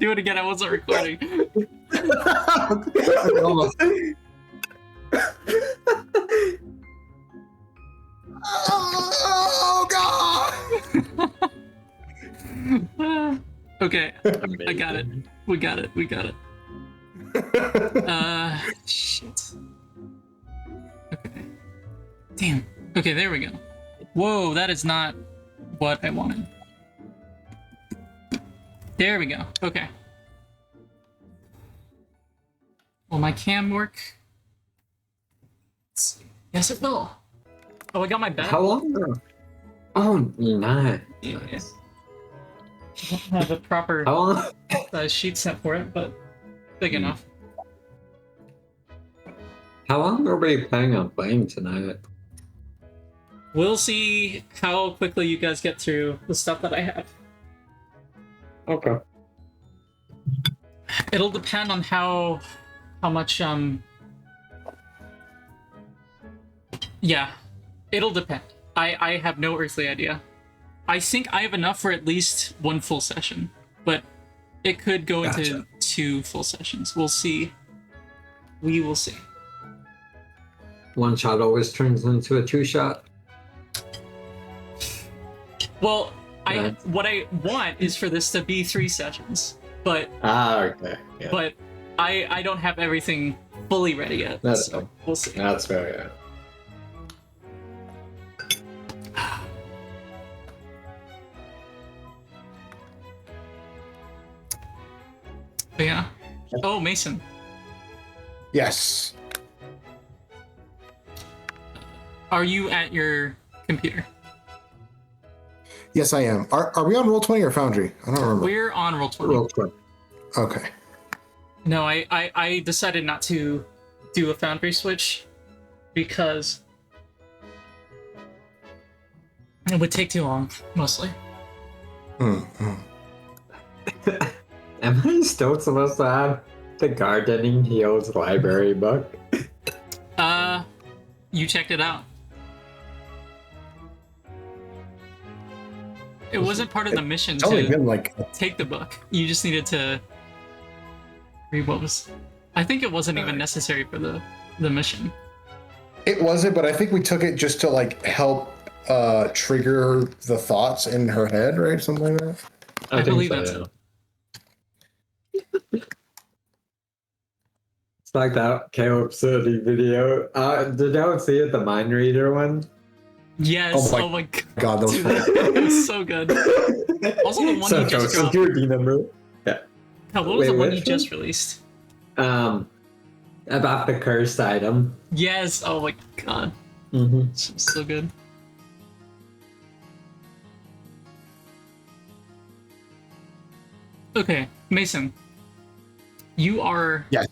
Do it again. I wasn't recording. Oh God! Okay, I got it. We got it. Shit. Okay. Damn. Okay, there we go. Whoa, that is not what I wanted. There we go. Okay. Will my cam work? Let's see. Yes, it will. Oh, I got my back. How long? Oh, nice. Yeah. I don't have a proper How long? sheet set for it, but big enough. How long are we planning on playing tonight? We'll see how quickly you guys get through the stuff that I have. Okay. It'll depend on how much yeah, it'll depend. I have no earthly idea. I think I have enough for at least one full session, but it could go into 2 full sessions. We'll see. We will see. One shot always turns into a 2-shot. Well, what I want is for this to be 3 sessions, but okay. Yeah. but I don't have everything fully ready yet. That's so we'll see. That's fair. Yeah. But yeah. Oh, Mason. Yes. Are you at your computer? Yes, I am. Are we on Roll20 or Foundry? I don't remember. We're on Roll20. Roll20. Okay. No, I decided not to do a Foundry switch because it would take too long, mostly. Mm-hmm. Am I still supposed to have the Gardening Heels library book? You checked it out. It wasn't part of the mission It's only to been like take the book. You just needed to read what was... I think it wasn't even necessary for the mission. it wasn't, but I think we took it just to like help trigger the thoughts in her head, right? Something like that. I believe that's it. It's like that Caleb City video. Did y'all see it, the mind reader one? Yes. Oh my God, that was Dude, funny. it was so good. Also, the one So you just dropped. security number. Yeah. What was the one you which just released? About the cursed item. Yes. Oh my God. Mm-hmm. So good. Okay, Mason. You are. Yes.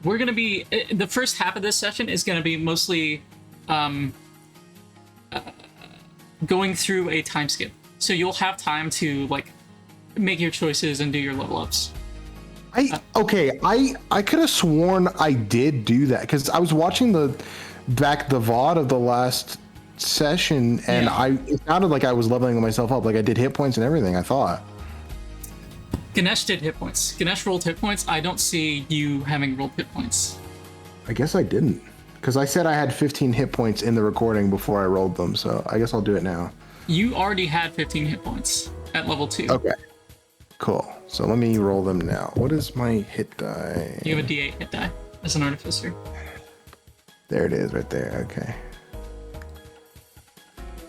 We're gonna be. The first half of this session is gonna be mostly going through a time skip. So you'll have time to like make your choices and do your level ups. I could have sworn I did do that because I was watching the VOD of the last session and it sounded like I was leveling myself up, like I did hit points and everything. I thought Ganesh did hit points. Ganesh rolled hit points. I don't see you having rolled hit points. I guess I didn't because I said I had 15 hit points in the recording before I rolled them, so I guess I'll do it now. You already had 15 hit points at level 2. Okay, cool. So let me roll them now. What is my hit die? You have a D8 hit die as an artificer. There it is right there. Okay.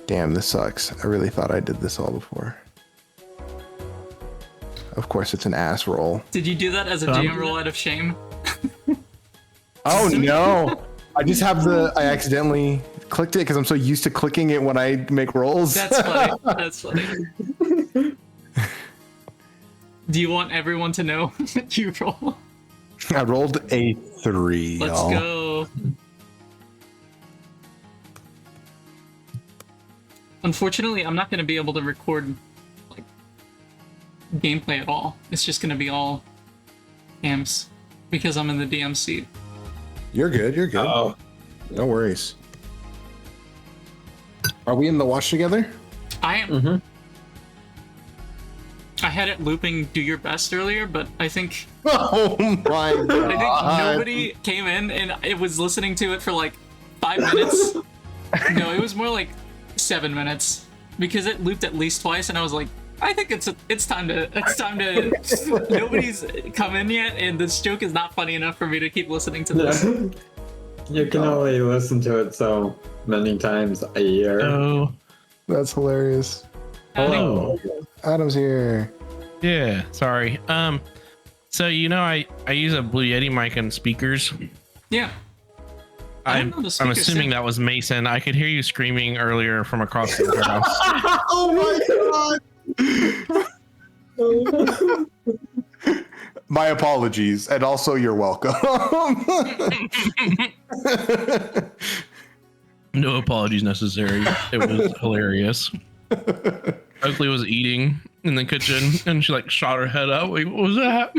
Damn, this sucks. I really thought I did this all before. Of course, it's an ass roll. Did you do that as a DM roll out of shame? Oh no! I just have I accidentally clicked it because I'm so used to clicking it when I make rolls. That's funny. That's funny. Do you want everyone to know that you roll? I rolled a 3. Let's go. Unfortunately, I'm not going to be able to record like gameplay at all. It's just going to be all cams because I'm in the DM seat. You're good. You're good. Oh, no worries. Are we in the watch together? I am. mm-hmm. I had it looping "Do Your Best" earlier, but I think Oh my god. I think nobody came in and it was listening to it for like 5 minutes. No, it was more like 7 minutes because it looped at least twice, and I was like, I think it's time to. Nobody's come in yet, and this joke is not funny enough for me to keep listening to this. You can only listen to it so many times a year. Oh, That's hilarious. Hello. Adam's here. yeah. Sorry. So I use a Blue Yeti mic and speakers. Yeah. I I'm don't know the speaker assuming set. that was Mason. I could hear you screaming earlier from across the house. Oh my god. My apologies, and also you're welcome. No apologies necessary. It was hilarious. Oakley was eating in the kitchen, and she like shot her head up. Like, what was that?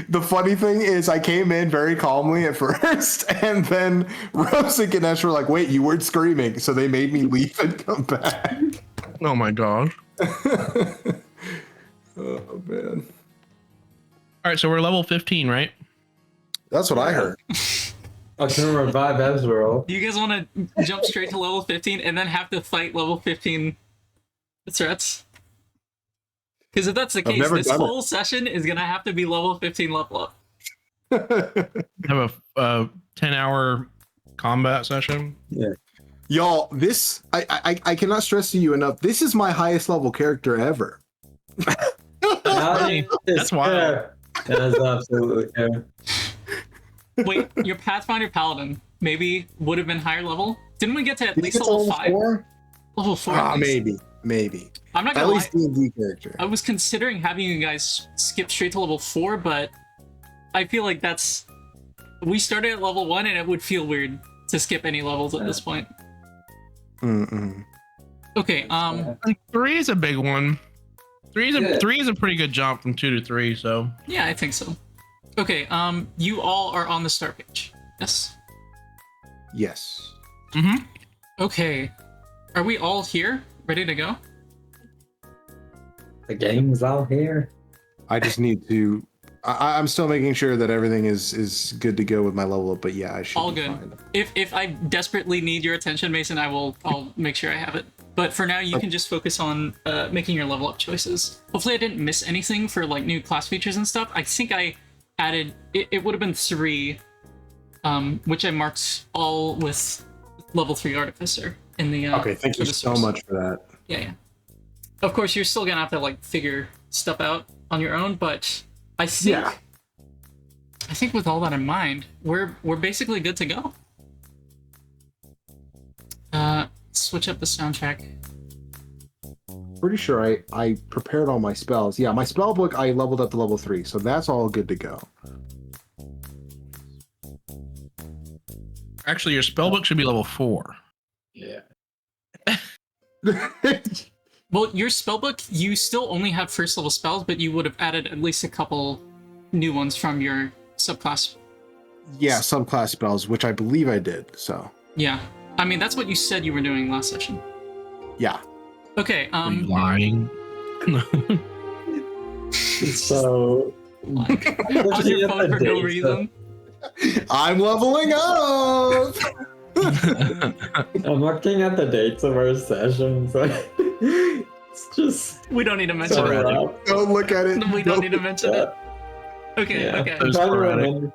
The funny thing is, I came in very calmly at first, and then Rose and Ganesh were like, "Wait, you weren't screaming," so they made me leave and come back. Oh my gosh. Oh man, All right, so we're level 15, right? that's what I heard. I can revive Ezreal. Do you guys want to jump straight to level 15 and then have to fight level 15 threats? Because if that's the case, never this done it. whole session is gonna have to be level 15 level up. Have a 10-hour combat session. Y'all, this I cannot stress to you enough. This is my highest level character ever. That's wild. fair. That is absolutely fair. Wait, your Pathfinder Paladin maybe would have been higher level? Didn't we get to at Did you least get to level level 5? 4? Level 4. at least. Maybe. I'm not At gonna least lie. D&D character. I was considering having you guys skip straight to level 4, but I feel like that's. We started at level 1, and it would feel weird to skip any levels at this point. Mm-mm. Okay, Like 3 is a big one. 3 is a pretty good jump from 2 to 3. So yeah, I think so. Okay, you all are on the start page. Yes. Yes. Okay, are we all here, ready to go? The game's out here. I just need to. I'm still making sure that everything is good to go with my level up. But yeah, I should. All be good. fine. If I desperately need your attention, Mason, I'll make sure I have it. But for now, you can just focus on making your level up choices. Hopefully, I didn't miss anything for like new class features and stuff. I think I added. It would have been 3, which I marked all with level 3 artificer in the. Okay, thank for you the so source. much for that. Yeah. Of course, you're still gonna have to like figure stuff out on your own, but I think. Yeah. I think with all that in mind, we're basically good to go. Switch up the soundtrack. Pretty sure I prepared all my spells. Yeah, my spell book I leveled up to level 3, so that's all good to go. actually, your spellbook should be level 4. Yeah. Well, your spellbook, you still only have first level spells, but you would have added at least a couple new ones from your subclass. Yeah, subclass spells, which I believe I did. So Yeah. I mean, that's what you said you were doing last session. yeah. Okay, Are you lying? So. on your phone for no reason. I'm leveling up. I'm looking at the dates of our sessions. It's just. We don't need to mention so it. rough. Don't look at it. We don't need to mention it. Okay, Yeah. okay. I'm trying to remember.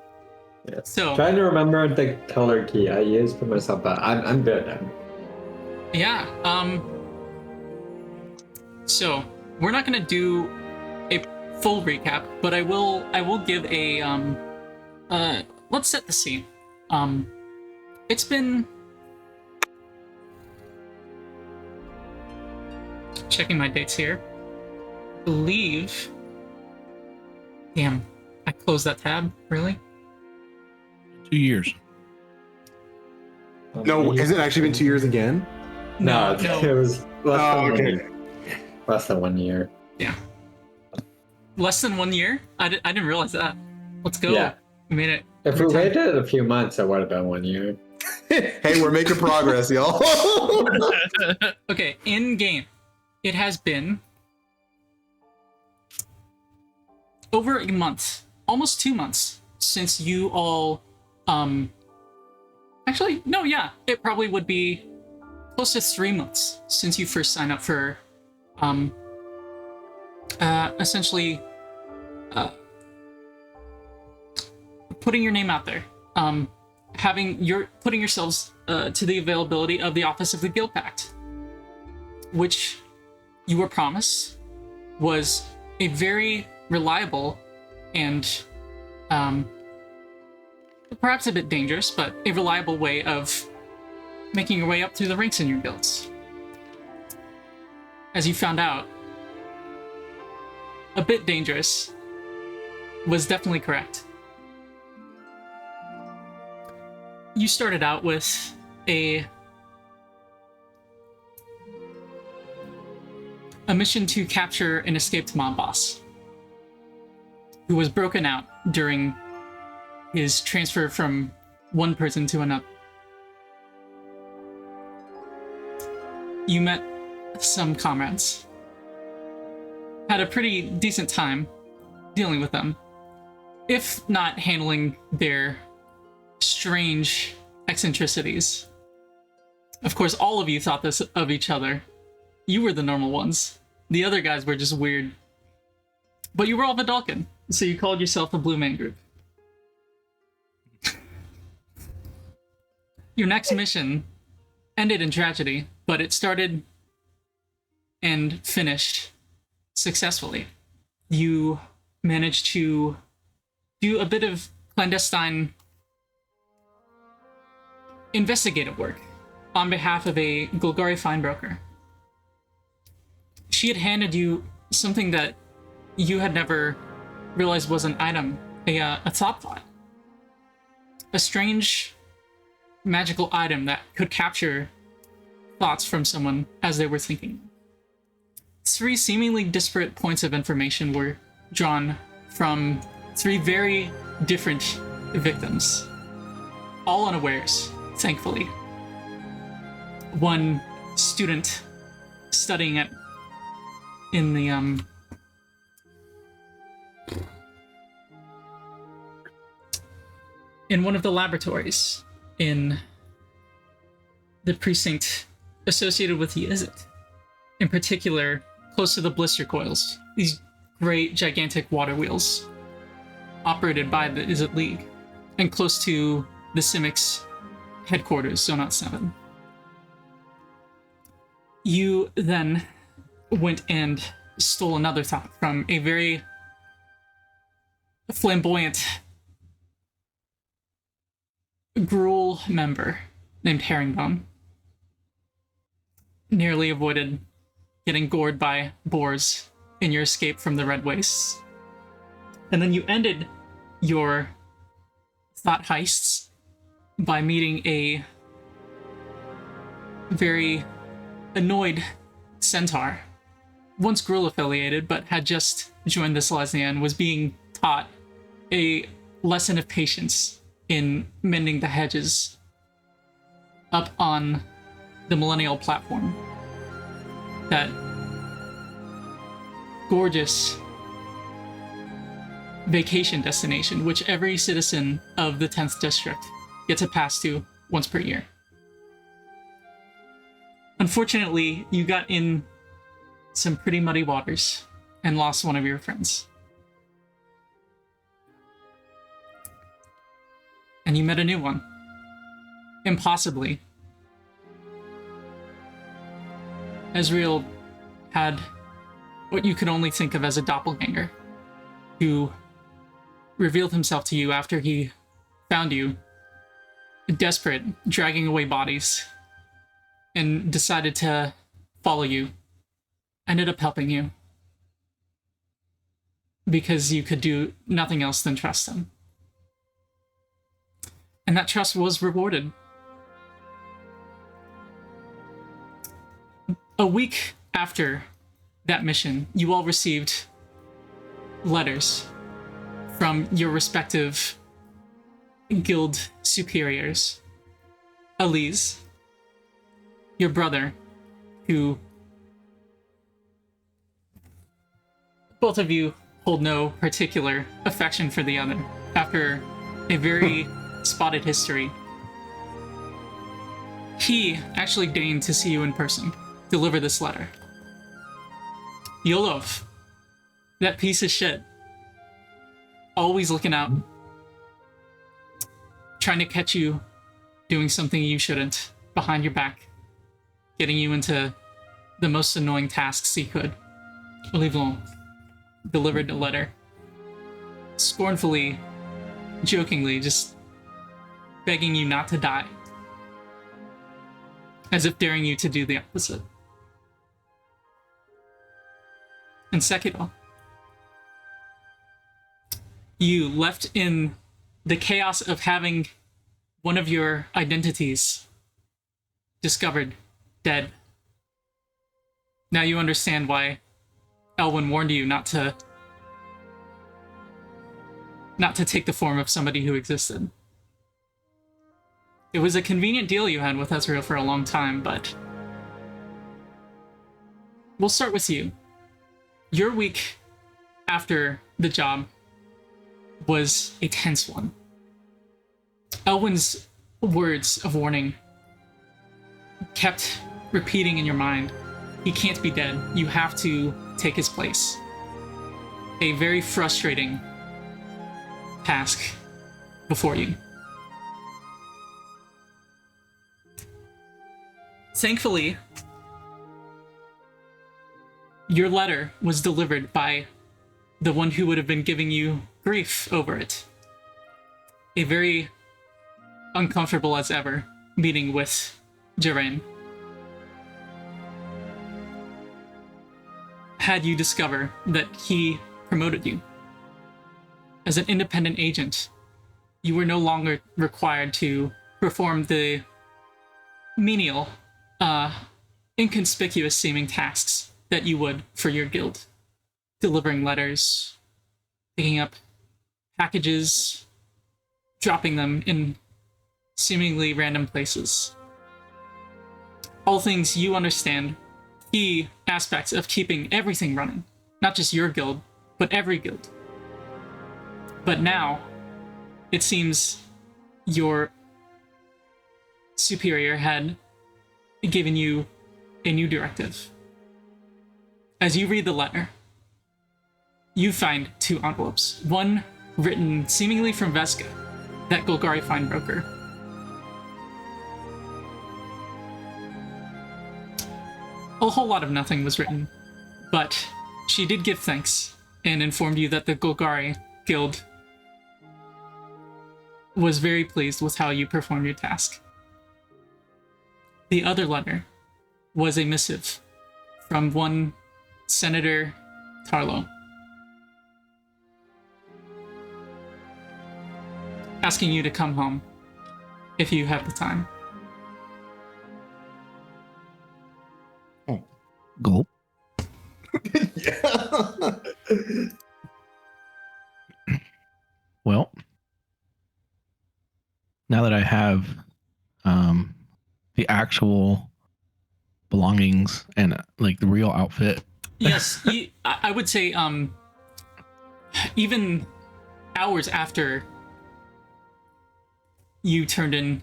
Yeah. So, Trying to remember the color key I used for myself, but I'm good now. yeah, so we're not gonna do a full recap, but I will give a let's set the scene. It's been checking my dates here. I believe. Damn, I closed that tab. Really? 2 years. No, has it actually been 2 years again? No, it was less than 1 year. Yeah. Less than 1 year? I didn't realize that. Let's go. Yeah. We made it. If we waited a few months, it would have been 1 year. Hey, we're making progress, y'all. Okay, in game, it has been over a month, almost 2 months, since you all, actually, no, yeah, it probably would be close to 3 months since you first signed up for, essentially, putting your name out there, putting yourselves to the availability of the Office of the Guild Pact, which you were promised was a very reliable and perhaps a bit dangerous, but a reliable way of making your way up through the ranks in your guilds. As you found out, a bit dangerous was definitely correct. You started out with a mission to capture an escaped mob boss who was broken out during his transfer from one prison to another. You met some comrades, had a pretty decent time dealing with them, if not handling their strange eccentricities. Of course, all of you thought this of each other. You were the normal ones. The other guys were just weird. But you were all Vidalcan, so you called yourself a Blue Man Group. Your next mission ended in tragedy, but it started and finished successfully. You managed to do a bit of clandestine investigative work on behalf of a Golgari fine-broker. She had handed you something that you had never realized was an item, a thought pot. A strange magical item that could capture thoughts from someone as they were thinking. 3 seemingly disparate points of information were drawn from 3 very different victims, all unawares, thankfully. One student studying in the in one of the laboratories in the precinct associated with the Izzet, in particular close to the blister coils, these great gigantic water wheels operated by the Izzet League, and close to the Simics headquarters, Zonot 7. You then went and stole another thought from a very flamboyant Gruul member named Herringbone. Nearly avoided getting gored by boars in your escape from the Red Wastes. And then you ended your thought heists by meeting a very annoyed centaur, once Gruul affiliated, but had just joined the Selesnya and was being taught a lesson of patience in mending the hedges up on the Millennial platform. That gorgeous vacation destination which every citizen of the 10th district gets a pass to once per year. Unfortunately, you got in some pretty muddy waters and lost one of your friends. And you met a new one. Impossibly. Ezreal had what you could only think of as a doppelganger, who revealed himself to you after he found you, desperate, dragging away bodies, and decided to follow you. Ended up helping you, because you could do nothing else than trust him. And that trust was rewarded. A week after that mission, you all received letters from your respective guild superiors. Aliz, your brother, who both of you hold no particular affection for the other after a very spotted history. He actually deigned to see you in person, deliver this letter. Yolov, that piece of shit, always looking out, trying to catch you doing something you shouldn't, behind your back, getting you into the most annoying tasks he could. Olivon delivered a letter, scornfully, jokingly, just begging you not to die, as if daring you to do the opposite. And Sekiro, you left in the chaos of having one of your identities discovered dead. Now you understand why Elwyn warned you not to take the form of somebody who existed. It was a convenient deal you had with Ezreal for a long time, but we'll start with you. Your week after the job was a tense one. Elwyn's words of warning kept repeating in your mind. He can't be dead. You have to take his place. A very frustrating task before you. Thankfully, your letter was delivered by the one who would have been giving you grief over it. A very uncomfortable as ever meeting with Jerain. Had you discover that he promoted you as an independent agent, you were no longer required to perform the menial, inconspicuous seeming tasks that you would for your guild. Delivering letters, picking up packages, dropping them in seemingly random places. All things you understand, key aspects of keeping everything running. Not just your guild, but every guild. But now, it seems your superior had given you a new directive. As you read the letter, you find two envelopes. One written seemingly from Veska, that Golgari fine broker. A whole lot of nothing was written, but she did give thanks and informed you that the Golgari Guild was very pleased with how you performed your task. The other letter was a missive from one Senator Tarlo, asking you to come home if you have the time. Gulp. Yeah. Well, now that I have the actual belongings and like the real outfit. Yes, I would say even hours after you turned in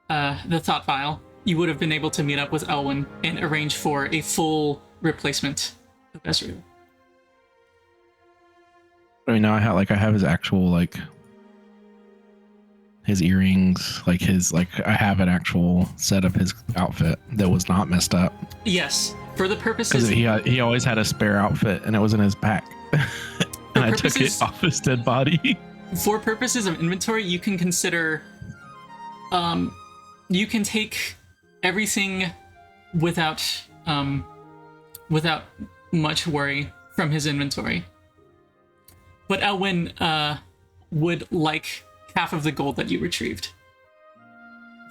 the thought file, you would have been able to meet up with Elwyn and arrange for a full replacement of Ezreal. I mean, now I have his actual his earrings, I have an actual set of his outfit that was not messed up. Yes, for the purposes because he always had a spare outfit and it was in his pack, and I took it off his dead body. For purposes of inventory, you can consider, you can take everything without much worry from his inventory. But Elwyn would like half of the gold that you retrieved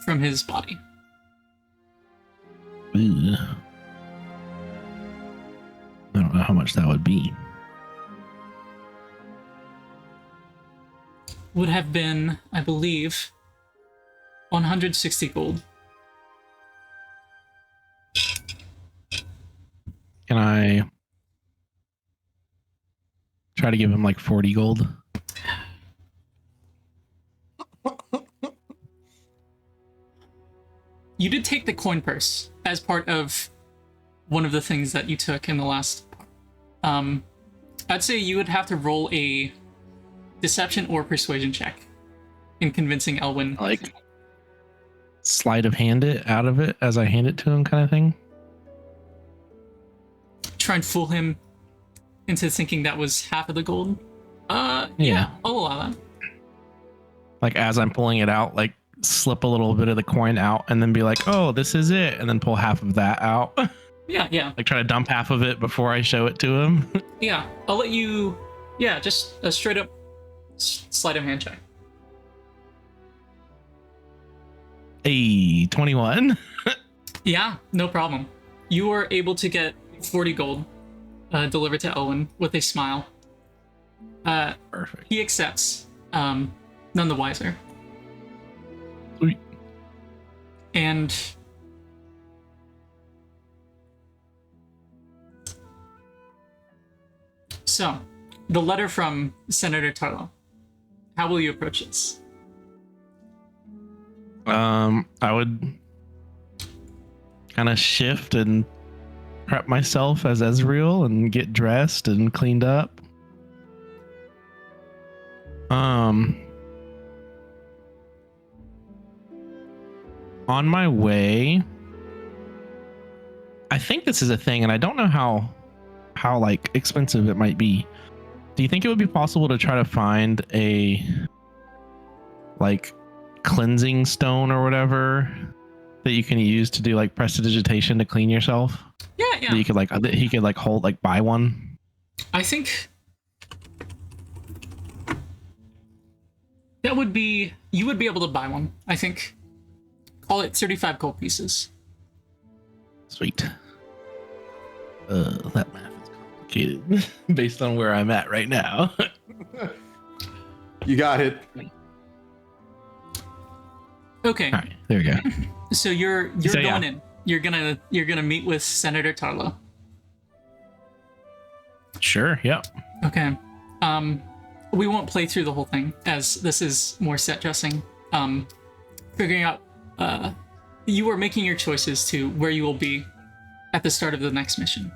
from his body. Ugh. I don't know how much that would be. Would have been, I believe, 160 gold. Try to give him like 40 gold. You did take the coin purse as part of one of the things that you took in the last part. I'd say you would have to roll a deception or persuasion check in convincing Elwyn. Like sleight of hand it out of it as I hand it to him, kind of thing. Try and fool him into thinking that was half of the gold. Yeah, I'll allow that. Like as I'm pulling it out, like slip a little bit of the coin out and then be like, oh, this is it, and then pull half of that out. Yeah. Like try to dump half of it before I show it to him. Yeah, I'll let you. Yeah, just a straight up sleight of hand check. Hey, 21. Yeah, no problem. You are able to get 40 gold delivered to Elwyn with a smile. Perfect. He accepts, none the wiser. Sweet. And so, the letter from Senator Tarlo. How will you approach this? I would kind of shift and prep myself as Ezreal and get dressed and cleaned up. On my way, I think this is a thing, and I don't know how like expensive it might be. Do you think it would be possible to try to find a like cleansing stone or whatever that you can use to do like prestidigitation to clean yourself? Yeah. That you could like, that he could like hold, like buy one. I think that would be, you would be able to buy one. I think. Call it 35 gold pieces. Sweet. That math is complicated based on where I'm at right now. You got it. Okay. All right, there we go. So you're So, going yeah. in. You're gonna meet with Senator Tarlo. Sure. Yep. Okay. We won't play through the whole thing as this is more set dressing. Figuring out you are making your choices to where you will be at the start of the next mission.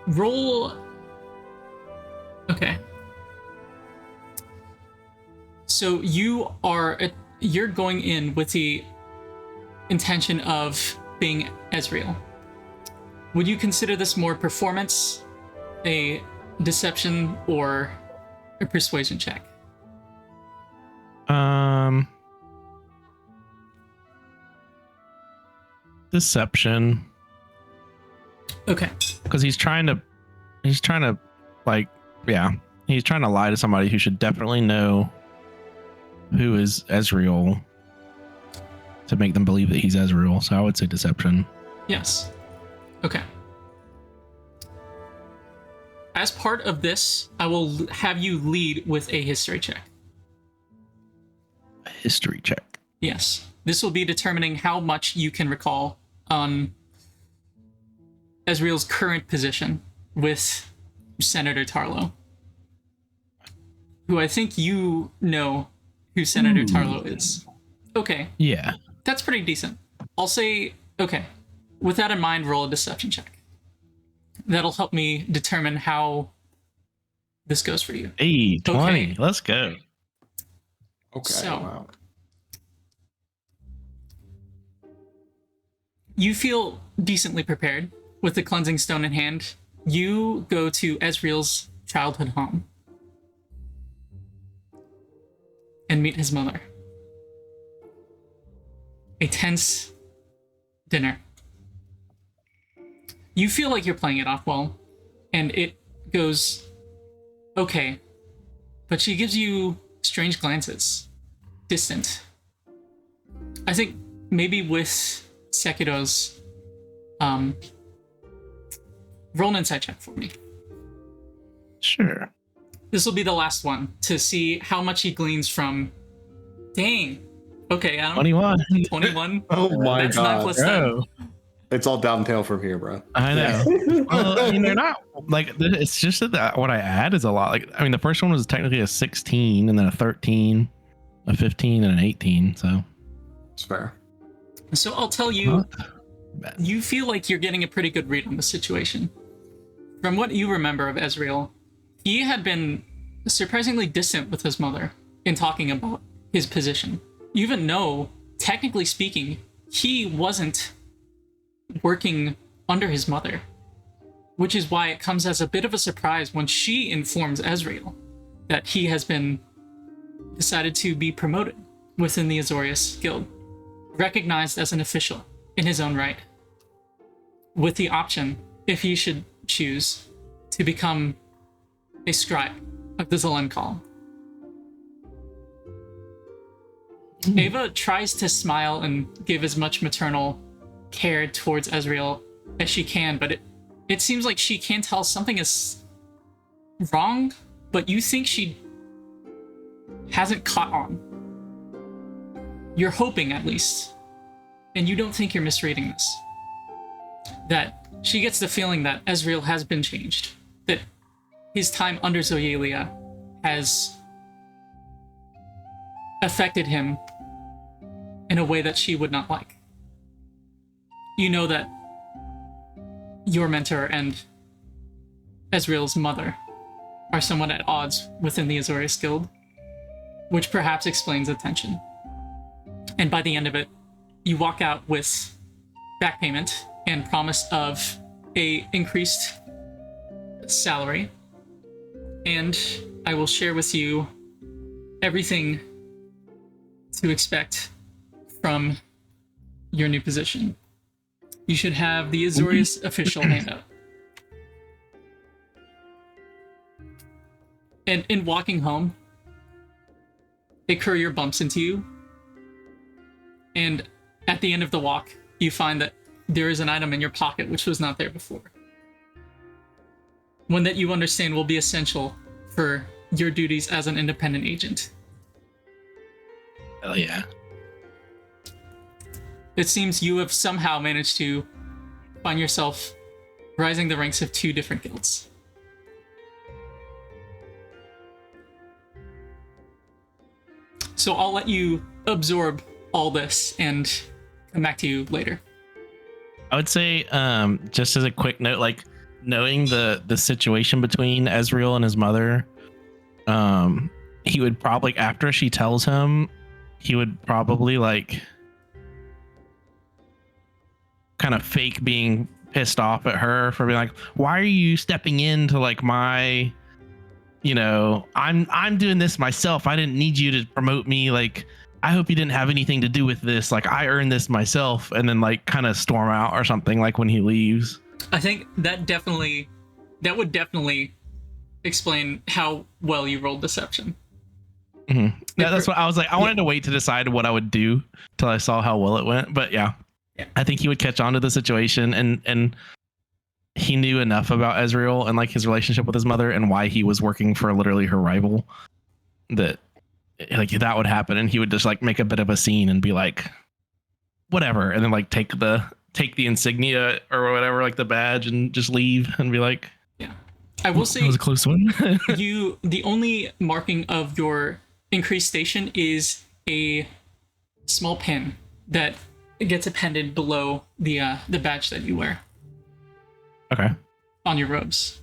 Roll. Okay. So you're going in with the intention of being Ezreal. Would you consider this more performance, a deception, or a persuasion check? Deception. Okay. Because he's trying to like, yeah, he's trying to lie to somebody who should definitely know who is Ezreal to make them believe that he's Ezreal. So I would say deception. Yes. Okay. As part of this, I will have you lead with a history check. A history check. Yes. This will be determining how much you can recall on Ezreal's current position with Senator Tarlo. Who I think you know who Senator Tarlo is. Okay. Yeah. That's pretty decent. I'll say, okay. With that in mind, roll a deception check. That'll help me determine how this goes for you. Hey, 20. Okay. Let's go. Okay. So- Wow. You feel decently prepared with the cleansing stone in hand. You go to Ezreal's childhood home and meet his mother. A tense dinner. You feel like you're playing it off well, and it goes okay, but she gives you strange glances, distant. I think maybe with Sekiro's, roll an insight check for me. Sure. This will be the last one to see how much he gleans from. Dang. Okay, Adam. 21. 21. Oh my That's 9 god. plus 10. Bro. It's all downhill from here, bro. I know. Well, I mean, they're not like it's just that what I add is a lot. Like, I mean, the first one was technically a 16, and then a 13, a 15, and an 18. So It's fair. So I'll tell you, bad. you feel like you're getting a pretty good read on the situation. From what you remember of Ezreal, he had been surprisingly distant with his mother in talking about his position. You even know, technically speaking, he wasn't working under his mother, which is why it comes as a bit of a surprise when she informs Ezreal that he has been decided to be promoted within the Azorius Guild, recognized as an official in his own right, with the option, if he should choose, to become a scribe of the Zelen Call. Ava tries to smile and give as much maternal care towards Ezreal as she can, but it seems like she can tell something is wrong, but you think she hasn't caught on. You're hoping, at least, and you don't think you're misreading this, that she gets the feeling that Ezreal has been changed, that his time under Zoyalia has affected him in a way that she would not like. You know that your mentor and Ezreal's mother are somewhat at odds within the Azorius Guild, which perhaps explains the tension. And by the end of it, you walk out with back payment and promise of a increased salary, and I will share with you everything to expect from your new position. You should have the Azorius official handout. And in walking home, a courier bumps into you, and at the end of the walk, you find that there is an item in your pocket which was not there before. One that you understand will be essential for your duties as an independent agent. Hell yeah. It seems you have somehow managed to find yourself rising the ranks of 2 different guilds. So I'll let you absorb all this and come back to you later. I would say, just as a quick note, like knowing the situation between Ezreal and his mother, he would probably, after she tells him, he would probably like kind of fake being pissed off at her for being like, why are you stepping into like my, you know, I'm doing this myself. I didn't need you to promote me. Like, I hope you didn't have anything to do with this. Like, I earned this myself. And then like kind of storm out or something like when he leaves. I think that would definitely explain how well you rolled deception. Mm-hmm. Yeah, that's what I was like. I wanted to wait to decide what I would do till I saw how well it went. But yeah. I think he would catch on to the situation, and he knew enough about Ezreal and like his relationship with his mother and why he was working for literally her rival that like that would happen, and he would just like make a bit of a scene and be like, whatever, and then like take the insignia or whatever, like the badge, and just leave and be like, yeah. I will say it was a close one. The only marking of your increased station is a small pin that gets appended below the badge that you wear. Okay. On your robes.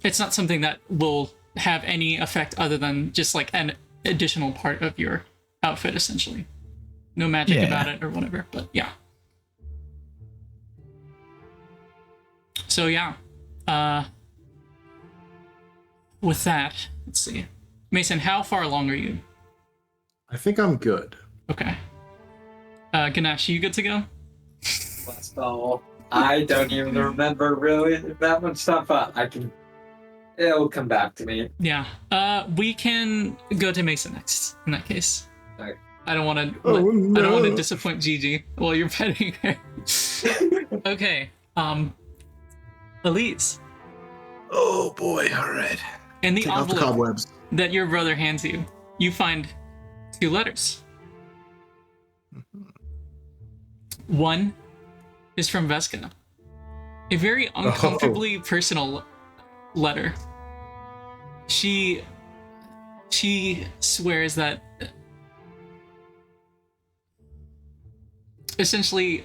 It's not something that will have any effect other than just like an additional part of your outfit, essentially. No magic about it or whatever, but yeah. So yeah. With that, let's see. Mason, how far along are you? I think I'm good. Okay. Ganesh, you good to go? Let's go. I don't even remember really that much stuff. It'll come back to me. Yeah. We can go to Mason next. In that case, Okay. I don't want to. Oh, no. I don't want to disappoint Gigi while you're petting her. Okay. Aliz. Oh boy! All right. In the Take off the envelope cobwebs. that your brother hands you, you find 2 letters. One is from Vesca. A very uncomfortably personal letter. She swears that essentially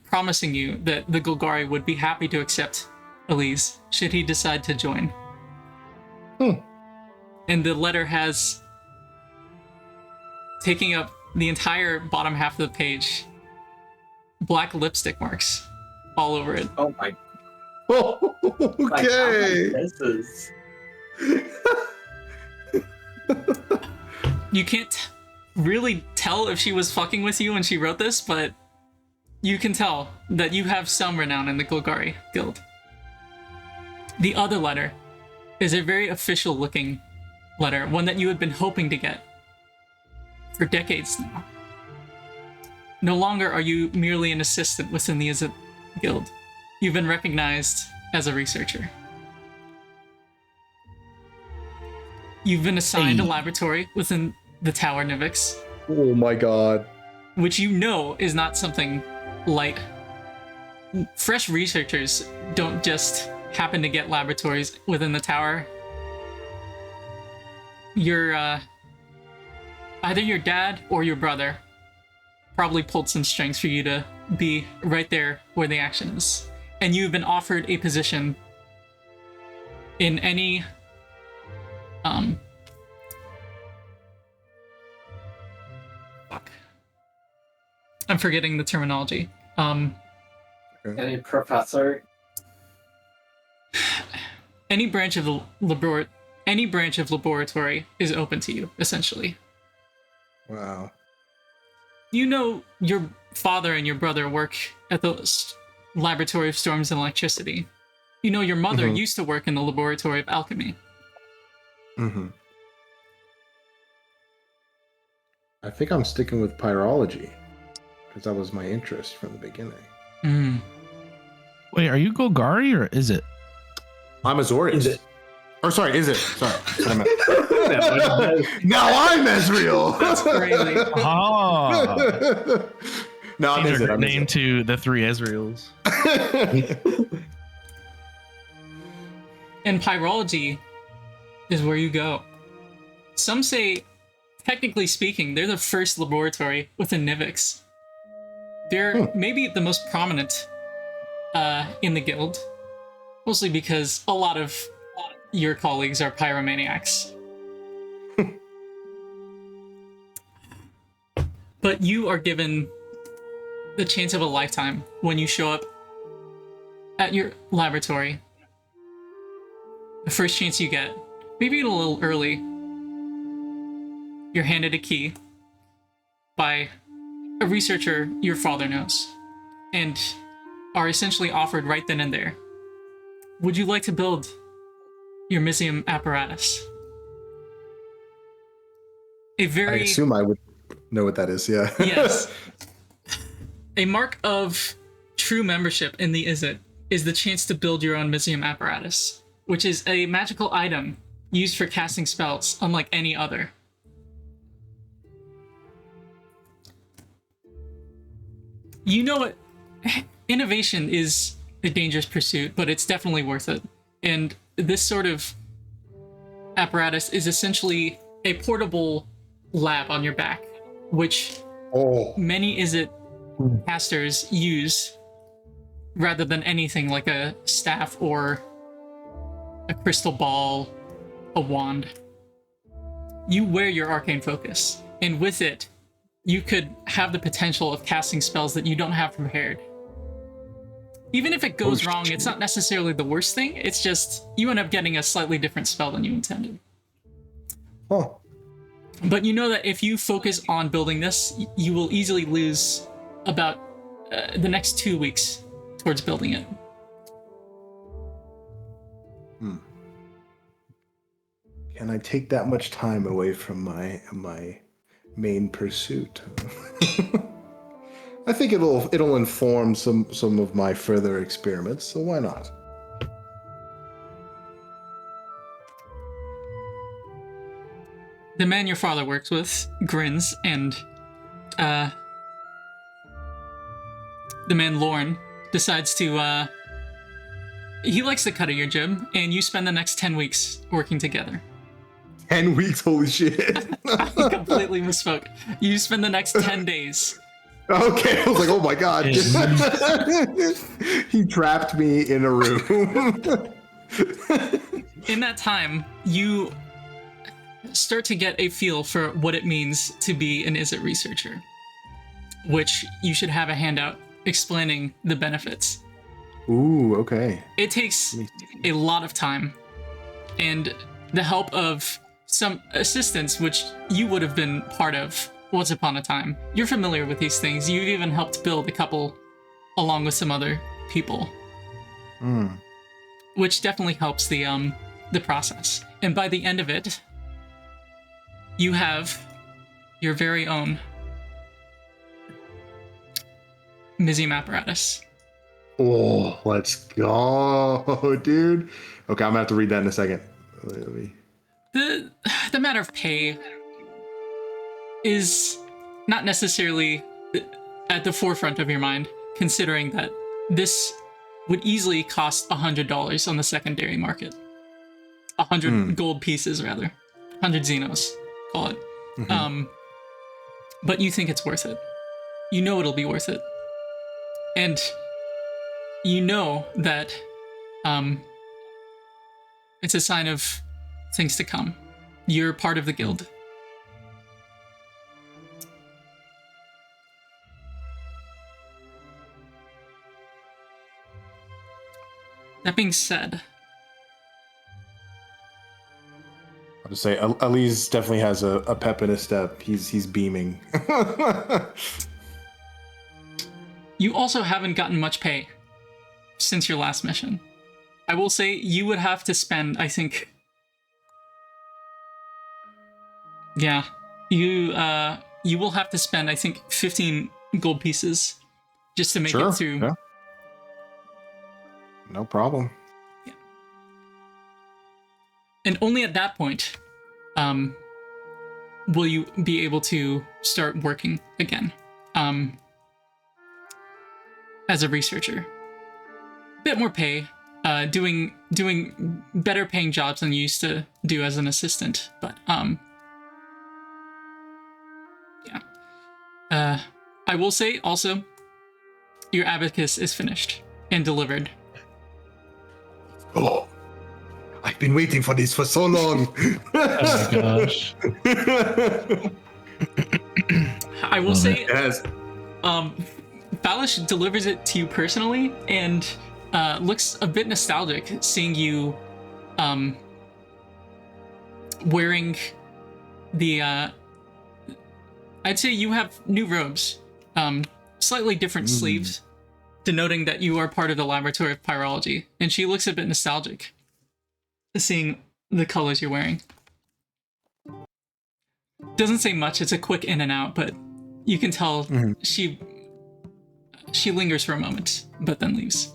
promising you that the Golgari would be happy to accept Aliz should he decide to join. And the letter has, taking up the entire bottom half of the page, black lipstick marks all over it. Oh my. Okay. This is. You can't really tell if she was fucking with you when she wrote this, but you can tell that you have some renown in the Golgari Guild. The other letter is a very official looking letter, one that you had been hoping to get for decades now. No longer are you merely an assistant within the Izzet Guild. You've been recognized as a researcher. You've been assigned a laboratory within the Tower Nivix, Oh my god. which you know is not something light. Fresh researchers don't just happen to get laboratories within the tower. Either your dad or your brother probably pulled some strings for you to be right there where the action is. And you've been offered a position in any I'm forgetting the terminology. Any professor? Any branch of the laboratory is open to you, essentially. Wow. You know your father and your brother work at the Laboratory of Storms and Electricity. You know your mother used to work in the Laboratory of Alchemy. I think I'm sticking with pyrology, because that was my interest from the beginning. Wait, are you Golgari or is it? I'm Azorius. Is it? Or sorry, is it? Sorry. That's what I meant. Now I'm Ezreal. That's crazy. Oh, No, I'm change Izzet. your I'm name Izzet. to the three Ezreals. And pyrology is where you go. Some say, technically speaking, they're the first laboratory within Nivix. They're maybe the most prominent in the guild, mostly because a lot of your colleagues are pyromaniacs. But you are given the chance of a lifetime when you show up at your laboratory. The first chance you get, maybe a little early, you're handed a key by a researcher your father knows, and are essentially offered right then and there. Would you like to build your missive apparatus? A I very assume I would know what that is, yeah. yes. A mark of true membership in the Izzet is the chance to build your own missive apparatus, which is a magical item used for casting spells unlike any other. You know it. Innovation is a dangerous pursuit, but it's definitely worth it. And this sort of apparatus is essentially a portable lab on your back, which many Izzet casters use rather than anything like a staff or a crystal ball, a wand. You wear your arcane focus, and with it, you could have the potential of casting spells that you don't have prepared. Even if it goes wrong, it's not necessarily the worst thing, it's just you end up getting a slightly different spell than you intended. Oh. But you know that if you focus on building this, you will easily lose about the next 2 weeks towards building it. Can I take that much time away from my main pursuit? I think it'll inform some of my further experiments, so why not? The man your father works with grins and the man Lorne decides to, he likes the cut of your jib, and you spend the next 10 weeks working together. 10 weeks, holy shit. I completely misspoke. You spend the next 10 days. Okay, I was like, oh my god. He trapped me in a room. In that time, you start to get a feel for what it means to be an ISIT researcher, which you should have a handout explaining the benefits. Ooh, okay. It takes a lot of time and the help of some assistants, which you would have been part of once upon a time. You're familiar with these things. You've even helped build a couple along with some other people, which definitely helps the process. And by the end of it, you have your very own missive apparatus. Oh, let's go, dude. Okay, I'm gonna have to read that in a second. Let me... The matter of pay is not necessarily at the forefront of your mind, considering that this would easily cost $100 on the secondary market. 100 gold pieces, rather. 100 Xenos, call it. But you think it's worth it. You know it'll be worth it. And you know that it's a sign of things to come. You're part of the guild. That being said, I'll just say Aliz definitely has a pep in his step. He's beaming. you also haven't gotten much pay since your last mission. I will say you would have to spend, I think... Yeah, you will have to spend, I think, 15 gold pieces just to make it through. Yeah. No problem. Yeah. And only at that point will you be able to start working again as a researcher. Bit more pay, doing better paying jobs than you used to do as an assistant, but yeah. I will say also, your abacus is finished and delivered. Oh, I've been waiting for this for so long. Oh my gosh. I will say, Yes. Balish delivers it to you personally and looks a bit nostalgic seeing you wearing the I'd say you have new robes, slightly different sleeves, denoting that you are part of the laboratory of pyrology. And she looks a bit nostalgic seeing the colors you're wearing. Doesn't say much, it's a quick in and out, but you can tell she lingers for a moment, but then leaves.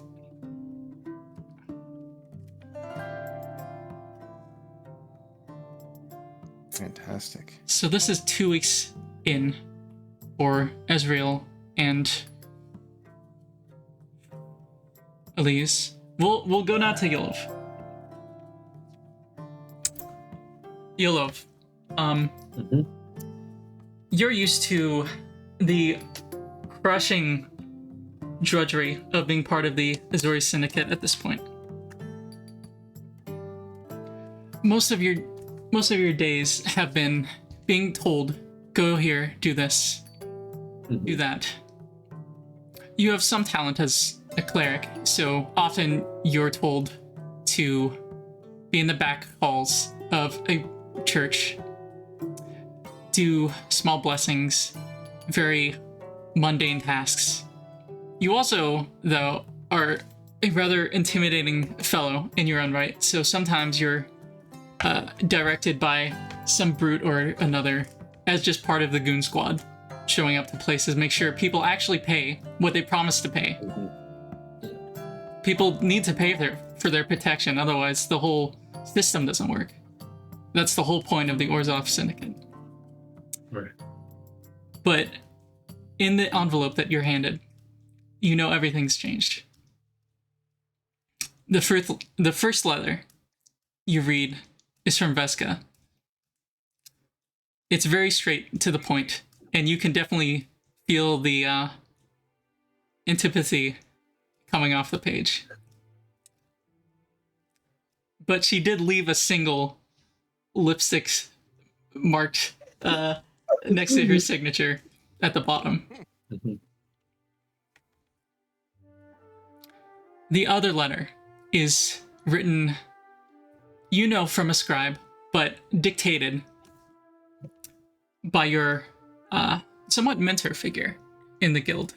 Fantastic. So this is 2 weeks in for Ezreal and Aliz. We'll go now to Yolov. Yolov, you're used to the crushing drudgery of being part of the Azori Syndicate at this point. Most of your days have been being told, go here, do this, do that. You have some talent as a cleric, so often you're told to be in the back halls of a church, do small blessings, very mundane tasks. You also, though, are a rather intimidating fellow in your own right, so sometimes you're directed by some brute or another as just part of the goon squad, showing up to places, make sure people actually pay what they promised to pay. People need to pay for their protection, otherwise the whole system doesn't work. That's the whole point of the Orzhov Syndicate. Right. But in the envelope that you're handed, you know everything's changed. The first letter you read is from Veska. It's very straight to the point, and you can definitely feel the antipathy coming off the page. But she did leave a single lipstick marked next to her signature at the bottom. The other letter is written, you know, from a scribe, but dictated by your somewhat mentor figure in the guild.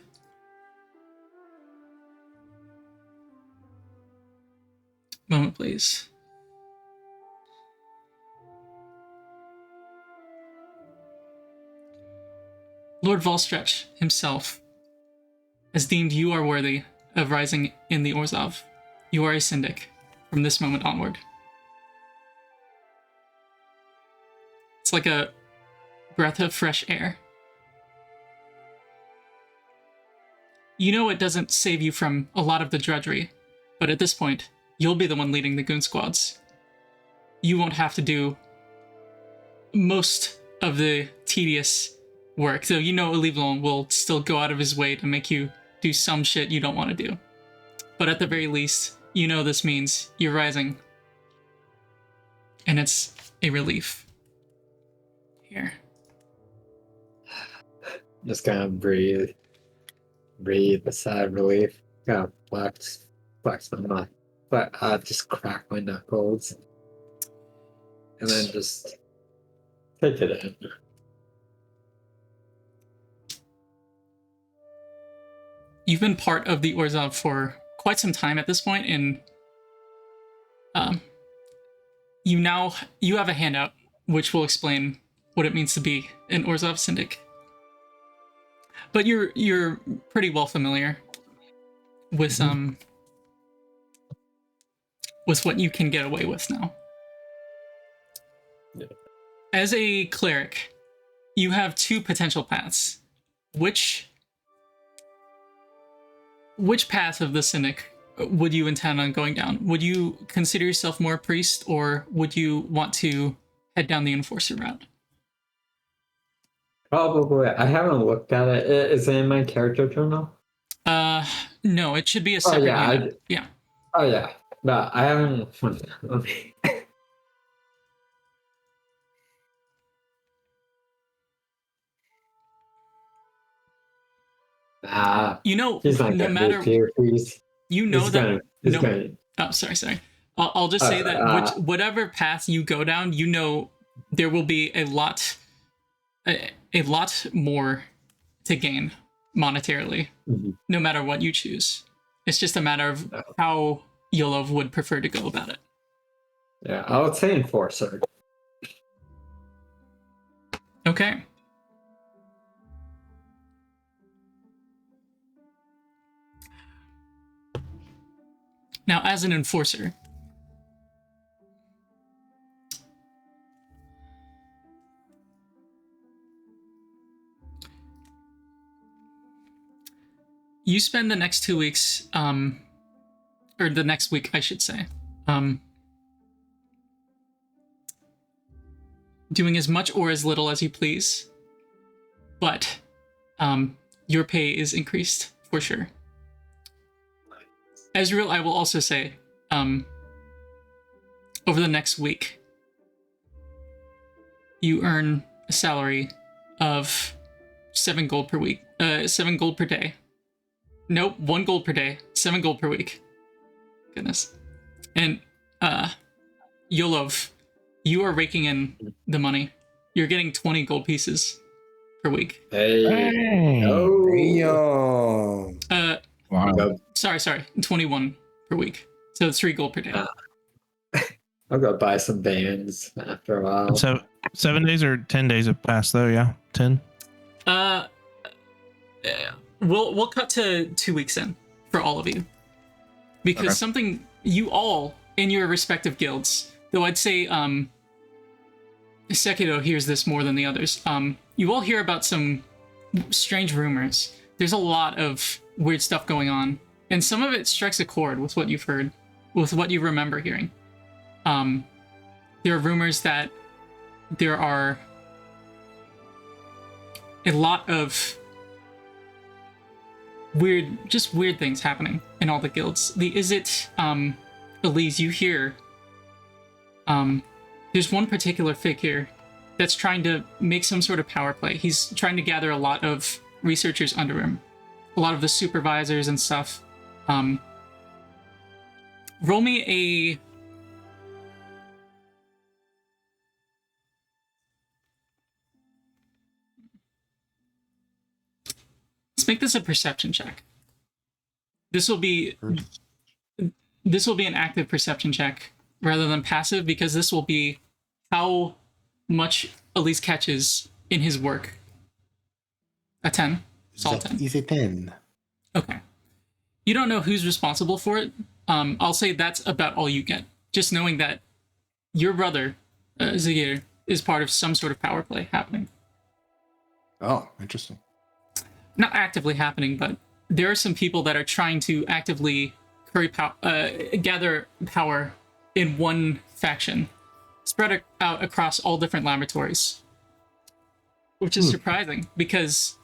Moment, please. Lord Volstretch himself has deemed you are worthy of rising in the Orzhov. You are a syndic from this moment onward. It's like a breath of fresh air. You know it doesn't save you from a lot of the drudgery, but at this point, you'll be the one leading the goon squads. You won't have to do most of the tedious work, though you know Olivlon will still go out of his way to make you do some shit you don't want to do. But at the very least, you know this means you're rising. And it's a relief. Here. Just gonna breathe a sigh of relief. Gotta flex my mind. But just crack my knuckles. And then just take it in. You've been part of the Orzhov for quite some time at this point, and you have a handout which will explain what it means to be an Orzhov syndic. But you're pretty well familiar with what you can get away with now. Yeah. As a cleric, you have two potential paths. Which path of the syndic would you intend on going down? Would you consider yourself more a priest, or would you want to head down the enforcer route? Probably. I haven't looked at it. Is it in my character journal? No, it should be a separate unit. Yeah. Oh yeah. No, I haven't. Let me. You know, he's not no matter you know he's that. gonna, Oh, sorry. I'll just say that whatever path you go down, you know, there will be a lot more to gain monetarily, no matter what you choose. It's just a matter of how Yolov would prefer to go about it. Yeah, I would say enforcer. Okay. Now, as an enforcer, you spend the next 2 weeks, or the next week, I should say, doing as much or as little as you please, but your pay is increased for sure. Ezreal, I will also say, over the next week, you earn a salary of 7 gold per week. 7 gold per day. Nope, 1 gold per day, 7 gold per week. Goodness. And Yolov, you are raking in the money. You're getting 20 gold pieces per week. Hey. Yo. Wow. Sorry, 21 per week. So it's 3 gold per day. I'll go buy some bands after a while. So 7 days or 10 days have passed though, yeah? 10? We'll cut to 2 weeks in for all of you. Because something you all in your respective guilds, though I'd say Sekiro hears this more than the others, you all hear about some strange rumors. There's a lot of weird stuff going on, and some of it strikes a chord with what you've heard, with what you remember hearing. There are rumors that there are a lot of weird things happening in all the guilds. Aliz, you hear, there's one particular figure that's trying to make some sort of power play. He's trying to gather a lot of researchers under him, a lot of the supervisors and stuff. Roll me a... Let's make this a perception check. This will be an active perception check rather than passive, because this will be how much Aliz catches in his work. A 10? Solid 10. Is a 10. Okay. You don't know who's responsible for it. I'll say that's about all you get. Just knowing that your brother, Zagir, is part of some sort of power play happening. Oh, interesting. Not actively happening, but there are some people that are trying to actively gather power in one faction, spread out across all different laboratories. Which is surprising, because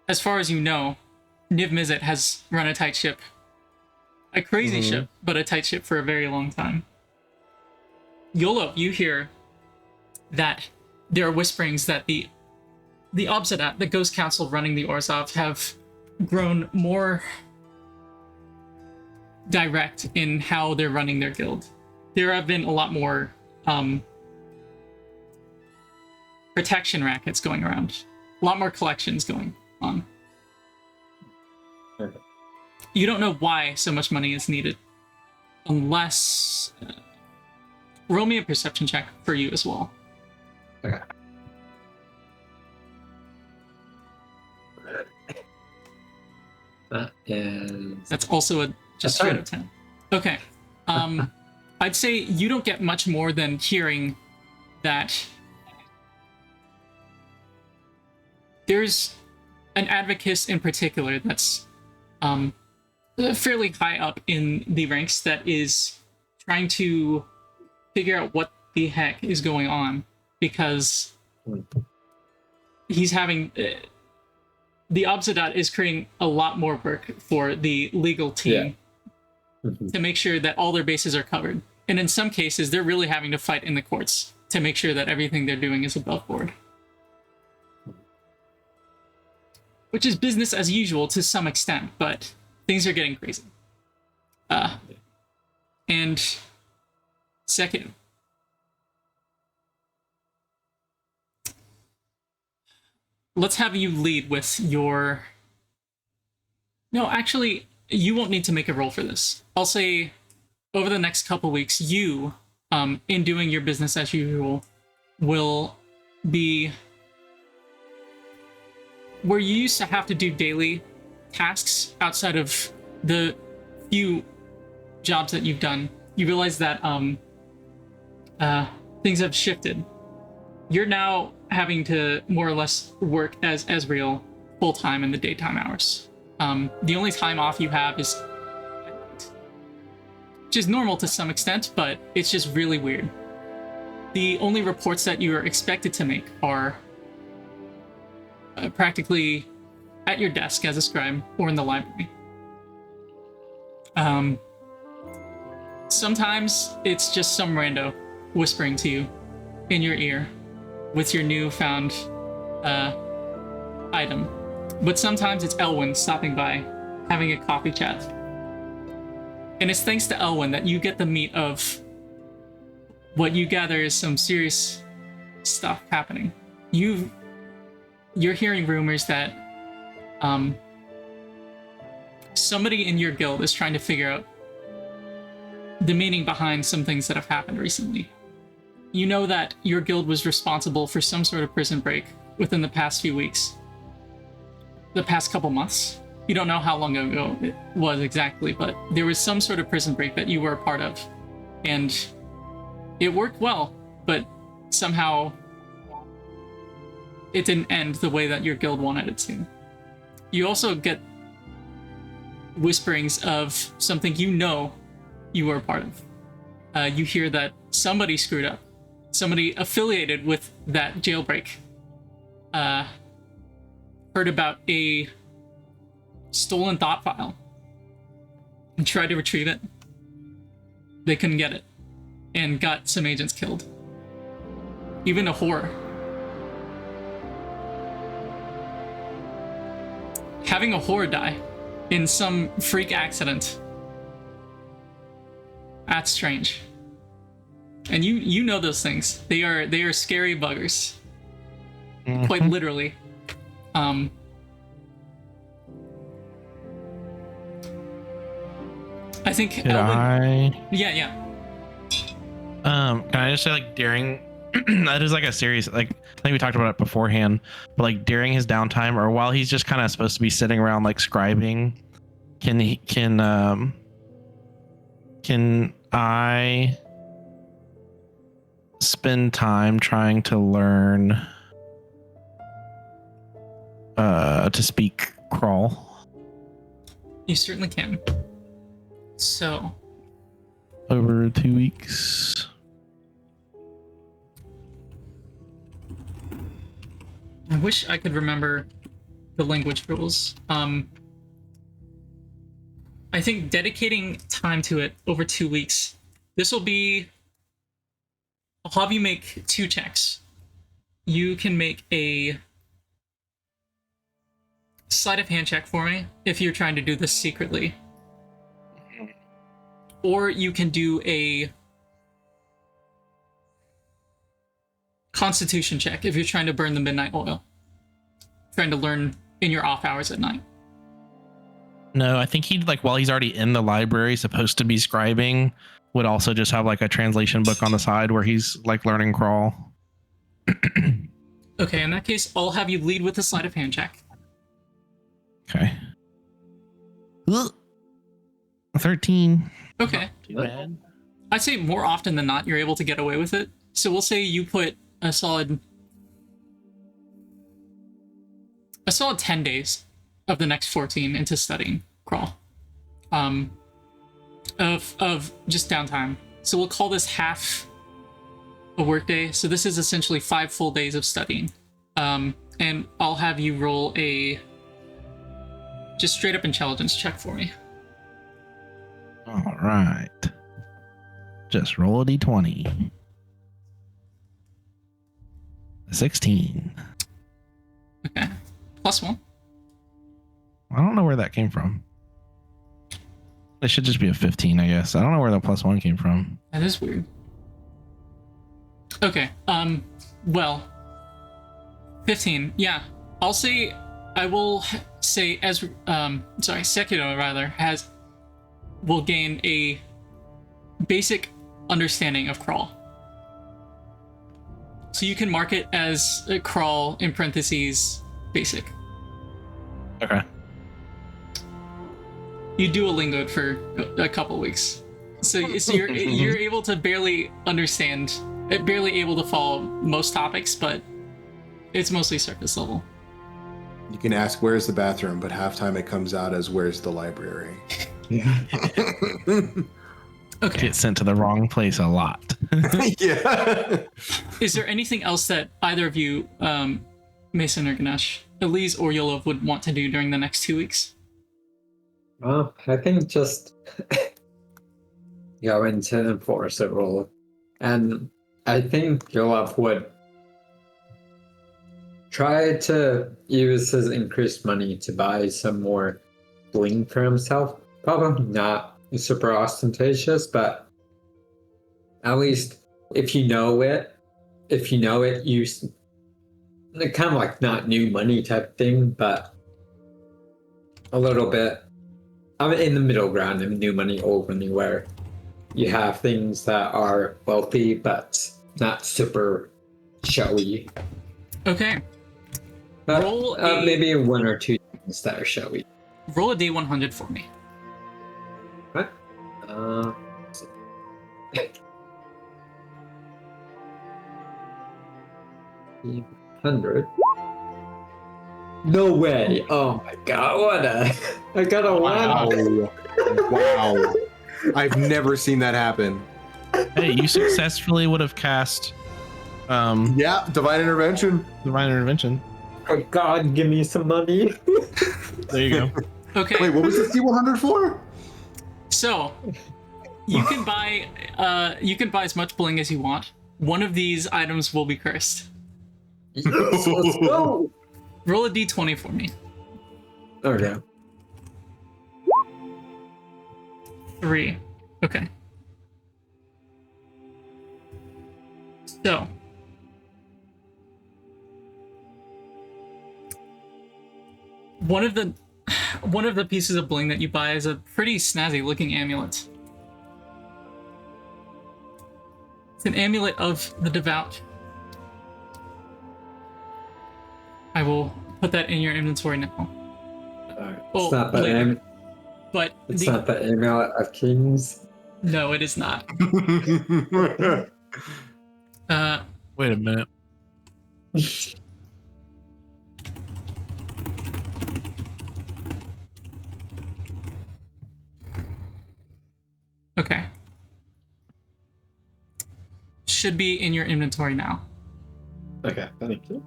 as far as you know, Niv Mizzet has run a tight ship. A crazy ship, but a tight ship for a very long time. Yolov, you hear that there are whisperings that the Obsidat, the Ghost Council running the Orzhov, have grown more direct in how they're running their guild. There have been a lot more protection rackets going around. A lot more collections going on. Okay. You don't know why so much money is needed. Unless... roll me a perception check for you as well. Okay. That is... That's also a just straight up 10. Okay. I'd say you don't get much more than hearing that there's an advocate in particular that's fairly high up in the ranks that is trying to figure out what the heck is going on, because he's having... the Obsidat is creating a lot more work for the legal team to make sure that all their bases are covered. And in some cases, they're really having to fight in the courts to make sure that everything they're doing is above board. Which is business as usual to some extent, but things are getting crazy. And second, let's have you lead with your... No, actually, you won't need to make a roll for this. I'll say over the next couple weeks, you, in doing your business as usual, will be... where you used to have to do daily tasks outside of the few jobs that you've done, you realize that things have shifted. You're now having to more or less work as Ezreal full-time in the daytime hours. The only time off you have is at night, which is normal to some extent, but it's just really weird. The only reports that you are expected to make are practically at your desk as a scribe or in the library. Sometimes it's just some rando whispering to you in your ear with your newfound item. But sometimes it's Elwyn stopping by, having a coffee chat. And it's thanks to Elwyn that you get the meat of what you gather is some serious stuff happening. You're hearing rumors that somebody in your guild is trying to figure out the meaning behind some things that have happened recently. You know that your guild was responsible for some sort of prison break within the past few weeks. The past couple months. You don't know how long ago it was exactly, but there was some sort of prison break that you were a part of. And it worked well, but somehow it didn't end the way that your guild wanted it to. You also get whisperings of something you know you are a part of. You hear that somebody screwed up. Somebody affiliated with that jailbreak heard about a stolen thought file and tried to retrieve it. They couldn't get it and got some agents killed. Even a whore. Having a whore die in some freak accident. That's strange. And you know those things. They are scary buggers. Mhm. Quite literally. I think Did Elvin, I? yeah. Can I just say, like, during that is like a series, like, I think we talked about it beforehand, but like during his downtime or while he's just kind of supposed to be sitting around like scribing, can I spend time trying to learn to speak crawl You certainly can. So, over 2 weeks? I wish I could remember the language rules. I think dedicating time to it over 2 weeks. This will be. I'll have you make 2 checks. You can make a sleight of hand check for me if you're trying to do this secretly. Or you can do a constitution check if you're trying to burn the midnight oil. Trying to learn in your off hours at night. No, I think he'd, like, while he's already in the library supposed to be scribing, would also just have like a translation book on the side where he's like learning crawl. Okay, in that case, I'll have you lead with a sleight of hand check. Okay. Ugh. 13. Okay. Not too bad. I'd say more often than not, you're able to get away with it. So we'll say you put a solid 10 days of the next 14 into studying crawl. Of just downtime. So we'll call this half a workday. So this is essentially 5 full days of studying. And I'll have you roll a just straight up intelligence check for me. All right. Just roll a d20. 16. Okay. +1. I don't know where that came from. It should just be a 15, I guess. I don't know where the +1 came from. That is weird. Okay. Well, 15. Yeah. I will say Sekiro rather will gain a basic understanding of crawl. So you can mark it as a crawl in parentheses basic. Okay. You Duolingoed for a couple weeks. So you're able to barely understand, barely able to follow most topics, but it's mostly surface level. You can ask where's the bathroom, but half time it comes out as where's the library. Okay. Get sent to the wrong place a lot. Yeah. Is there anything else that either of you, Mason or Ganesh, Aliz or Yolov, would want to do during the next 2 weeks? Well, I think just go into enforcer role. And I think Yolov would try to use his increased money to buy some more bling for himself. Probably not super ostentatious, but at least if you know it, you kind of like not new money type thing, but a little bit. I'm in the middle ground in new money, old money, where you have things that are wealthy but not super showy. Okay. But, Roll maybe 1 or 2 things that are showy. Roll a D100 for me. What? 100. No way. Oh my god, I got a one. Wow. I've never seen that happen. Hey, you successfully would have cast Yeah, divine intervention. Divine Intervention. Oh god, give me some money. There you go. Okay. Wait, what was the C100 for? So, you can buy as much bling as you want. One of these items will be cursed. Yes, let's go. Roll a d20 for me. Okay. 3. Okay. So, one of the pieces of bling that you buy is a pretty snazzy looking amulet. It's an amulet of the devout. I will put that in your inventory now. It's not the later. But It's not the amulet of kings. No, it is not. Wait a minute. Okay. Should be in your inventory now. Okay, thank you.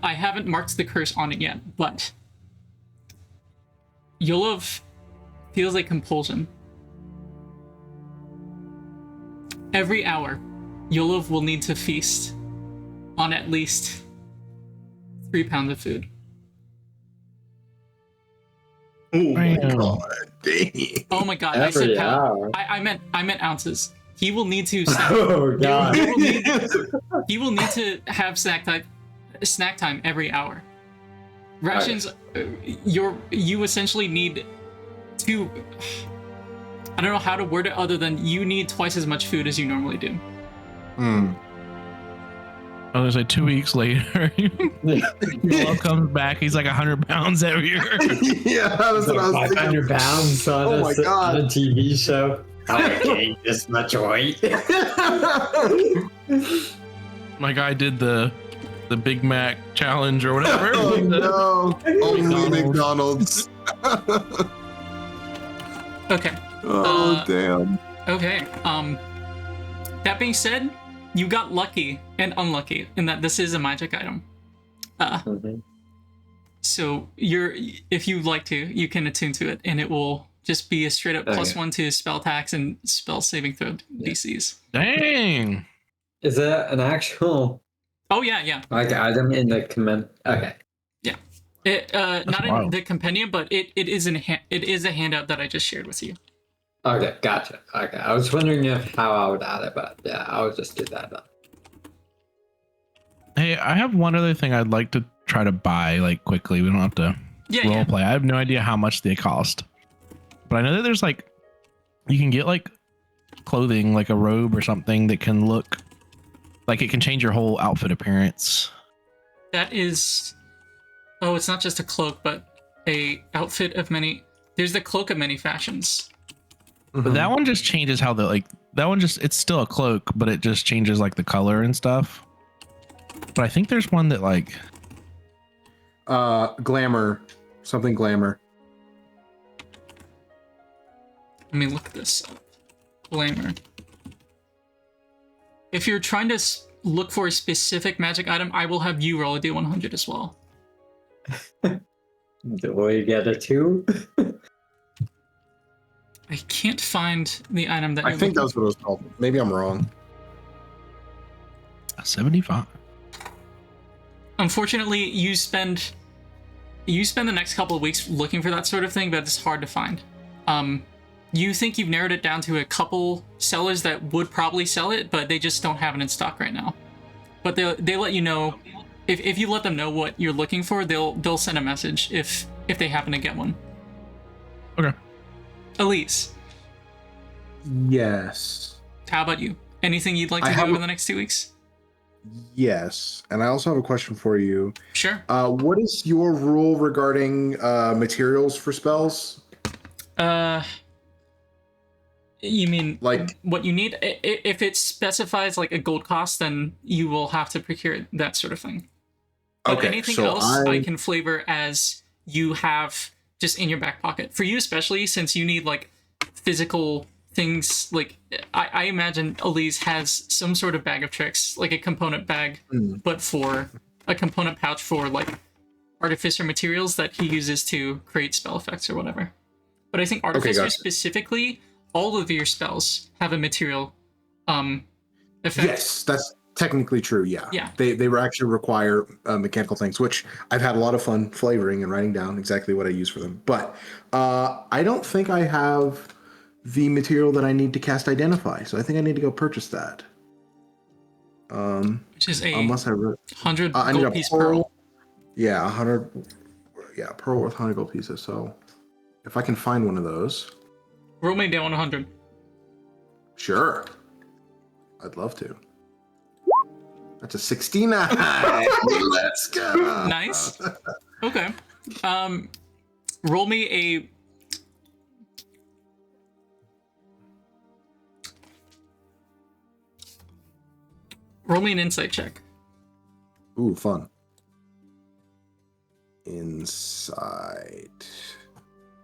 I haven't marked the curse on it yet, but Yolov feels a compulsion. Every hour, Yolov will need to feast on at least 3 pounds of food. Oh my Damn. god, dang. Oh my god, I Every said pound. hour. I meant ounces. He will need to Oh god. he will need to have snack time every hour. Rations, you essentially need to. I don't know how to word it other than you need twice as much food as you normally do. I was like 2 weeks later, Yolov comes back. He's like 100 pounds heavier. Yeah, that's what I was thinking. 500 pounds on Oh my God. a TV show. I gained this much weight. My guy did the Big Mac challenge or whatever. Oh no, only McDonald's. McDonald's. Okay. Oh damn. Okay. That being said, you got lucky and unlucky in that this is a magic item. So if you'd like to, you can attune to it, and it will just be a straight up +1 to spell attacks and spell saving throw DCs. Dang. Is that an actual Oh yeah. like item in the command? Okay. Yeah. It not in wild. the compendium, but it is it is a handout that I just shared with you. Okay, gotcha. Okay, I was wondering how I would add it, but yeah, I would just do that then. Hey, I have one other thing I'd like to try to buy like quickly. We don't have to role play. I have no idea how much they cost, but I know that there's like you can get like clothing, like a robe or something that can look like it can change your whole outfit appearance. That is, it's not just a cloak, but a outfit of many. There's the cloak of many fashions. But that one just changes how it's still a cloak, but it just changes like the color and stuff. But I think there's one that like Glamour, something glamour. Let me look this up. Glamour. If you're trying to look for a specific magic item, I will have you roll a D100 as well. Do we get a 2? I can't find the item that I think that's what it was called. Maybe I'm wrong. 75. Unfortunately, you spend the next couple of weeks looking for that sort of thing, but it's hard to find. You think you've narrowed it down to a couple sellers that would probably sell it, but they just don't have it in stock right now. But they let you know if you let them know what you're looking for, they'll send a message if they happen to get one. Okay. Aliz, Yes. how about you? Anything you'd like to do over the next 2 weeks? Yes. And I also have a question for you. Sure. What is your rule regarding materials for spells? You mean Like- what you need? If it specifies like a gold cost, then you will have to procure that sort of thing. But Okay, anything so else I can flavor as you have just in your back pocket. For you especially, since you need like physical things, like I imagine Aliz has some sort of bag of tricks, like a component bag, but for a component pouch for like artificer materials that he uses to create spell effects or whatever. But I think artificer gotcha. specifically, all of your spells have a material effect. Yes, that's technically true. Yeah. Yeah. They were actually require mechanical things, which I've had a lot of fun flavoring and writing down exactly what I use for them. But I don't think I have the material that I need to cast Identify, so I think I need to go purchase that. Which is a Unless I 100 I need a gold piece pearl. Yeah, 100. Yeah, pearl worth 100 gold pieces. So if I can find one of those, Roll me down 100. sure, I'd love to. That's a 69. Let's go. Nice. Okay. Roll me a. Roll me an insight check. Ooh, fun. Insight.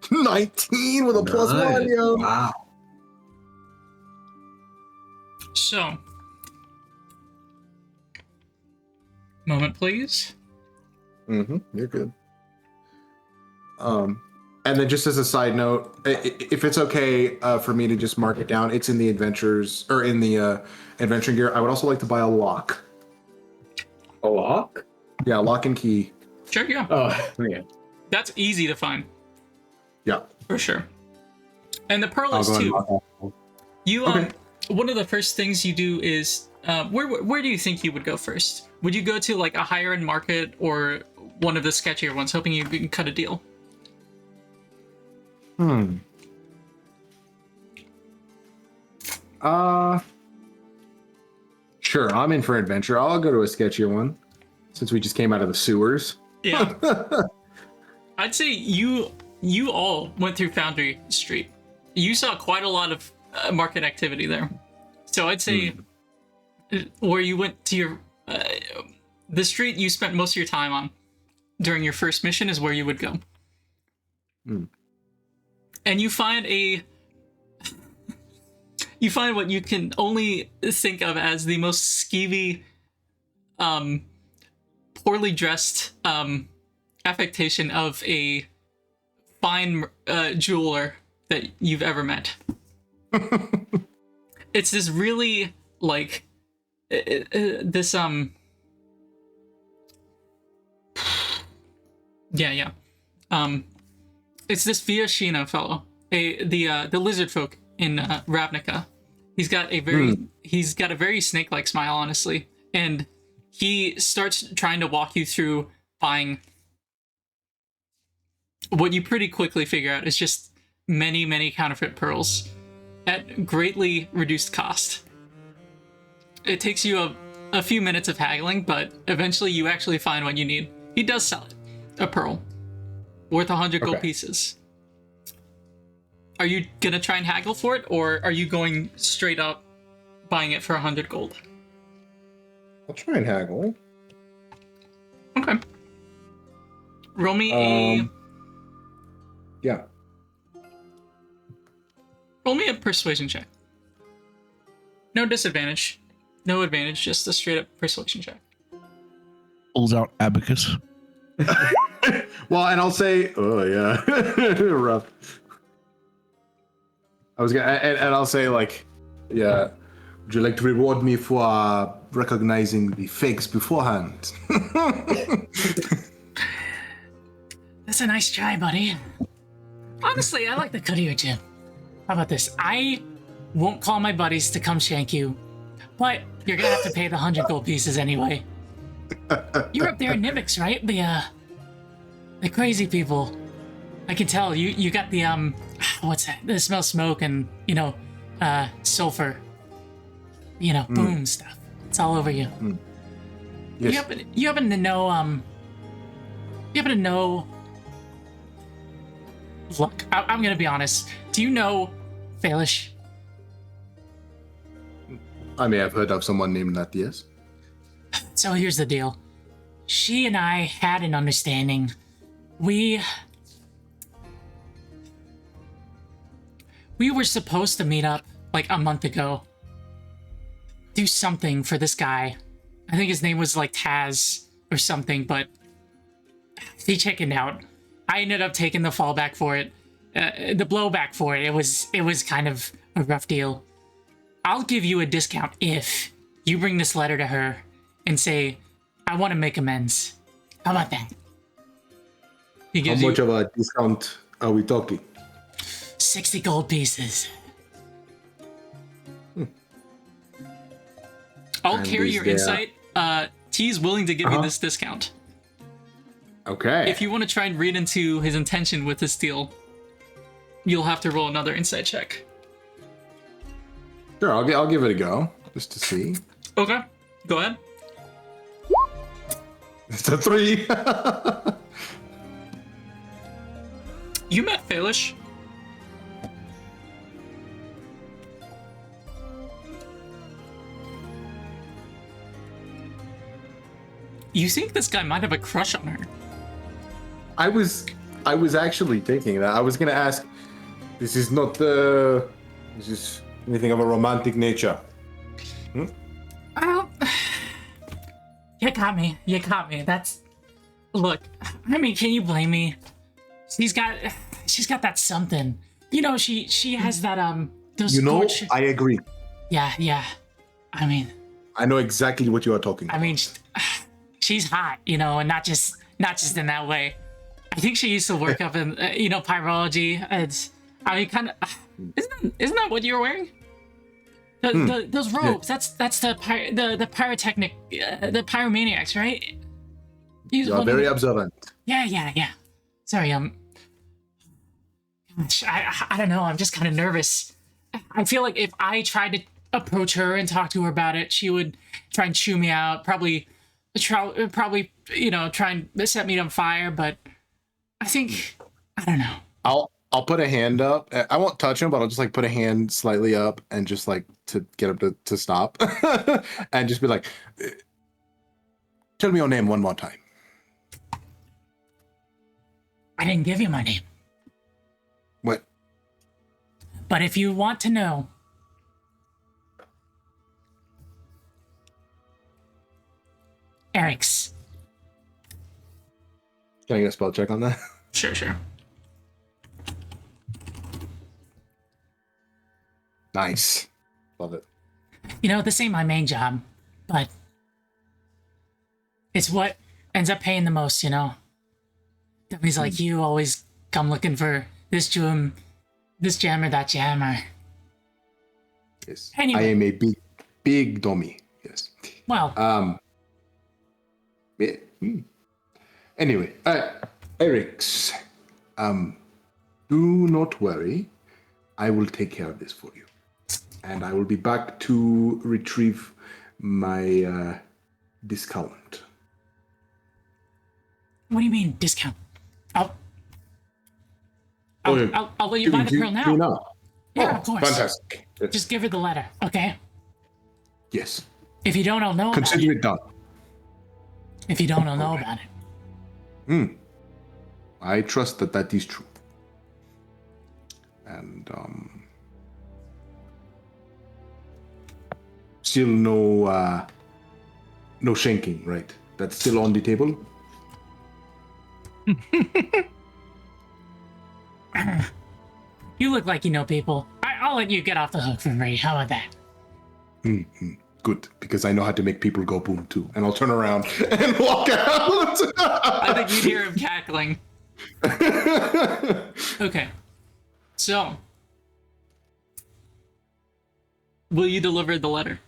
19 with a plus Nice. 1, yo. Wow. So. Moment, please. You're good. And then just as a side note, if it's okay for me to just mark it down, it's in the adventures or in the adventuring gear. I would also like to buy a lock. A lock? Yeah, lock and key. Sure, yeah. Oh, yeah. That's easy to find, Yeah. for sure. And the pearl I'll is go ahead and too. lock that. You Okay. one of the first things you do is where do you think you would go first? Would you go to like a higher end market or one of the sketchier ones, hoping you can cut a deal? Sure, I'm in for adventure. I'll go to a sketchier one since we just came out of the sewers. Yeah. I'd say you all went through Foundry Street. You saw quite a lot of market activity there. So I'd say where you went to your the street you spent most of your time on during your first mission is where you would go. And you find what you can only think of as the most skeevy, poorly dressed affectation of a fine jeweler that you've ever met. It's this really like this it's this Viashino fellow, the lizard folk in Ravnica. He's got a very snake-like smile, honestly, and he starts trying to walk you through buying what you pretty quickly figure out is just many counterfeit pearls at greatly reduced cost. It takes you a few minutes of haggling, but eventually you actually find what you need. He does sell it, a pearl worth 100 gold pieces. Are you gonna try and haggle for it, or are you going straight up buying it for 100 gold? I'll try and haggle. Okay. Roll me Yeah. roll me a persuasion check. No disadvantage, no advantage, just a straight up persuasion check. Pulls out abacus. Well, and I'll say, oh yeah, rough. I was gonna, and I'll say like, yeah. Would you like to reward me for recognizing the fakes beforehand? That's a nice try, buddy. Honestly, I like the cut of your chin. How about this? I won't call my buddies to come shank you, but you're gonna have to pay the 100 gold pieces anyway. You're up there in Nivix, right? The crazy people. I can tell you got the what's that? The smell of smoke and sulfur. Boom stuff. It's all over you. Yes. You happen to know Look, I'm gonna be honest. Do you know Faelish? I may have heard of someone named that, yes. So here's the deal. She and I had an understanding. We were supposed to meet up like a month ago. Do something for this guy. I think his name was like Taz or something, but he chickened out. I ended up taking the fallback for it, the blowback for it. It was kind of a rough deal. I'll give you a discount if you bring this letter to her and say, I want to make amends. How about that? How much of a discount are we talking? 60 gold pieces. I'll And carry is your there- insight. T's willing to give you this discount. Okay. If you want to try and read into his intention with this deal, you'll have to roll another insight check. Sure, I'll give it a go, just to see. Okay, go ahead. It's a 3. You met Faelish. You think this guy might have a crush on her? I was actually thinking that. I was gonna ask, this is anything of a romantic nature. Well, you got me. That's... Look, I mean, can you blame me? She's got that something. You know, she has that, those I agree. Yeah. I mean... I know exactly what you are talking about. I mean, she's hot, you know, and not just in that way. I think she used to work up in, pyrology. Kind of... Isn't that what you were wearing? Those robes. Yeah. That's the pyrotechnic, the pyromaniacs, right? You are very observant. Yeah. Sorry, gosh, I don't know. I'm just kind of nervous. I feel like if I tried to approach her and talk to her about it, she would try and chew me out. Probably, try and set me on fire. But I think I don't know. I'll put a hand up. I won't touch him, but I'll just like put a hand slightly up and just like to get him to stop, and just be like, "Tell me your name one more time." I didn't give you my name. What? But if you want to know, Eric's. Can I get a spell check on that? Sure. Nice. Love it. You know, this ain't my main job, but it's what ends up paying the most, you know? Dummies like you always come looking for this gem or that gem or... Yes. Anyway. I am a big dummy. Yes. Well... Yeah. Anyway, Eric's. Do not worry. I will take care of this for you. And I will be back to retrieve my discount. What do you mean, discount? I'll let you buy the pearl now. Yeah, of course. Fantastic. Yes. Just give her the letter, okay? Yes. If you don't, I'll know about Consider it. it done. If you don't, I'll know about it. I trust that is true. And still no shanking, right? That's still on the table. You look like you know people. I'll let you get off the hook for free. How about that? Good, because I know how to make people go boom too. And I'll turn around and walk out. I think you'd hear him cackling. Okay. So, will you deliver the letter?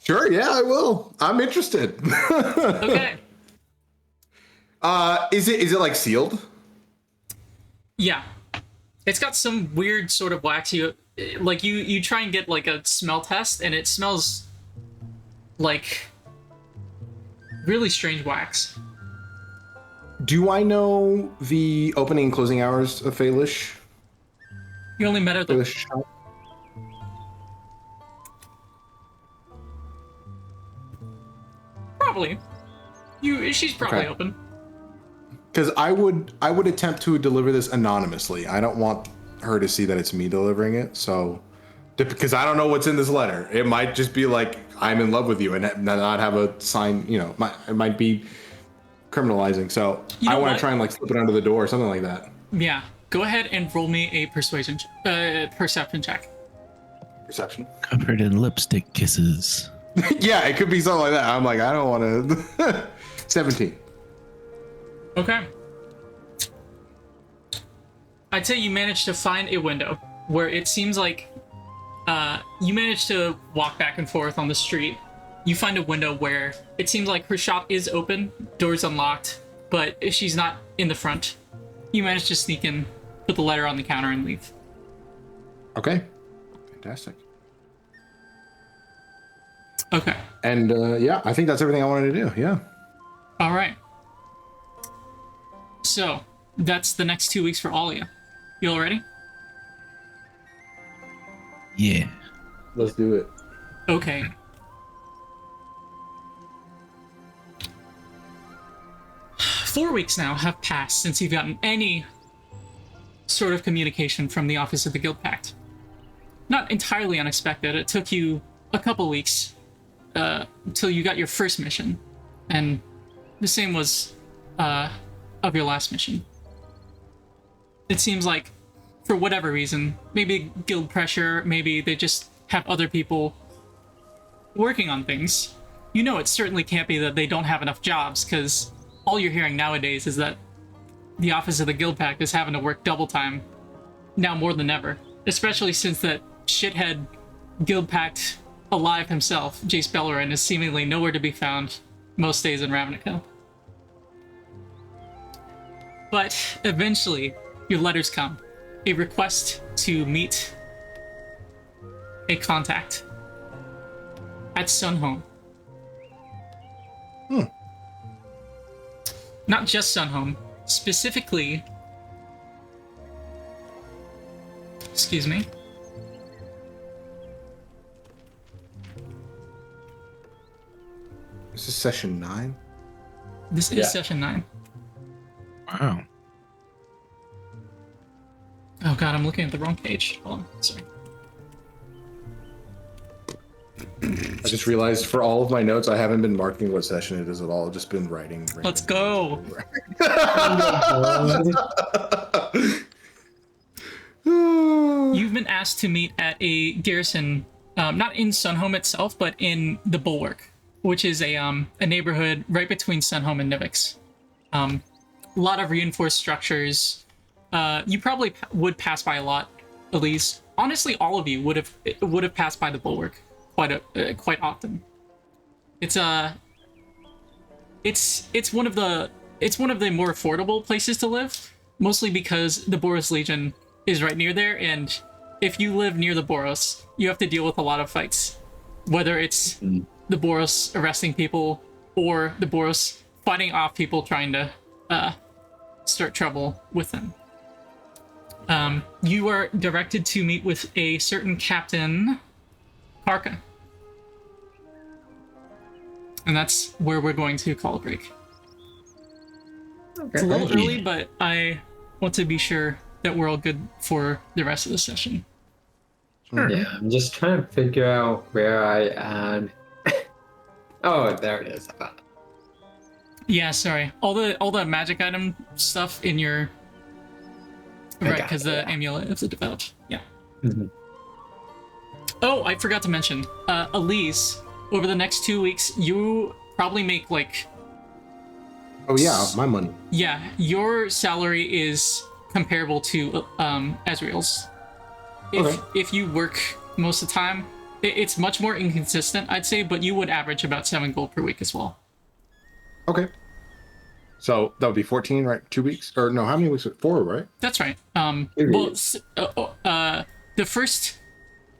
Sure, yeah, I will. I'm interested. Okay. Is it like sealed? Yeah. It's got some weird sort of wax. You try and get like a smell test, and it smells like really strange wax. Do I know the opening and closing hours of Faelish? You only met her Faelish shop? Probably. She's probably Okay. open. Because I would attempt to deliver this anonymously. I don't want her to see that it's me delivering it. So, because I don't know what's in this letter, it might just be like I'm in love with you and not have a sign. You know, it might be criminalizing. So I want to try and like slip it under the door or something like that. Yeah. Go ahead and roll me a perception check. Perception. Covered in lipstick kisses. Yeah, it could be something like that. I'm like, I don't want to. 17. Okay. I'd say you managed to find a window where it seems like you managed to walk back and forth on the street. You find a window where it seems like her shop is open, door's unlocked, but she's not in the front. You manage to sneak in, put the letter on the counter, and leave. Okay. Fantastic. Okay. And yeah, I think that's everything I wanted to do. Yeah. All right. So that's the next 2 weeks for all of you. You all ready? Yeah. Let's do it. Okay. Four weeks now have passed since you've gotten any sort of communication from the Office of the Guild Pact. Not entirely unexpected. It took you a couple weeks till you got your first mission, and the same was of your last mission. It seems like, for whatever reason, maybe guild pressure, maybe they just have other people working on things. You know, it certainly can't be that they don't have enough jobs, because all you're hearing nowadays is that the Office of the Guild Pact is having to work double time, now more than ever. Especially since that shithead Guild Pact alive himself, Jace Bellerin, is seemingly nowhere to be found most days in Ravnica. But eventually, your letters come. A request to meet a contact at Sunhome. Not just Sunhome, specifically... Excuse me. This is session 9. This is session 9. Wow. Oh god, I'm looking at the wrong page. Hold on, sorry. I just realized for all of my notes, I haven't been marking what session it is at all. I've just been writing. Let's go! You've been asked to meet at a garrison, not in Sunhome itself, but in the Bulwark, which is a neighborhood right between Sunhome and Nivix. A lot of reinforced structures. You probably would pass by a lot, Aliz. Honestly, all of you would have passed by the Bulwark quite often. It's one of the more affordable places to live, mostly because the Boros Legion is right near there, and if you live near the Boros, you have to deal with a lot of fights, whether it's the Boros arresting people or the Boros fighting off people trying to start trouble with them. You are directed to meet with a certain Captain Kaarka. And that's where we're going to call a break. Okay. It's a little early, but I want to be sure that we're all good for the rest of the session. Sure. Yeah, I'm just trying to figure out where I am. Oh, there it is. Yeah, sorry. All the magic item stuff in your... Right, because the amulet of the devout. Yeah. Mm-hmm. Oh, I forgot to mention. Aliz, over the next 2 weeks, you probably make like... Oh yeah, my money. Yeah, your salary is comparable to Ezreal's. If you work most of the time, it's much more inconsistent, I'd say, but you would average about 7 gold per week as well. Okay. So that would be 14, right? 2 weeks? Or no, how many weeks? 4, right? That's right. Well, the first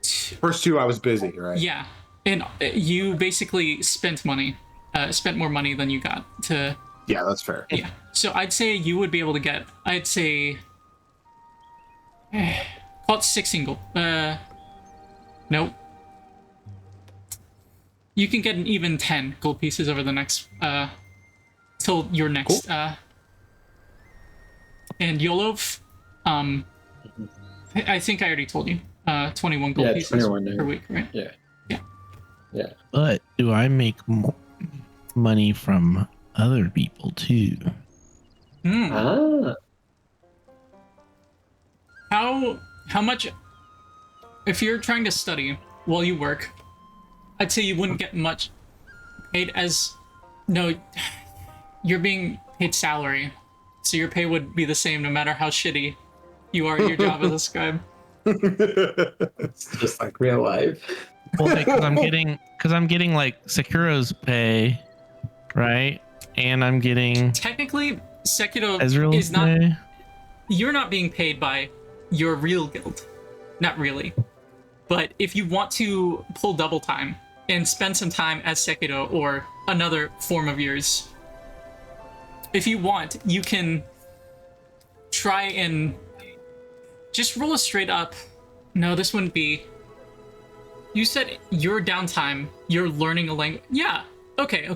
2 I was busy, right? yeah, and you basically spent money, spent more money than you got to. Yeah, that's fair. Yeah, so I'd say you would be able to get. I'd say, call it 6 single. Nope. you can get an even 10 gold pieces over the next till your next and Yolov, I think I already told you, 21 gold pieces 21 per week, right? Yeah. But do I make money from other people too? Ah. How much? If you're trying to study while you work, I'd say you wouldn't get much paid as. No, you're being paid salary, so your pay would be the same no matter how shitty you are at your job as a scribe. It's just like real life. Well, because I'm getting like Sekiro's pay, right? And I'm getting Technically, Sekiro Ezreal's is not. pay. You're not being paid by your real guild, not really. But if you want to pull double time and spend some time as Sekiro or another form of yours, if you want, you can try and just roll a straight up. No, this wouldn't be. You said your downtime, you're learning a language. Yeah. Okay.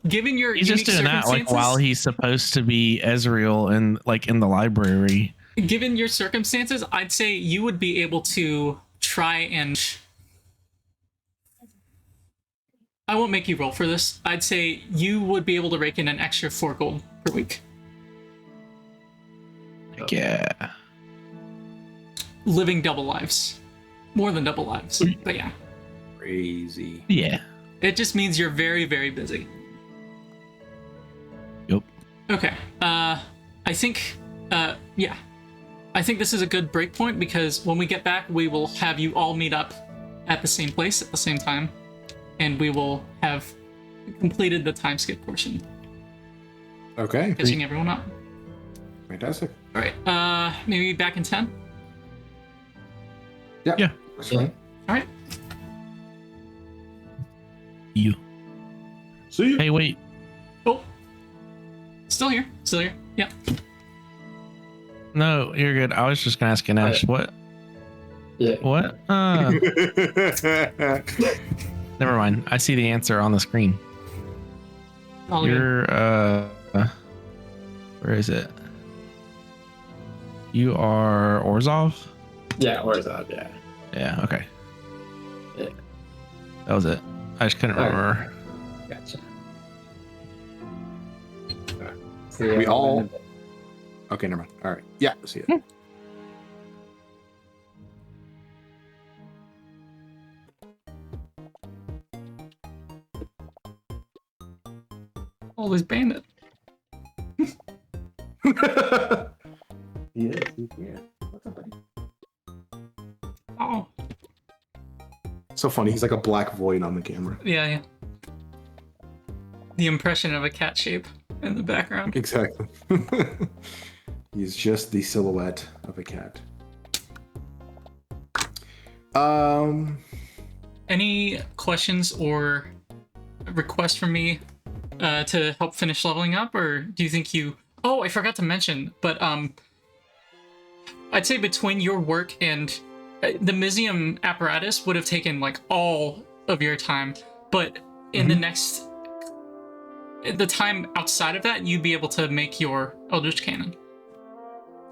Given your He's just doing that like while he's supposed to be Ezreal and like in the library. Given your circumstances, I'd say you would be able to try and. I won't make you roll for this. I'd say you would be able to rake in an extra 4 gold per week. Like, yeah. Living double lives. More than double lives. But yeah. Crazy. Yeah. It just means you're very, very busy. Yep. Okay. I think this is a good break point because when we get back, we will have you all meet up at the same place at the same time, and we will have completed the time skip portion. Okay. Catching everyone up. Fantastic. All right. Maybe back in 10. Yeah. That's fine. All right. You. See you. Hey, wait. Oh. Still here. Yeah. No, you're good. I was just gonna ask Ganesh. What? Yeah. What? Never mind. I see the answer on the screen. All good. You're where is it? You are Orzhov? Yeah, Orzhov, yeah. Yeah, okay. Yeah. That was it. I just couldn't Alright. remember. Gotcha. See you We in a all- minute. Okay, never mind. All right. Yeah, see you. Always bandit. He is. He's here. What's up, buddy? Oh. So funny. He's like a black void on the camera. Yeah. The impression of a cat shape in the background. Exactly. He's just the silhouette of a cat. Any questions or requests from me to help finish leveling up, or do you think you? Oh, I forgot to mention, but I'd say between your work and the museum apparatus would have taken like all of your time, but in the time outside of that, you'd be able to make your Eldritch Cannon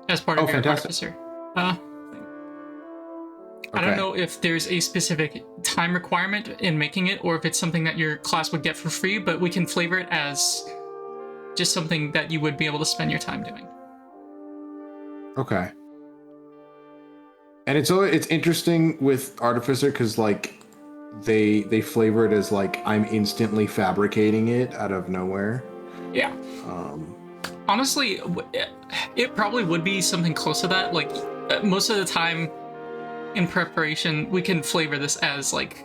as part of your fantastic. artificer. I don't know if there's a specific time requirement in making it, or if it's something that your class would get for free, but we can flavor it as just something that you would be able to spend your time doing. Okay. And it's interesting with Artificer because like they flavor it as like I'm instantly fabricating it out of nowhere. Yeah. Honestly, it probably would be something close to that. Like most of the time in preparation, we can flavor this as like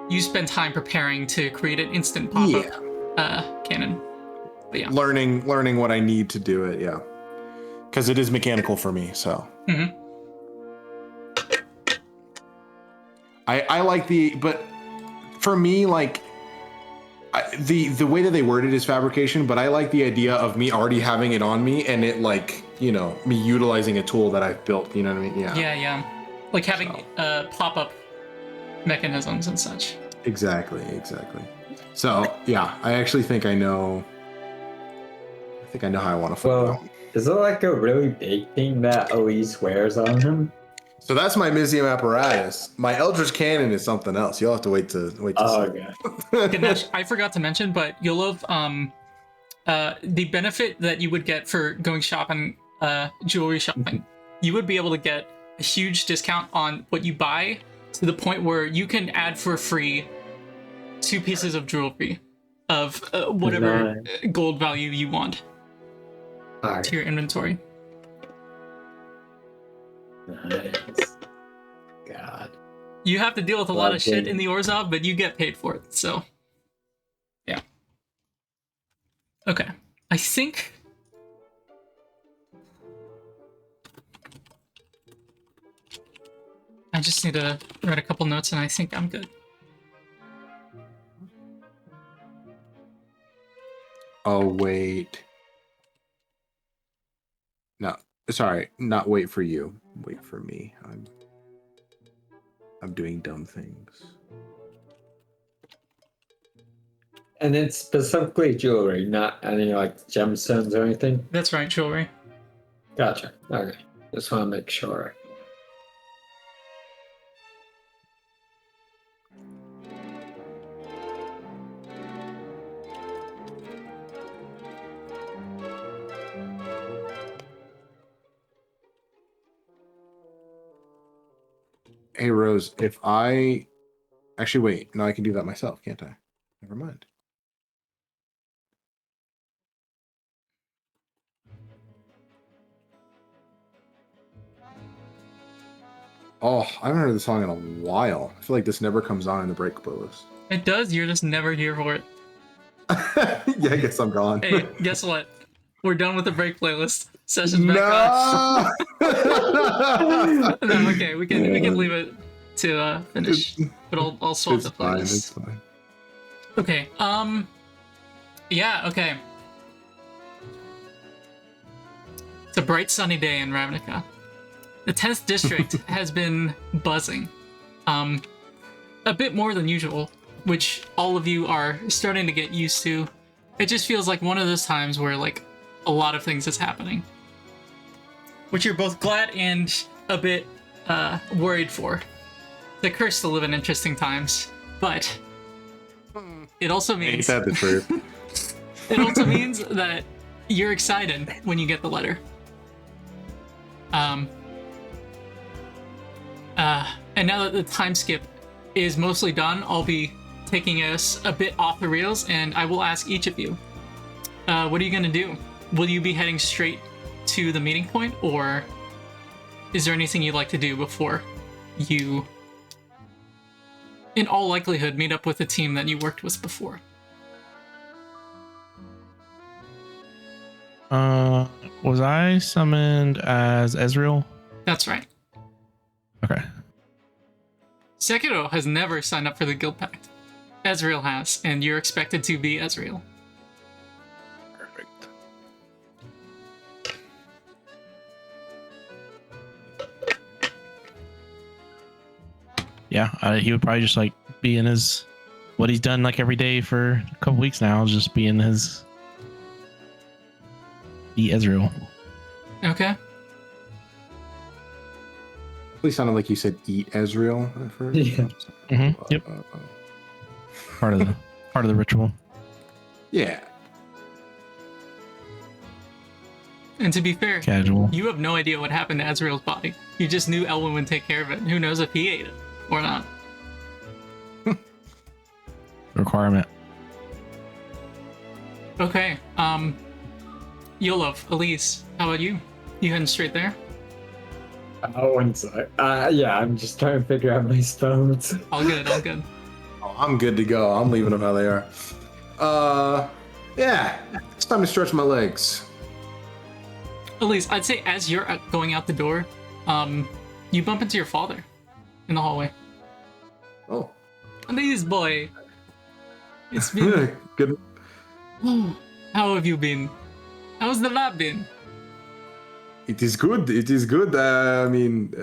you spend time preparing to create an instant pop-up cannon. But yeah. Learning what I need to do it, yeah. Because it is mechanical for me, so. Mm-hmm. I like but for me, like the way that they word it is fabrication, but I like the idea of me already having it on me and it like, you know, me utilizing a tool that I've built, you know what I mean? Yeah. Yeah. Like having pop-up mechanisms and such. Exactly. So yeah, I actually think I know. I think I know how I want to flip Well, is it like a really big thing that Aliz wears on him? So that's my Mizium apparatus. My Eldritch Cannon is something else. You'll have to wait to Oh, see. okay. Ganesh, I forgot to mention, but Yolov, the benefit that you would get for going shopping, jewelry shopping, you would be able to get a huge discount on what you buy to the point where you can add for free 2 pieces of jewelry of whatever gold value you want to your inventory. Nice. God. You have to deal with a lot of shit in the Orzhov, but you get paid for it, so yeah. Okay. I think I just need to write a couple notes and I think I'm good. Oh wait. No, sorry, not wait for you. Wait for me. I'm doing dumb things. And it's specifically jewelry, not any like gemstones or anything. That's right, jewelry. Gotcha. Okay. Just want to make sure. Hey Rose, if I actually wait, no, I can do that myself, can't I? Never mind. Oh, I haven't heard this song in a while. I feel like this never comes on in the break playlist. It does, you're just never here for it. Yeah, I guess I'm gone. Hey, guess what? We're done with the break playlist. Session's back on. No, okay, we can leave it to finish. But I'll swap It's the fine, playlist. it's fine. Okay, yeah, okay. It's a bright sunny day in Ravnica. The 10th district has been buzzing. A bit more than usual, which all of you are starting to get used to. It just feels like one of those times where like a lot of things is happening. Which you're both glad and a bit worried for. The curse to live in interesting times, but it also means Ain't that the truth? it also means that you're excited when you get the letter. And now that the time skip is mostly done, I'll be taking us a bit off the rails, and I will ask each of you, what are you gonna do? Will you be heading straight to the meeting point, or is there anything you'd like to do before you, in all likelihood, meet up with the team that you worked with before? Was I summoned as Ezreal? That's right. Okay. Sekiro has never signed up for the Guild Pact. Ezreal has, and you're expected to be Ezreal. Perfect. Yeah, he would probably just like be in his, what he's done like every day for a couple weeks now, just be in his, be Ezreal. Okay. Please sounded like you said eat Ezreal at first. Yeah. Mm-hmm. Yep. Part of the ritual. Yeah. And to be fair, Casual. you have no idea what happened to Ezreal's body. You just knew Elwyn would take care of it. Who knows if he ate it or not. Requirement. Okay. Yolov, Aliz, how about you? You heading straight there? One sec. Yeah, I'm just trying to figure out my spells. All good, all good. Oh, I'm good to go. I'm leaving them how they are. Yeah. It's time to stretch my legs. Aliz, I'd say as you're going out the door, you bump into your father in the hallway. Oh. Aliz, boy. It's been... Good. How have you been? How's the lab been? It is good. It is good. I mean,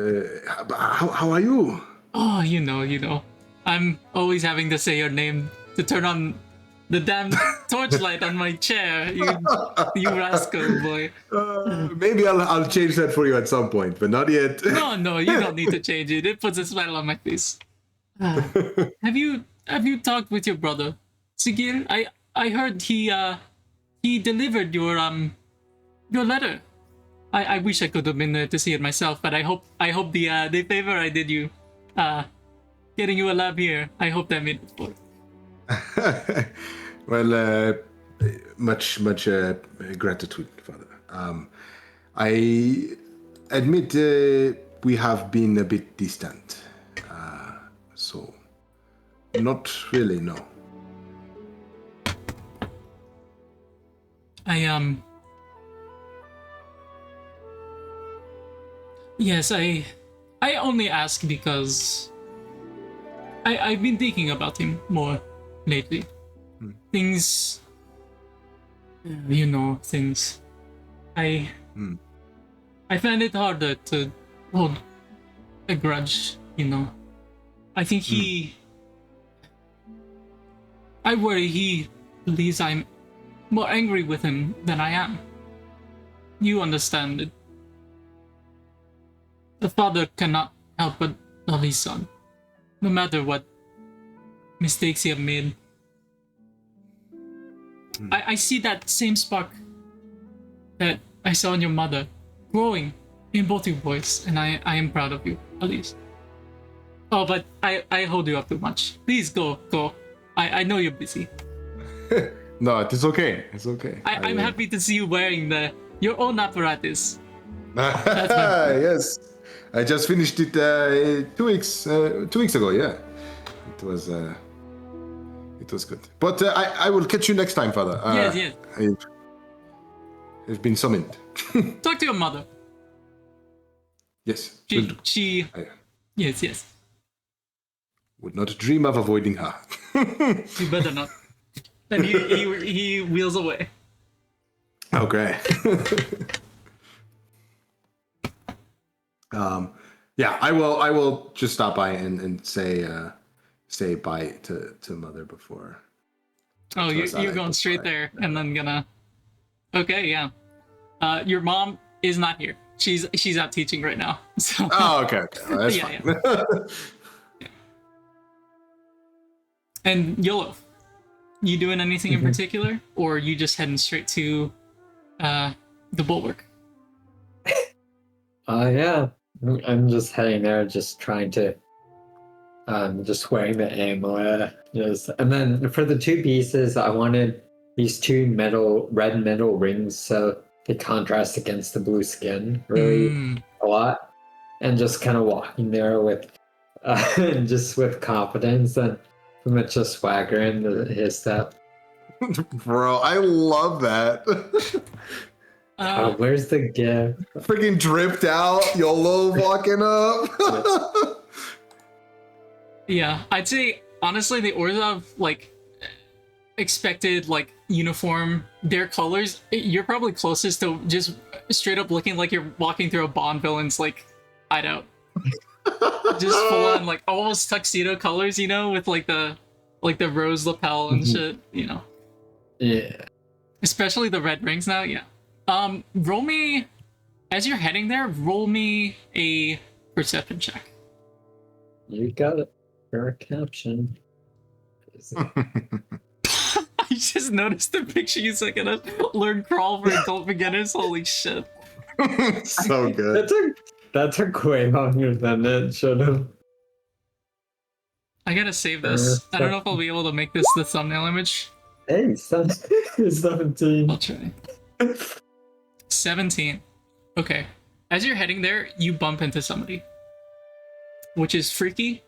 how are you? Oh, you know. I'm always having to say your name to turn on the damn torchlight on my chair. You rascal boy. Maybe I'll change that for you at some point, but not yet. No, you don't need to change it. It puts a smile on my face. Have you talked with your brother, Sigir? I heard he delivered your letter. I wish I could have been there to see it myself, but I hope the favor I did you, getting you a lab here. I hope that made it for. Well, much gratitude, Father. I admit we have been a bit distant, so not really, no. Yes, I only ask because I've been thinking about him more lately. Things, things. I find it harder to hold a grudge, I think I worry he believes I'm more angry with him than I am. You understand it. The father cannot help but love his son, no matter what mistakes he have made. I see that same spark that I saw in your mother growing in both your boys, and I am proud of you, Aliz. Oh, but I hold you up too much. Please go. I know you're busy. No, it's okay. It's okay. I'm happy to see you wearing your own apparatus. Yes, I just finished it 2 weeks ago. Yeah, it was good. But I will catch you next time, Father. Yes. I've been summoned. Talk to your mother. Yes. Yes. Would not dream of avoiding her. You better not. Then he wheels away. Okay. Yeah, I will just stop by and say bye to Mother before. Oh, you're going straight there and then gonna. Okay, yeah. Your mom is not here. She's out teaching right now. So. Oh, okay. Well, that's fine. Yeah. And Yolov, you doing anything in particular, or are you just heading straight to the Bulwark? Yeah. I'm just heading there, just trying to, just wearing the amulet. And then for the 2 pieces, I wanted these 2 red metal rings so they contrast against the blue skin really a lot. And just kind of walking there with, just with confidence and with just swagger in his step. Bro, I love that. Where's the gift? Freaking dripped out, YOLO walking up. Yeah, I'd say honestly the Orzhov expected uniform, their colors. You're probably closest to just straight up looking like you're walking through a Bond villain's hideout. Just full on almost tuxedo colors, with the rose lapel and shit, Yeah. Especially the red rings now, yeah. Roll me, as you're heading there, roll me a perception check. You got it. Your caption. I just noticed the picture you sent us. Learn crawl for adult beginners. Holy shit. So good. That took way longer than it should have. I gotta save this. I don't know if I'll be able to make this the thumbnail image. Hey, 17. I'll try. 17. Okay. As you're heading there, you bump into somebody. Which is freaky,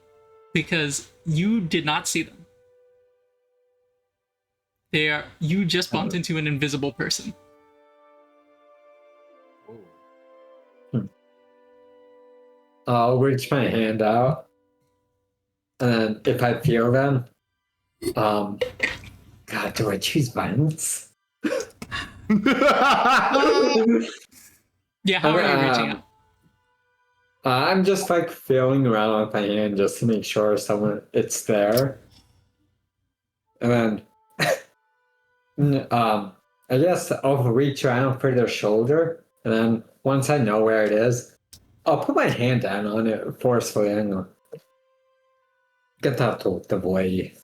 because you did not see them. You just bumped into an invisible person. I'll reach my hand out, and then if I feel them, God, do I choose violence? Yeah, how are you reaching out? I'm just like feeling around with my hand just to make sure it's there. And then I guess I'll reach around for their shoulder, and then once I know where it is, I'll put my hand down on it forcefully and get that to look away.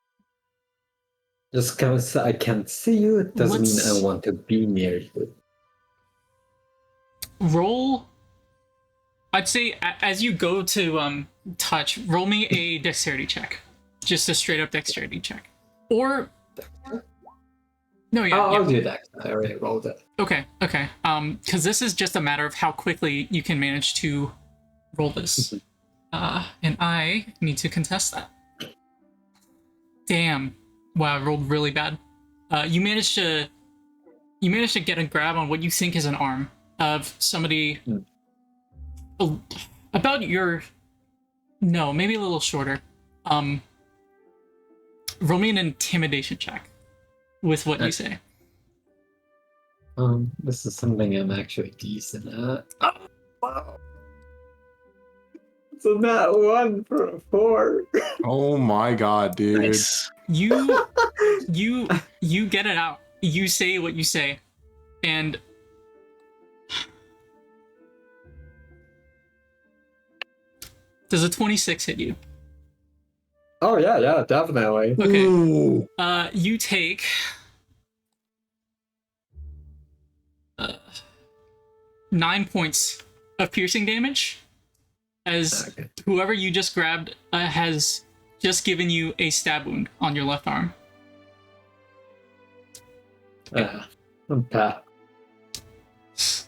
Just because I can't see you, it doesn't mean I want to be near you. Roll. I'd say as you go to touch, roll me a dexterity check. Just a straight up dexterity check. Or no, yeah. I'll do that. I already rolled it. Okay. Because this is just a matter of how quickly you can manage to roll this. And I need to contest that. Damn. Wow, I rolled really bad. You managed to get a grab on what you think is an arm of somebody about your maybe a little shorter. Roll me an intimidation check with what you say. This is something I'm actually decent at. Oh, wow. So that 1 for a 4. Oh my god, dude. Nice. You get it out. You say what you say, and does a 26 hit you? Oh yeah, definitely. Okay. Ooh. You take 9 points of piercing damage, as whoever you just grabbed has just given you a stab wound on your left arm. Okay.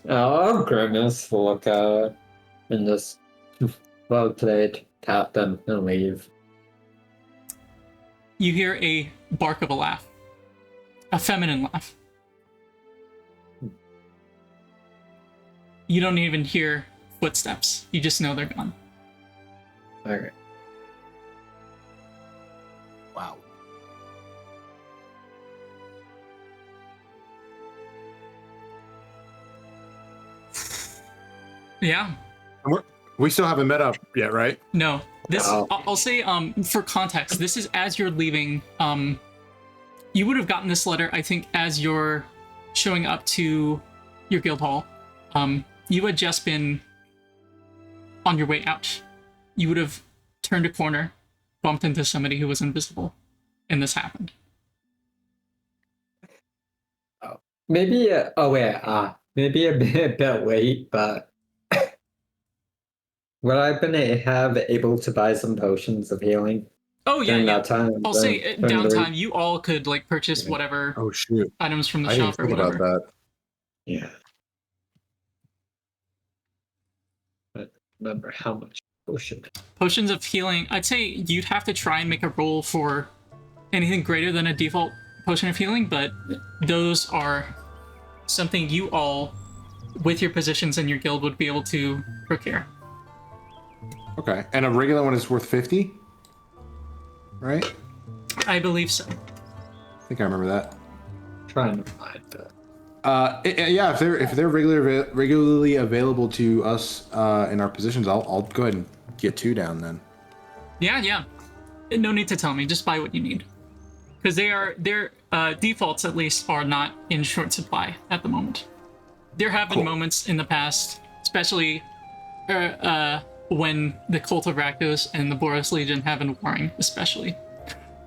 I'll grimace, look at it, and just well played, Captain, and leave. You hear a bark of a laugh. A feminine laugh. You don't even hear footsteps. You just know they're gone. Okay. Wow. Yeah. We still haven't met up yet, right? No. This Wow. I'll say for context, this is as you're leaving. You would have gotten this letter, I think, as you're showing up to your guild hall. You had just been on your way out. You would have turned a corner, bumped into somebody who was invisible, and this happened. Maybe maybe a bit late, but would I been able to buy some potions of healing? Oh yeah, during yeah. that time? I'll say downtime. You all could like purchase whatever Oh shoot. items from the I didn't shop or think whatever. about that. Yeah. But remember how much potion? Potions of healing. I'd say you'd have to try and make a roll for anything greater than a default potion of healing, but those are something you all, with your positions in your guild, would be able to procure. Okay. And a regular one is worth 50? Right? I believe so. I think I remember that. Trying to find that. Yeah, if they're regularly available to us in our positions, I'll go ahead and get 2 down then. Yeah. No need to tell me. Just buy what you need, because their defaults at least are not in short supply at the moment. There have been moments in the past, especially when the Cult of Rakdos and the Boros Legion have been warring, especially,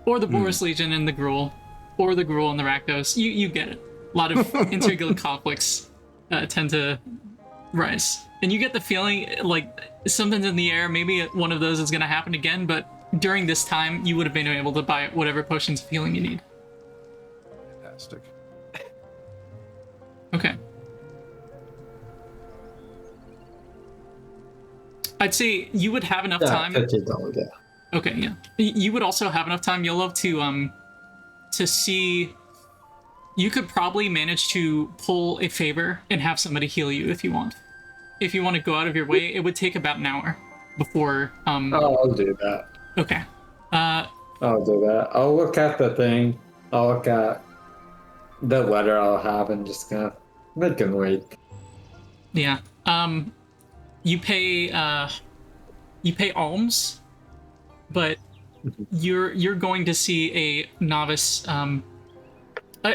or the Boros Legion and the Gruul, or the Gruul and the Rakdos. You get it. A lot of interguild conflicts tend to rise, and you get the feeling like something's in the air. Maybe one of those is going to happen again, but during this time, you would have been able to buy whatever potions of healing you need. Fantastic. Okay. I'd say you would have enough time. $50, yeah. Okay, yeah. You would also have enough time, Yolov, to see. You could probably manage to pull a favor and have somebody heal you if you want. If you want to go out of your way, it would take about an hour before. Oh, I'll do that. Okay. I'll do that. I'll look at the thing. I'll look at the letter I'll have and just kind of make him wait. Yeah. You pay you pay alms, but you're going to see a novice,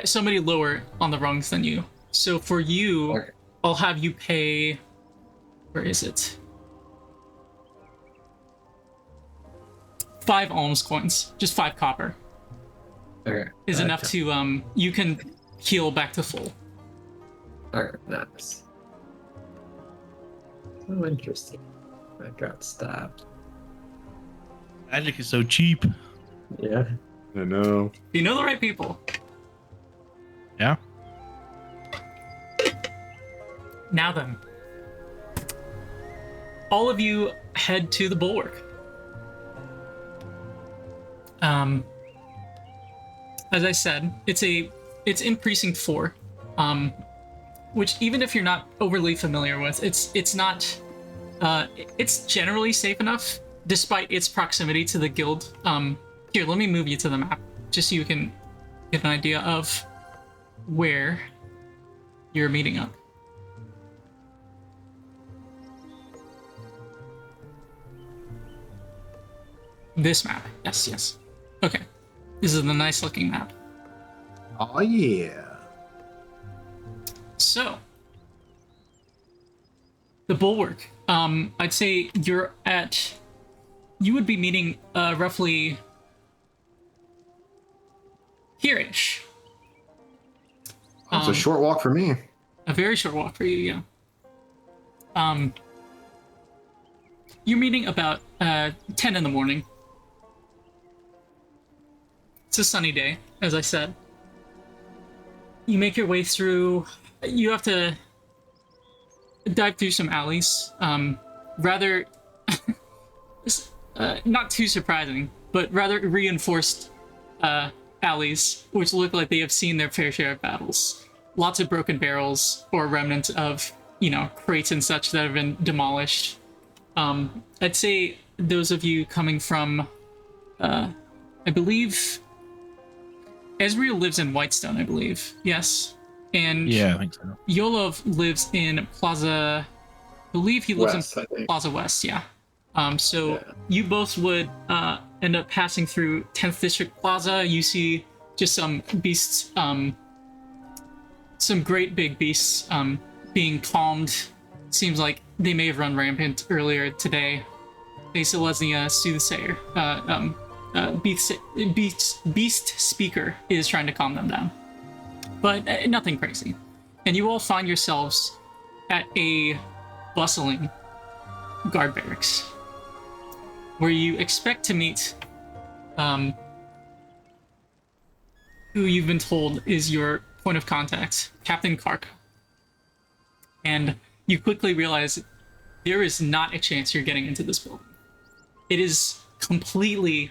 somebody lower on the rungs than you. So for you, Okay. I'll have you pay. Where is it? 5 alms coins, just 5 copper, Okay. is enough to you can heal back to full. Okay, nice. So interesting. I got stabbed. Magic is so cheap. Yeah. I know. You know the right people. Yeah. Now then, all of you head to the Bulwark. As I said, it's in Precinct 4, which even if you're not overly familiar with, it's not it's generally safe enough despite its proximity to the guild. Here, let me move you to the map just so you can get an idea of where you're meeting up. This map. Yes, yes. Okay. This is a nice looking map. Oh yeah. So, the Bulwark. I'd say you would be meeting roughly here-ish. It's a short walk for me. A very short walk for you, yeah. You're meeting about 10 in the morning. It's a sunny day, as I said. You make your way through. You have to dive through some alleys. Rather, not too surprising, but rather reinforced alleys, which look like they have seen their fair share of battles. Lots of broken barrels or remnants of, crates and such that have been demolished. I'd say those of you coming from, I believe, Ezreal lives in Whitestone, I believe. Yes. And Yeah, I think so. Yolov lives in Plaza. I believe he lives West, I in think. Plaza West, yeah. So Yeah. you both would end up passing through 10th District Plaza. You see just some beasts, some great big beasts being calmed. Seems like they may have run rampant earlier today. A Selesnya soothsayer, beast speaker is trying to calm them down. But nothing crazy. And you all find yourselves at a bustling guard barracks where you expect to meet who you've been told is your point of contact, Captain Kaarka. And you quickly realize there is not a chance you're getting into this building. It is completely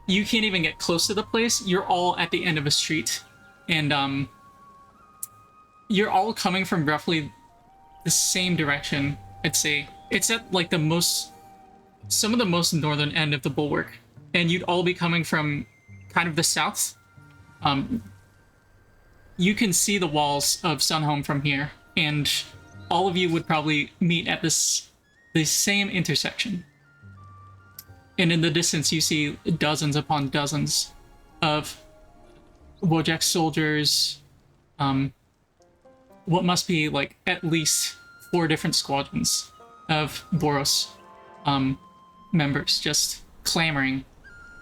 you can't even get close to the place. You're all at the end of a street, and you're all coming from roughly the same direction. I'd say it's at like some of the most northern end of the Bulwark, and you'd all be coming from kind of the south. You can see the walls of Sunhome from here, and all of you would probably meet at the same intersection. And in the distance, you see dozens upon dozens of Wojak soldiers. What must be like at least 4 different squadrons of Boros members just clamoring,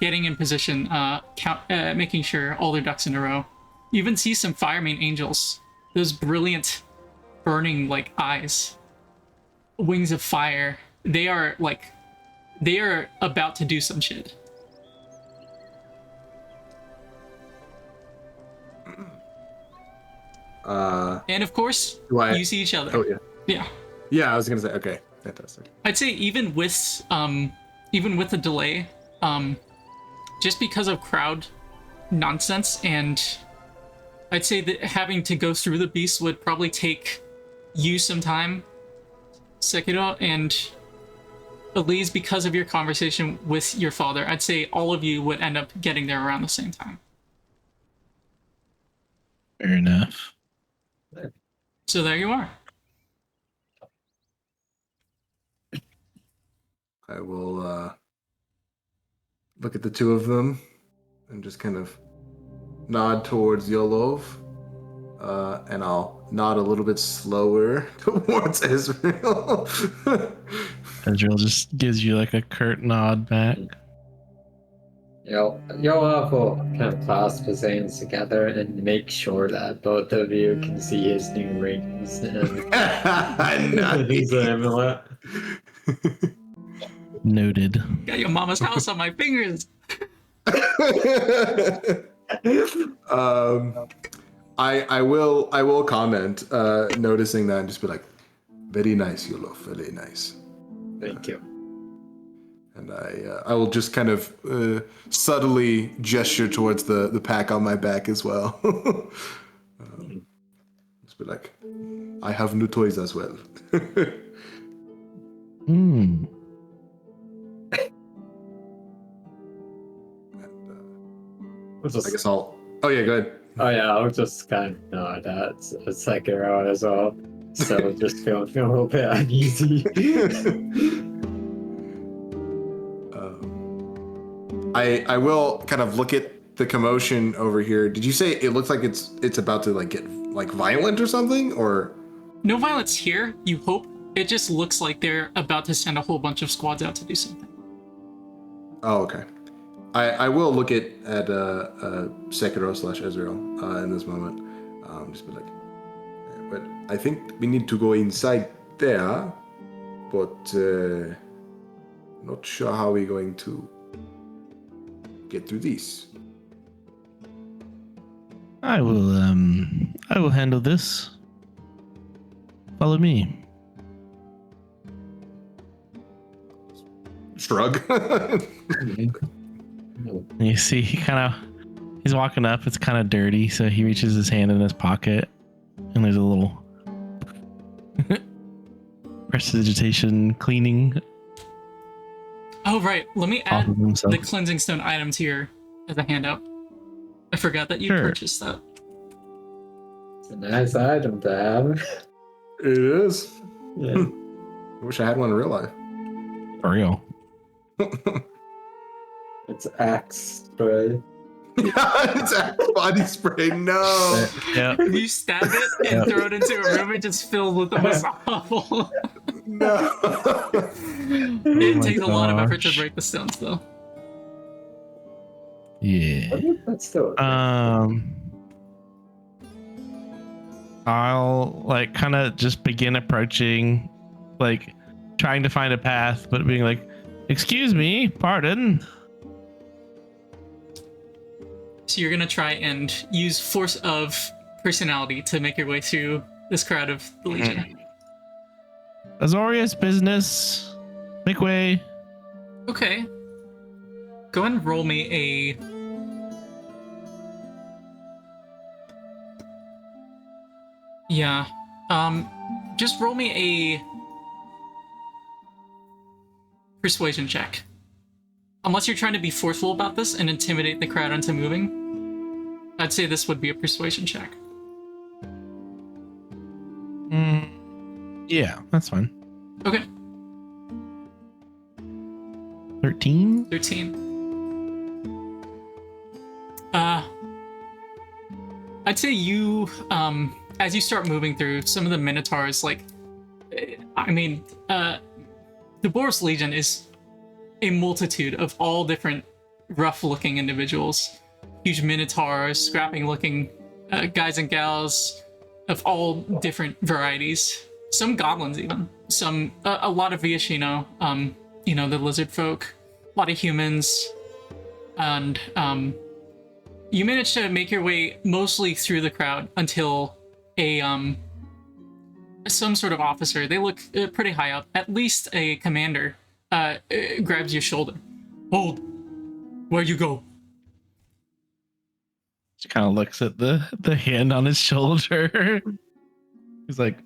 getting in position, making sure all their ducks in a row. You even see some Firemane angels, those brilliant, burning like eyes, wings of fire. They are about to do some shit. And of course, you see each other. Oh yeah. Yeah. Yeah, I was gonna say okay, fantastic. I'd say even with the delay, just because of crowd nonsense, and I'd say that having to go through the beast would probably take you some time, Sekiro, and Aliz, because of your conversation with your father, I'd say all of you would end up getting there around the same time. Fair enough. So there you are. I will look at the two of them and just kind of nod towards Yolov. And I'll nod a little bit slower towards Israel. Ezreal just gives you like a curt nod back. Yolov will kind of clasp his hands together and make sure that both of you can see his new rings and his amulet. Noted. Got your mama's house on my fingers. I will comment, noticing that and just be like, very nice, Yolov, very nice. Thank you. And I will just kind of subtly gesture towards the pack on my back as well. Just be like, I have new toys as well. Hmm. I guess I'll. Oh yeah, go ahead. Oh yeah, I'll just kind of nod at Sekiro as well. So just feeling a little bit uneasy. I will kind of look at the commotion over here. Did you say it looks like it's about to like get like violent or something, or? No violence here, you hope. It just looks like they're about to send a whole bunch of squads out to do something. Oh, okay. I will look at Sekiro / Ezreal in this moment. Just be like, but I think we need to go inside there, but not sure how we're going to get through this. I will handle this. Follow me. Shrug. You see, he's walking up. It's kind of dirty, so he reaches his hand in his pocket, and there's a little prestidigitation cleaning. Oh, right. Let me off add of himself. the cleansing stone items here as a handout. I forgot that you Sure. purchased that. It's a nice item to have. It is. Yeah. I wish I had one in real life. For real. It's axe spray. It's a body spray. No. Yeah. If you stab it and throw it into a room, it just fills with the most awful. No. It takes a lot of effort to gosh. break the stones, though. Yeah. That's still. I'll like kind of just begin approaching, like trying to find a path, but being like, "Excuse me, pardon." So you're gonna try and use force of personality to make your way through this crowd of the Legion. Azorius business. Make way. Okay. Go ahead and roll me a. Yeah. Just roll me a persuasion check. Unless you're trying to be forceful about this and intimidate the crowd into moving, I'd say this would be a persuasion check. Yeah, that's fine. Okay. 13. 13. I'd say you, as you start moving through, some of the Minotaurs, like, I mean, the Boros Legion is a multitude of all different rough-looking individuals. Huge Minotaurs, scrapping-looking guys and gals of all different varieties. Some goblins, even. Some, a lot of Viashino, you know, the lizard folk. A lot of humans. And, you manage to make your way mostly through the crowd until some sort of officer, they look pretty high up, at least a commander, grabs your shoulder. Hold! Where you go? She kind of looks at the hand on his shoulder. He's like,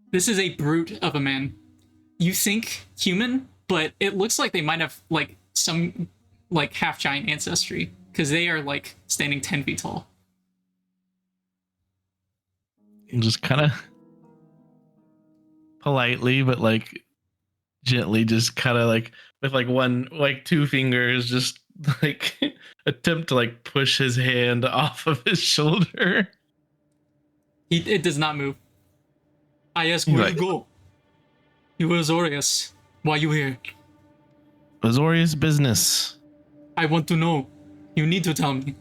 This is a brute of a man. You think human, but it looks like they might have, like, some, like, half-giant ancestry, because they are, like, standing 10 feet tall. and just kind of politely, but like gently, just kind of like with like one, like two fingers, just like attempt to like push his hand off of his shoulder. It does not move. I ask He's where like, you go. You were Azorius. Why you here? Azorius business. I want to know. You need to tell me.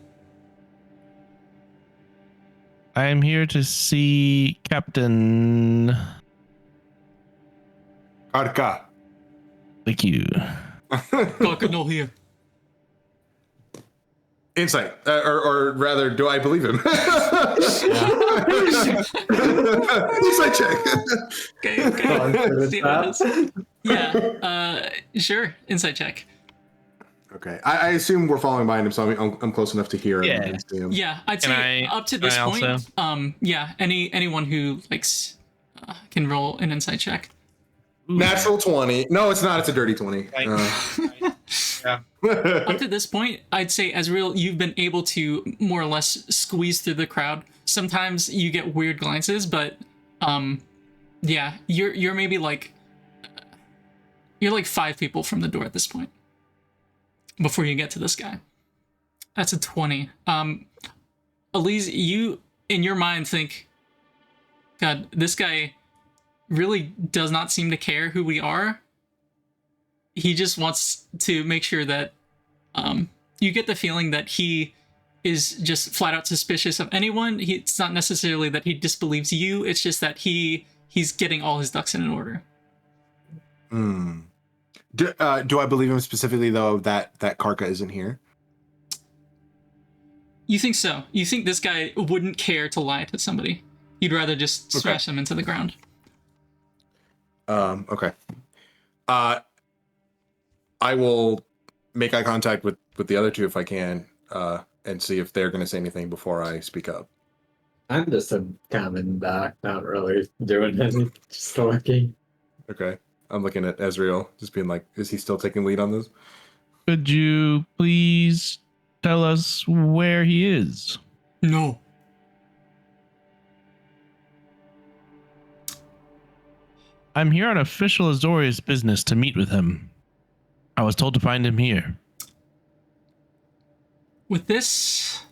I am here to see Captain. Kaarka. Thank you. Kaarka no here. Insight, or rather, do I believe him? Insight check. Okay. See what it is. Yeah. Sure. Insight check. Okay, I assume we're following behind him, so I'm close enough to hear him and see him. Yeah, I'd say up to this point. Also? Yeah. Anyone who likes can roll an insight check. Natural 20. No, it's not. It's a dirty 20. Yeah. Up to this point, I'd say Ezreal, you've been able to more or less squeeze through the crowd. Sometimes you get weird glances, but yeah, you're maybe like you're like 5 people from the door at this point before you get to this guy. That's a 20. Aliz, you in your mind think, God, this guy really does not seem to care who we are. He just wants to make sure that you get the feeling that he is just flat out suspicious of anyone. It's not necessarily that he disbelieves you. It's just that he's getting all his ducks in an order. Do I believe him specifically though that Kaarka isn't here? You think so? You think this guy wouldn't care to lie to somebody? He'd rather just smash them into the ground. Okay. I will make eye contact with the other two if I can, and see if they're going to say anything before I speak up. I'm just coming back, not really doing anything, just looking. Okay. I'm looking at Ezreal, just being like, is he still taking lead on this? Could you please tell us where he is? No. I'm here on official Azorius business to meet with him. I was told to find him here. With this,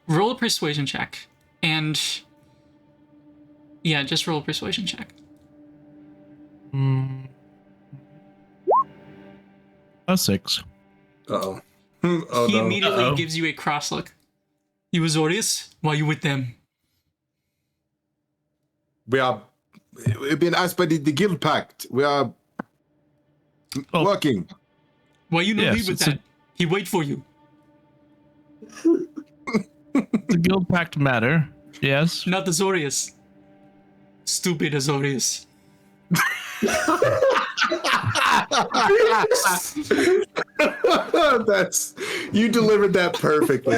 roll a persuasion check. And yeah, just roll a persuasion check. A 6. Uh-oh. Oh, He no. immediately gives you a cross look. You Azorius? Why are you with them? We've been asked by the guild pact. We are working. Why you not leave with that? He wait for you. The guild pact matter. Yes. Not Azorius. Stupid Azorius. That's you delivered that perfectly.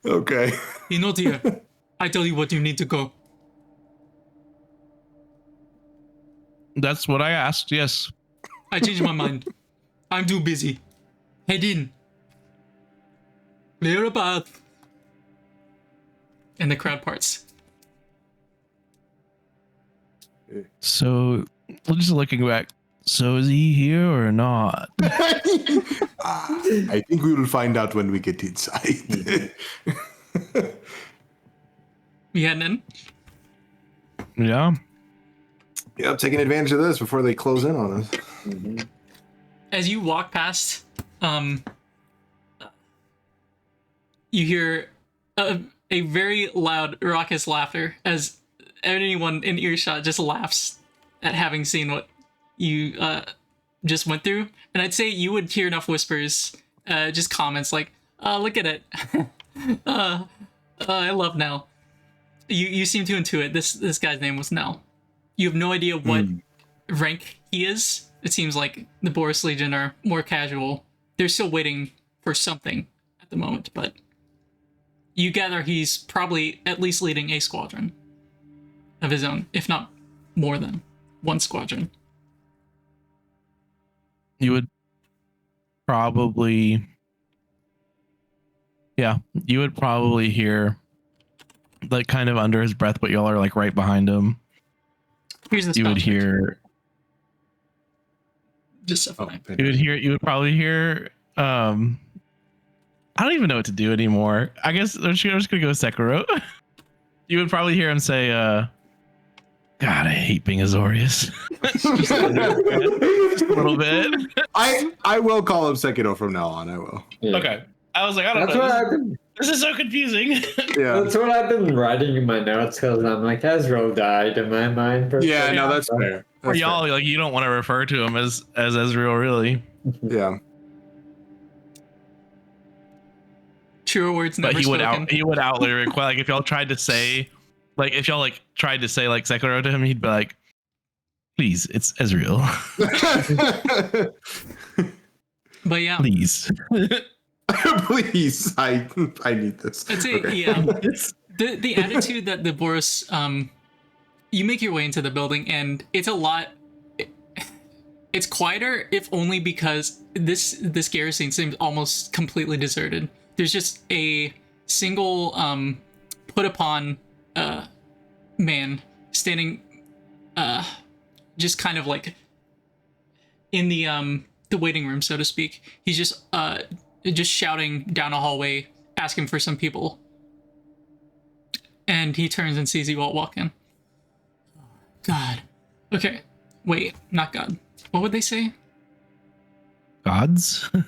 Okay. He not here. I tell you what, you need to go. That's what I asked. Yes. I changed my mind. I'm too busy. Head in. Clear a path. And the crowd parts. So, just looking back. So, is he here or not? I think we will find out when we get inside. We heading in? Yeah. Yeah, I'm taking advantage of this before they close in on us. Mm-hmm. As you walk past, you hear a very loud, raucous laughter as anyone in earshot just laughs at having seen what you just went through. And I'd say you would hear enough whispers, just comments like, look at it. I love Nell. You seem to intuit this guy's name was Nell. You have no idea what rank he is. It seems like the Boros Legion are more casual. They're still waiting for something at the moment, but you gather he's probably at least leading a squadron of his own, if not more than one squadron. You would probably... Yeah, you would probably hear like kind of under his breath, but y'all are like right behind him. Here's the You would spell check. hear. Just so funny. You would probably hear. I don't even know what to do anymore. I guess I'm just gonna go Sekiro. You would probably hear him say, God, I hate being Azorius. Just a little bit. I will call him Sekiro from now on. I will. Yeah. Okay. I was like, I don't That's know. what I've been. This is so confusing. Yeah. That's what I've been writing in my notes because I'm like, Ezreal died in my mind. per Yeah. se. No, that's fair. For That's y'all, like you don't want to refer to him as Ezreal, really. fair. Yeah. Truer words But never spoken. he would out lyric. Like if y'all tried to say, like if y'all like tried to say like Sekiro to him, he'd be like, "Please, it's Ezreal. But yeah, Please." Please, I need this. I'd say Okay. yeah. The attitude that the Boros you make your way into the building and it's a lot. It's quieter, if only because this garrison seems almost completely deserted. There's just a single put upon man standing just kind of like in the waiting room, so to speak. He's just shouting down a hallway, asking for some people. And he turns and sees you all walk in. God. Okay. Wait, not God. What would they say? Gods. No,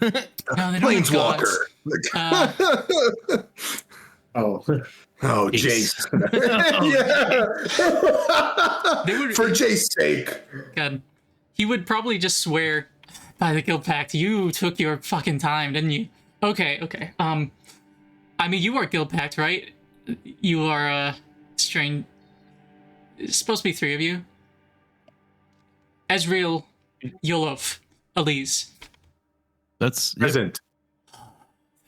they don't have gods. Planeswalker. Oh, Oh, Jace. Jace. Yeah. They would- For Jace's sake. God. He would probably just swear by the Guild Pact, you took your fucking time, didn't you? Okay. I mean, you are Guild Pact, right? You are strange. It's supposed to be 3 of you. Ezreal, Yolov, Aliz. That's Present.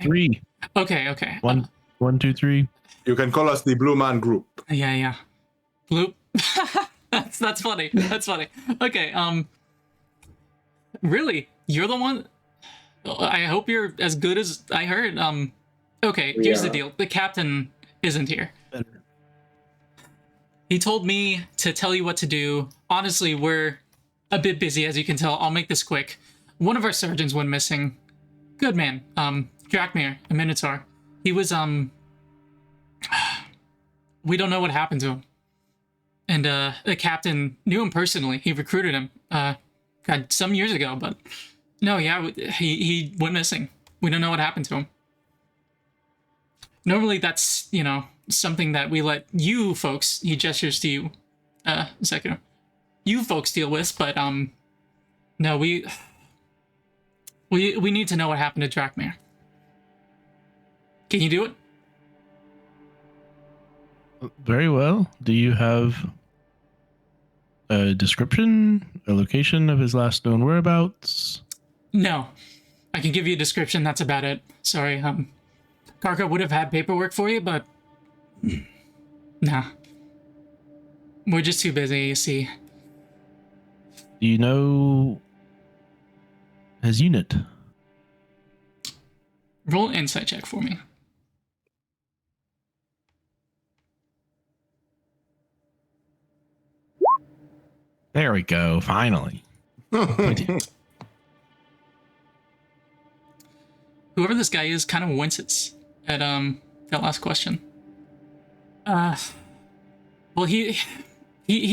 3. Okay. 1, 2, 3. You can call us the Blue Man Group. Yeah. Bloop. That's funny. That's funny. Okay, really? You're the one? I hope you're as good as I heard. Okay, here's the deal. The captain isn't here. He told me to tell you what to do. Honestly, we're a bit busy, as you can tell. I'll make this quick. One of our sergeants went missing. Good man. Drakmir, a Minotaur. He was, we don't know what happened to him. And, the captain knew him personally. He recruited him, God, some years ago, but no, yeah, he went missing. We don't know what happened to him. Normally that's, something that we let you folks, he gestures to you, Sekiro, you folks deal with, but, no, we need to know what happened to Drakmir. Can you do it? Very well. Do you have a description, a location of his last known whereabouts? No. I can give you a description, that's about it. Sorry, Kaarka would have had paperwork for you, but nah. We're just too busy, you see. Do you know his unit? Roll an insight check for me. There we go. Finally. Whoever this guy is kind of winces at that last question. Well, he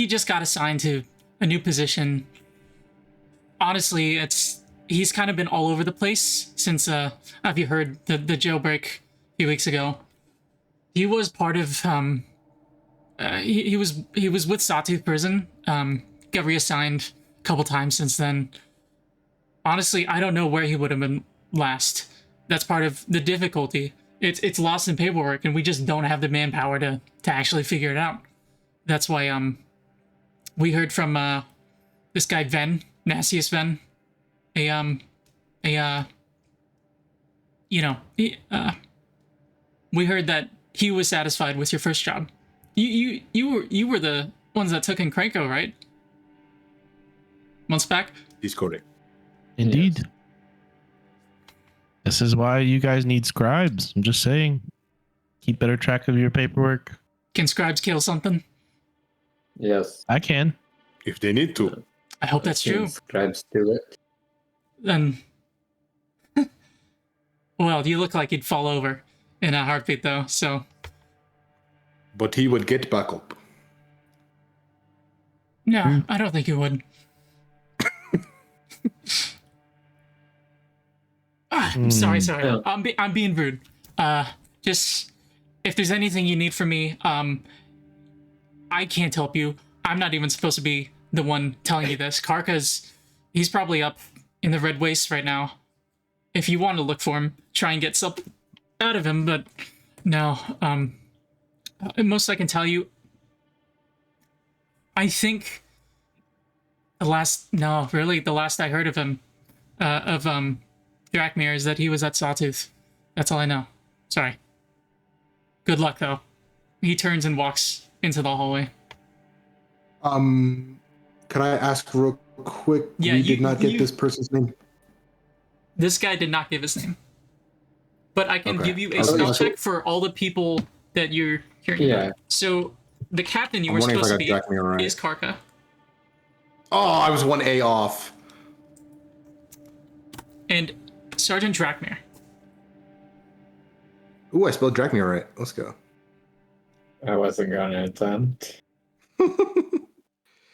just got assigned to a new position. Honestly, he's kind of been all over the place since have you heard the jailbreak a few weeks ago? He was part of he was with Sawtooth prison. Got reassigned a couple times since then. Honestly, I don't know where he would have been last. That's part of the difficulty. It's lost in paperwork, and we just don't have the manpower to actually figure it out. That's why we heard from this guy Ven, Nassius Ven, we heard that he was satisfied with your first job. You were the ones that took in Kranko, right? Months back? He's correct. Indeed. Yes. This is why you guys need scribes. I'm just saying. Keep better track of your paperwork. Can scribes kill something? Yes. I can. If they need to. I hope that's true. Scribes do it. Then, well, you look like you'd fall over in a heartbeat, though. So But he would get back up. no, I don't think you would. Sorry. Yeah. I'm being rude. Just if there's anything you need from me, I can't help you. I'm not even supposed to be the one telling you this. He's probably up in the Red Wastes right now. If you want to look for him, try and get something out of him, but no. Most I can tell you, I think the last I heard of him, Drakmir, is that he was at Sawtooth. That's all I know. Sorry. Good luck, though. He turns and walks into the hallway. Could I ask real quick? Yeah, we did not get this person's name. This guy did not give his name. But I can Okay. give you a Okay. spell check for all the people that you're hearing Yeah. about. So, the captain you I'm were wondering if supposed I to got be Drakmir right. is Kaarka. Oh, I was 1A off. And Sergeant Drakmir. Ooh, I spelled Drakmir right. Let's go. I wasn't gonna attempt.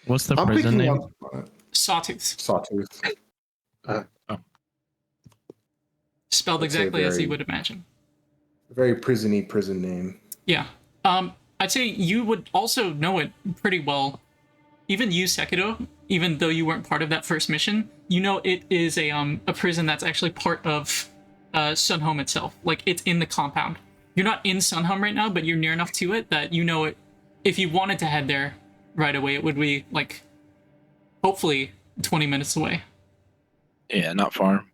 What's the I'm prison picking name? up on it. Sawtooth. Sawtooth. Spelled That's a exactly as you very- would imagine. Very prison-y prison name. Yeah. I'd say you would also know it pretty well. Even you, Sekiro, even though you weren't part of that first mission, you know it is a prison that's actually part of Sunhome itself. Like, it's in the compound. You're not in Sunhome right now, but you're near enough to it that you know it. If you wanted to head there right away, it would be, like, hopefully 20 minutes away. Yeah, not far.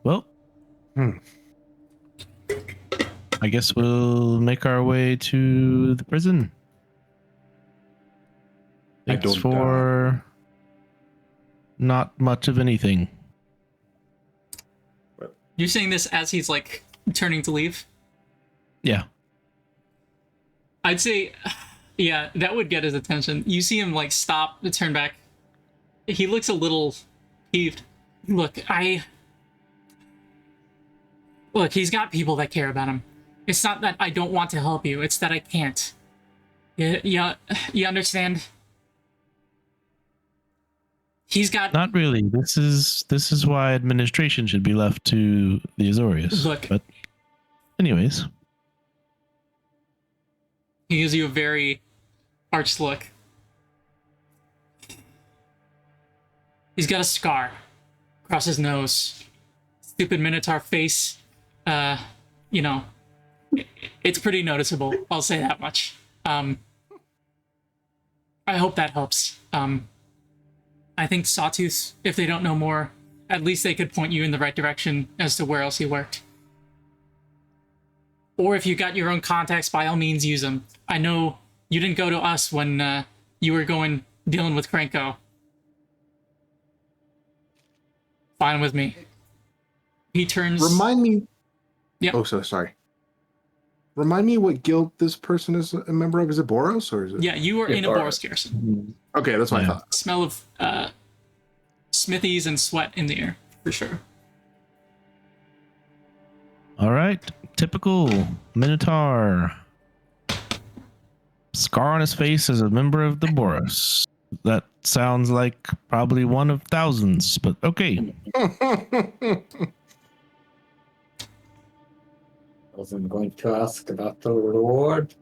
Well, I guess we'll make our way to the prison. I Thanks don't, for not much of anything. You're saying this as he's, like, turning to leave? Yeah. I'd say, yeah, that would get his attention. You see him, like, stop to turn back. He looks a little peeved. Look, he's got people that care about him. It's not that I don't want to help you, it's that I can't. Yeah, you understand? He's got... Not really. This is why administration should be left to the Azorius. Look. But anyways. He gives you a very arched look. He's got a scar across his nose. Stupid Minotaur face. You know, it's pretty noticeable. I'll say that much. I hope that helps. I think Sawtooth, if they don't know more, at least they could point you in the right direction as to where else he worked. Or if you got your own contacts, by all means, use them. I know you didn't go to us when you were dealing with Krenko. Fine with me. He turns... Remind me. Yep. Oh, so sorry. Remind me what guild this person is a member of. Is it Boros or is it? Yeah, you are Yeah, in a Boros. Boros garrison. Okay, that's what I Yeah. thought. Smell of smithies and sweat in the air, for sure. All right. Typical Minotaur. Scar on his face as a member of the Boros. That sounds like probably one of thousands, but okay. I wasn't going to ask about the reward.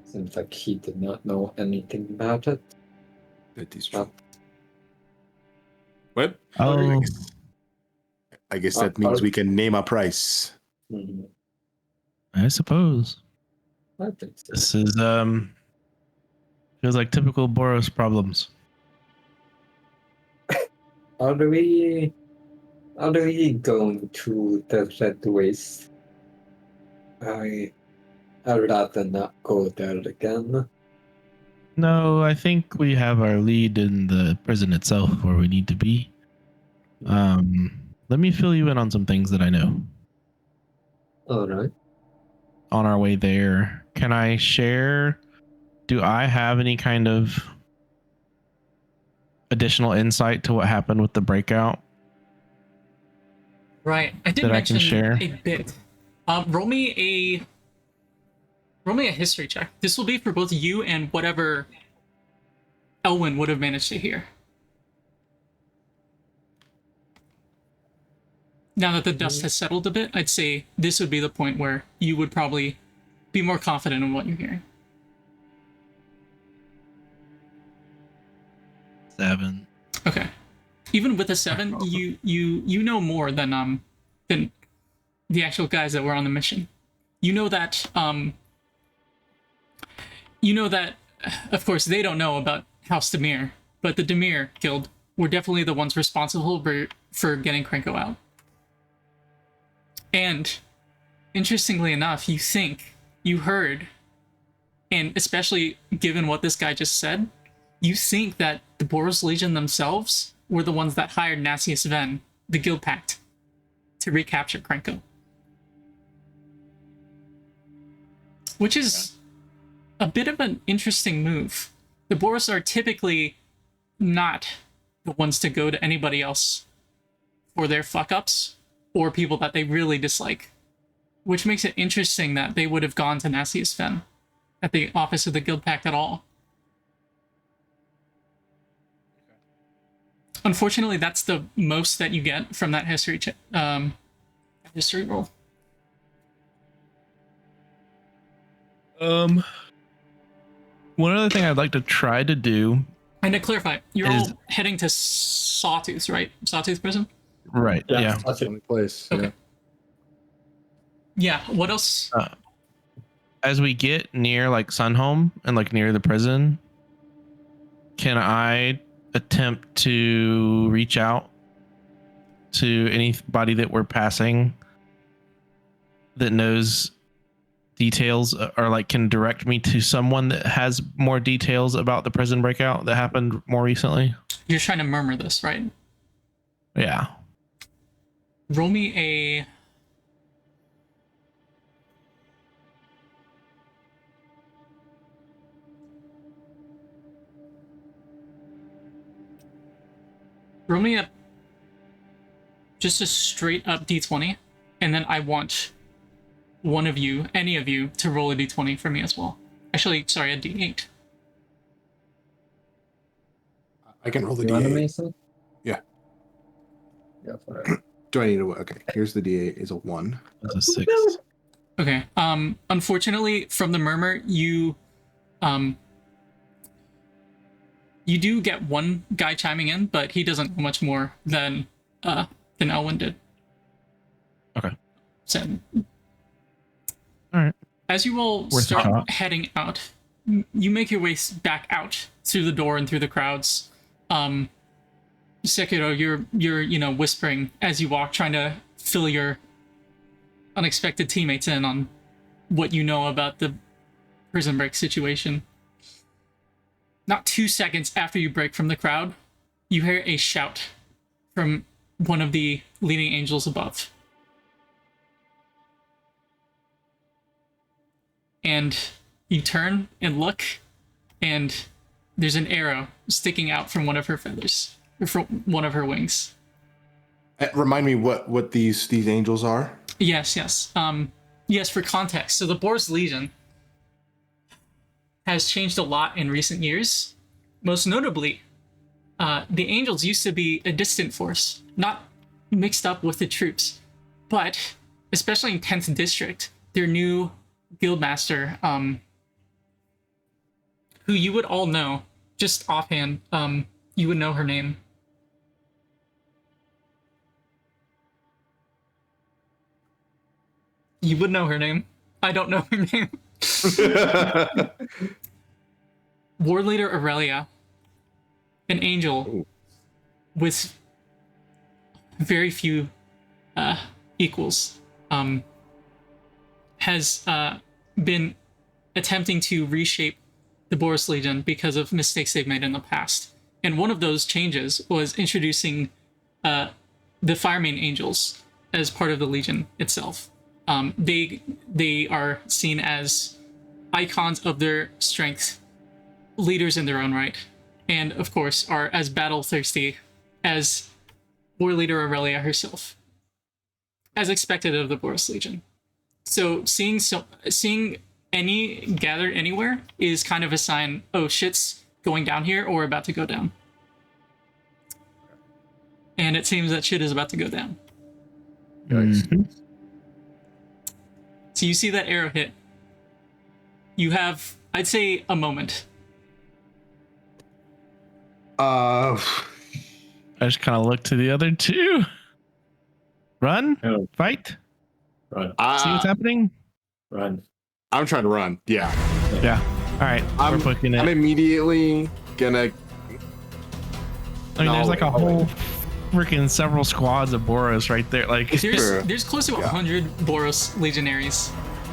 Seems like he did not know anything about it. That is true. Well, Oh, I guess that means we can name a price. Mhm. I suppose. I think so. This is feels like typical Boros problems. How do we go to the Red Waste? I'd rather not go there again. No, I think we have our lead in the prison itself where we need to be. Let me fill you in on some things that I know. Alright. on our way there, can I share? Do I have any kind of additional insight to what happened with the breakout? Right. I did That I mention can share? a bit. Roll me a history check. This will be for both you and whatever Elwyn would have managed to hear. Now that the dust has settled a bit, I'd say this would be the point where you would probably be more confident in what you're hearing. 7. Okay. Even with a 7, you know more than the actual guys that were on the mission. You know that of course they don't know about House Demir, but the Demir Guild were definitely the ones responsible for getting Krenko out. And interestingly enough, you heard, and especially given what this guy just said, you think that the Boros Legion themselves were the ones that hired Nassius Ven, the Guild Pact, to recapture Krenko. Which is a bit of an interesting move. The Boros are typically not the ones to go to anybody else for their fuck-ups or people that they really dislike. Which makes it interesting that they would have gone to Nassius Ven at the office of the Guild Pact at all. Unfortunately, that's the most that you get from that history roll. One other thing I'd like to try to do. And to clarify, you're all heading to Sawtooth, right? Sawtooth Prison? Right. Yeah. That's The only place. Okay. Yeah. What else? As we get near like Sunhome and like near the prison, can I attempt to reach out to anybody that we're passing that knows details or like can direct me to someone that has more details about the prison breakout that happened more recently? You're trying to murmur this, right? Yeah. Roll me a... Roll me just a straight up d20, and then I want one of you, any of you, to roll a d20 for me as well. Actually, sorry, a d8. I can roll the You want a D8. Mason? Yeah. Go for it. Do I need to? Okay, here's the D8. Is a 1. That's a 6. Okay. Unfortunately, from the murmur, you do get one guy chiming in, but he doesn't know much more than Elwyn did. Okay. So, All right. as you all Worth a start shot. heading out, you make your way back out through the door and through the crowds. Sekiro, you're whispering as you walk, trying to fill your unexpected teammates in on what you know about the prison break situation. Not 2 seconds after you break from the crowd, you hear a shout from one of the leading angels above. And you turn and look, and there's an arrow sticking out from one of her feathers, or from one of her wings. Remind me what these angels are. Yes. Yes, for context. So the Boros Legion has changed a lot in recent years. Most notably, the Angels used to be a distant force, not mixed up with the troops. But, especially in 10th District, their new guildmaster, who you would all know, just offhand, you would know her name. You would know her name. I don't know her name. War Leader Aurelia, an angel with very few equals, has been attempting to reshape the Boros Legion because of mistakes they've made in the past. And one of those changes was introducing the Firemane Angels as part of the Legion itself. They are seen as icons of their strength, leaders in their own right, and of course are as battle thirsty as war leader Aurelia herself, as expected of the Boros Legion. So seeing any gathered anywhere is kind of a sign, oh, shit's going down here or about to go down. And it seems that shit is about to go down. Mhm. So you see that arrow hit. You have, I'd say, a moment. I just kind of look to the other two. Run, Oh, fight, run, see what's happening. run. I'm trying to run. Yeah. Yeah. All right, we're booking it. I'm immediately gonna. I mean, there's like a whole freaking several squads of Boros right there. Like, There's close to 100 Boros legionaries.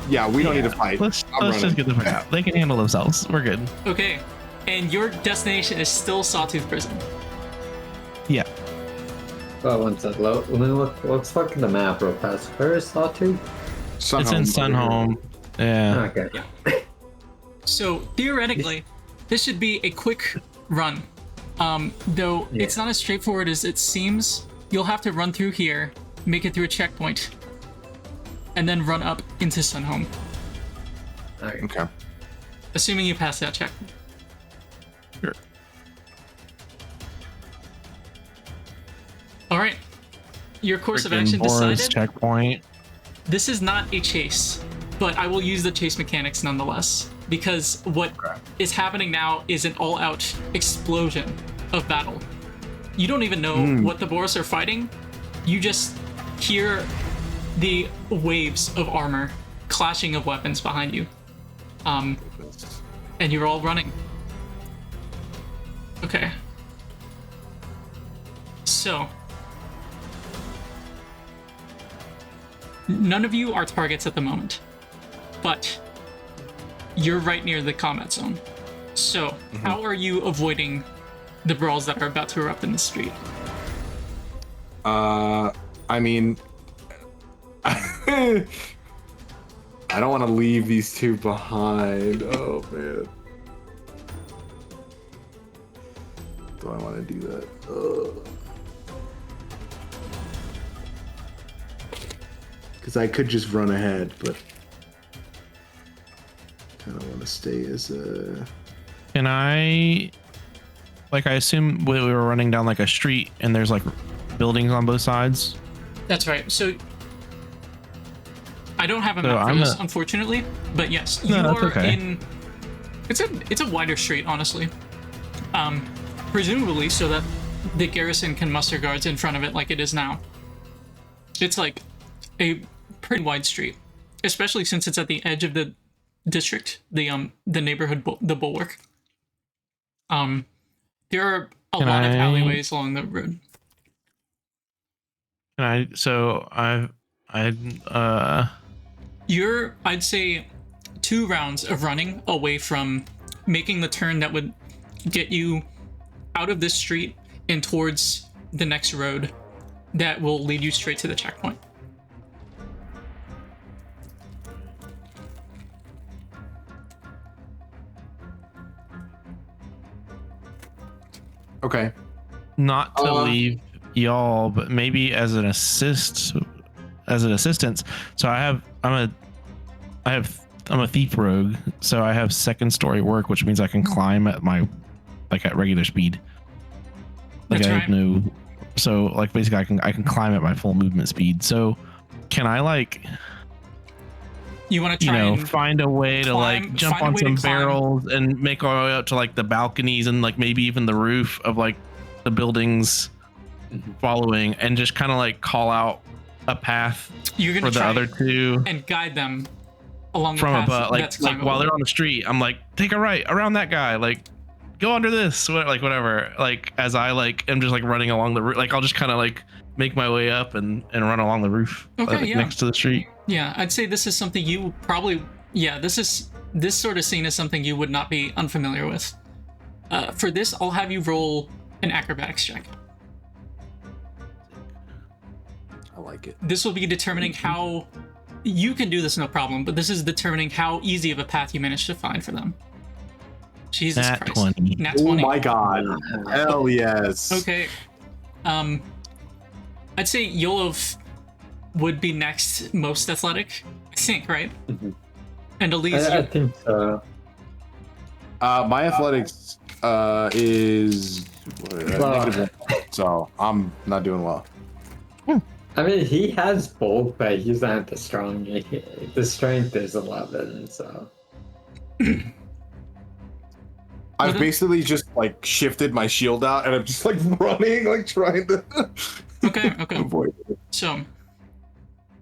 Yeah, we don't need to fight. let's running. just get the fuck out. They can handle themselves. We're good. Okay, and your destination is still Sawtooth Prison. Yeah. Oh, one sec. Let me let's look at the map real fast. Where is Sawtooth? Sunhome. It's in Sunhome. Yeah. Okay. So theoretically, this should be a quick run. Though it's not as straightforward as it seems. You'll have to run through here, make it through a checkpoint, and then run up into Sunhome. Alright. Okay. Assuming you pass that check. Sure. Alright. Your course of Freaking action Boros decided. checkpoint. This is not a chase, but I will use the chase mechanics nonetheless, because what is happening now is an all-out explosion of battle. You don't even know what the Boros are fighting. You just hear the waves of armor, clashing of weapons behind you. And you're all running. Okay. So, none of you are targets at the moment, but you're right near the combat zone. So, how are you avoiding the brawls that are about to erupt in the street? I mean, I don't want to leave these two behind. Oh man. Do I want to do that? Because I could just run ahead, but kind of want to stay as a. Can I, like, I assume we were running down like a street and there's like buildings on both sides. That's right. So, I don't have a So map for I'm this, a- unfortunately, but yes, you No, that's are okay. in. It's a wider street, honestly. Presumably so that the garrison can muster guards in front of it like it is now. It's like a pretty wide street, especially since it's at the edge of the district, the neighborhood, the Bulwark. There are a Can lot of I- alleyways along the road. Can I? So You're, I'd say, 2 rounds of running away from making the turn that would get you out of this street and towards the next road that will lead you straight to the checkpoint. Okay. not to leave y'all, but maybe as an assistance. So I'm a thief rogue, so I have second story work, which means I can climb at at regular speed. Like That's I right. have no, so like basically I can climb at my full movement speed. So can I You want to try and find a way to climb- jump find a on way to some climb. barrels and make our way up to the balconies and maybe even the roof of the buildings following, and just kind of call out a path you're gonna for the try other two and guide them along from the path above, that's while climbable. they're on the street. I'm take a right around that guy, go under this, whatever. As I am just running along the roof, I'll just kind of make my way up and run along the roof Okay, yeah. next to the street. Yeah, I'd say this is something you probably... Yeah, this sort of scene is something you would not be unfamiliar with. For this, I'll have you roll an acrobatics check. I like it. This will be determining how you can do this no problem, but this is determining how easy of a path you manage to find for them. Jesus Nat Christ. 20. Nat Oh 20. my god. Hell yes. Okay. I'd say Yolov would be next most athletic. I think, right? Mhm. And Aliz, I think so. My athletics is Well- -1, so I'm not doing well. I mean, he has both, but he's not the strong. The strength is 11, so. I've then- basically just like shifted my shield out, and I'm just like running, like trying to okay. avoid it. So,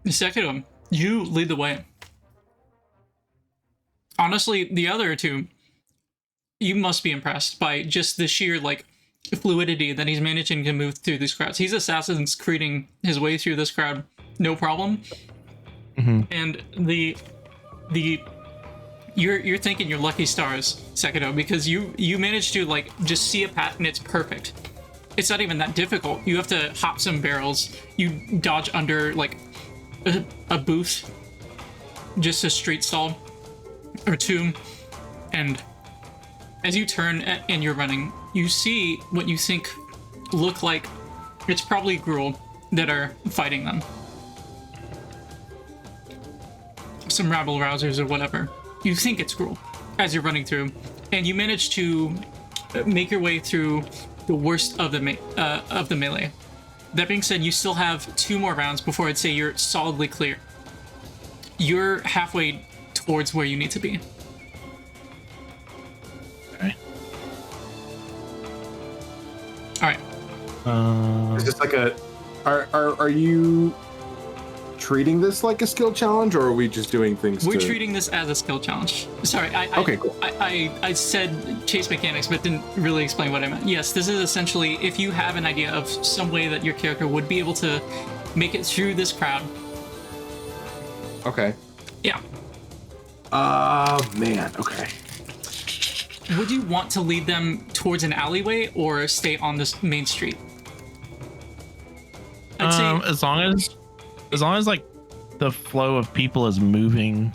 Sekiro, you lead the way. Honestly, the other two, you must be impressed by just the sheer like fluidity that he's managing to move through these crowds. He's Assassin's Creeding his way through this crowd, no problem. Mhm. And you're thinking you're lucky stars, Sekiro, because you managed to like just see a path and it's perfect. It's not even that difficult. You have to hop some barrels. You dodge under like a booth, just a street stall or two, and as you turn and you're running, you see what you think look like it's probably Gruul that are fighting them. Some rabble rousers or whatever. You think it's Gruul as you're running through, and you manage to make your way through the worst of the melee. That being said, you still have 2 more rounds before I'd say you're solidly clear. You're halfway towards where you need to be. Okay. All right. Is this like a? Are you treating this like a skill challenge, or are we just doing things? We're to... treating this as a skill challenge. Sorry, Okay, cool. I said chase mechanics, but didn't really explain what I meant. Yes, this is essentially if you have an idea of some way that your character would be able to make it through this crowd. Okay. Yeah. Man. Okay. Would you want to lead them towards an alleyway or stay on this main street? I'd say As long as like the flow of people is moving,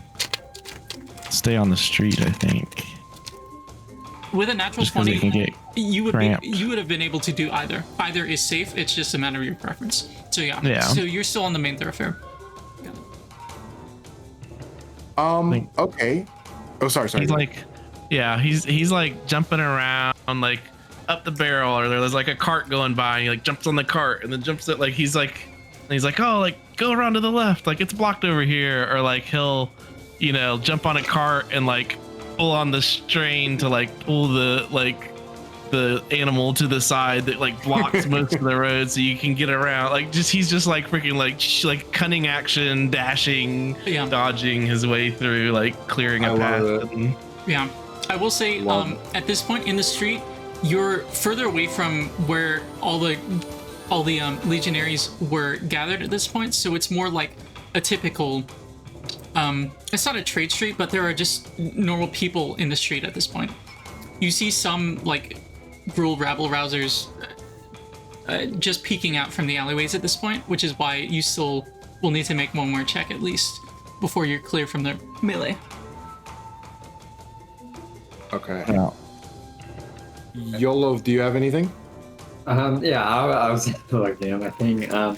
stay on the street. I think with a natural just because 20, it can get you would cramped. you would have been able to do either. Either is safe. It's just a matter of your preference. So yeah. Yeah. So you're still on the main thoroughfare. Okay. Oh, sorry. he's like, yeah, he's like jumping around like up the barrel, or there's like a cart going by, and he like jumps on the cart and then jumps it, like he's like oh, like go around to the left, like it's blocked over here, or like he'll jump on a cart and like pull on the strain to like pull the animal to the side that like blocks most of the road so you can get around, like he's just like freaking like cunning action, dashing, Yeah. dodging his way through, like clearing I a love path. it. Yeah, I will say at this point in the street, you're further away from where all the legionaries were gathered at this point, so it's more like a typical. It's not a trade street, but there are just normal people in the street at this point. You see some like Gruul rabble rousers just peeking out from the alleyways at this point, which is why you still will need to make one more check at least before you're clear from the melee. Okay. Yeah. Yolov, do you have anything? Yeah, I was looking at my thing.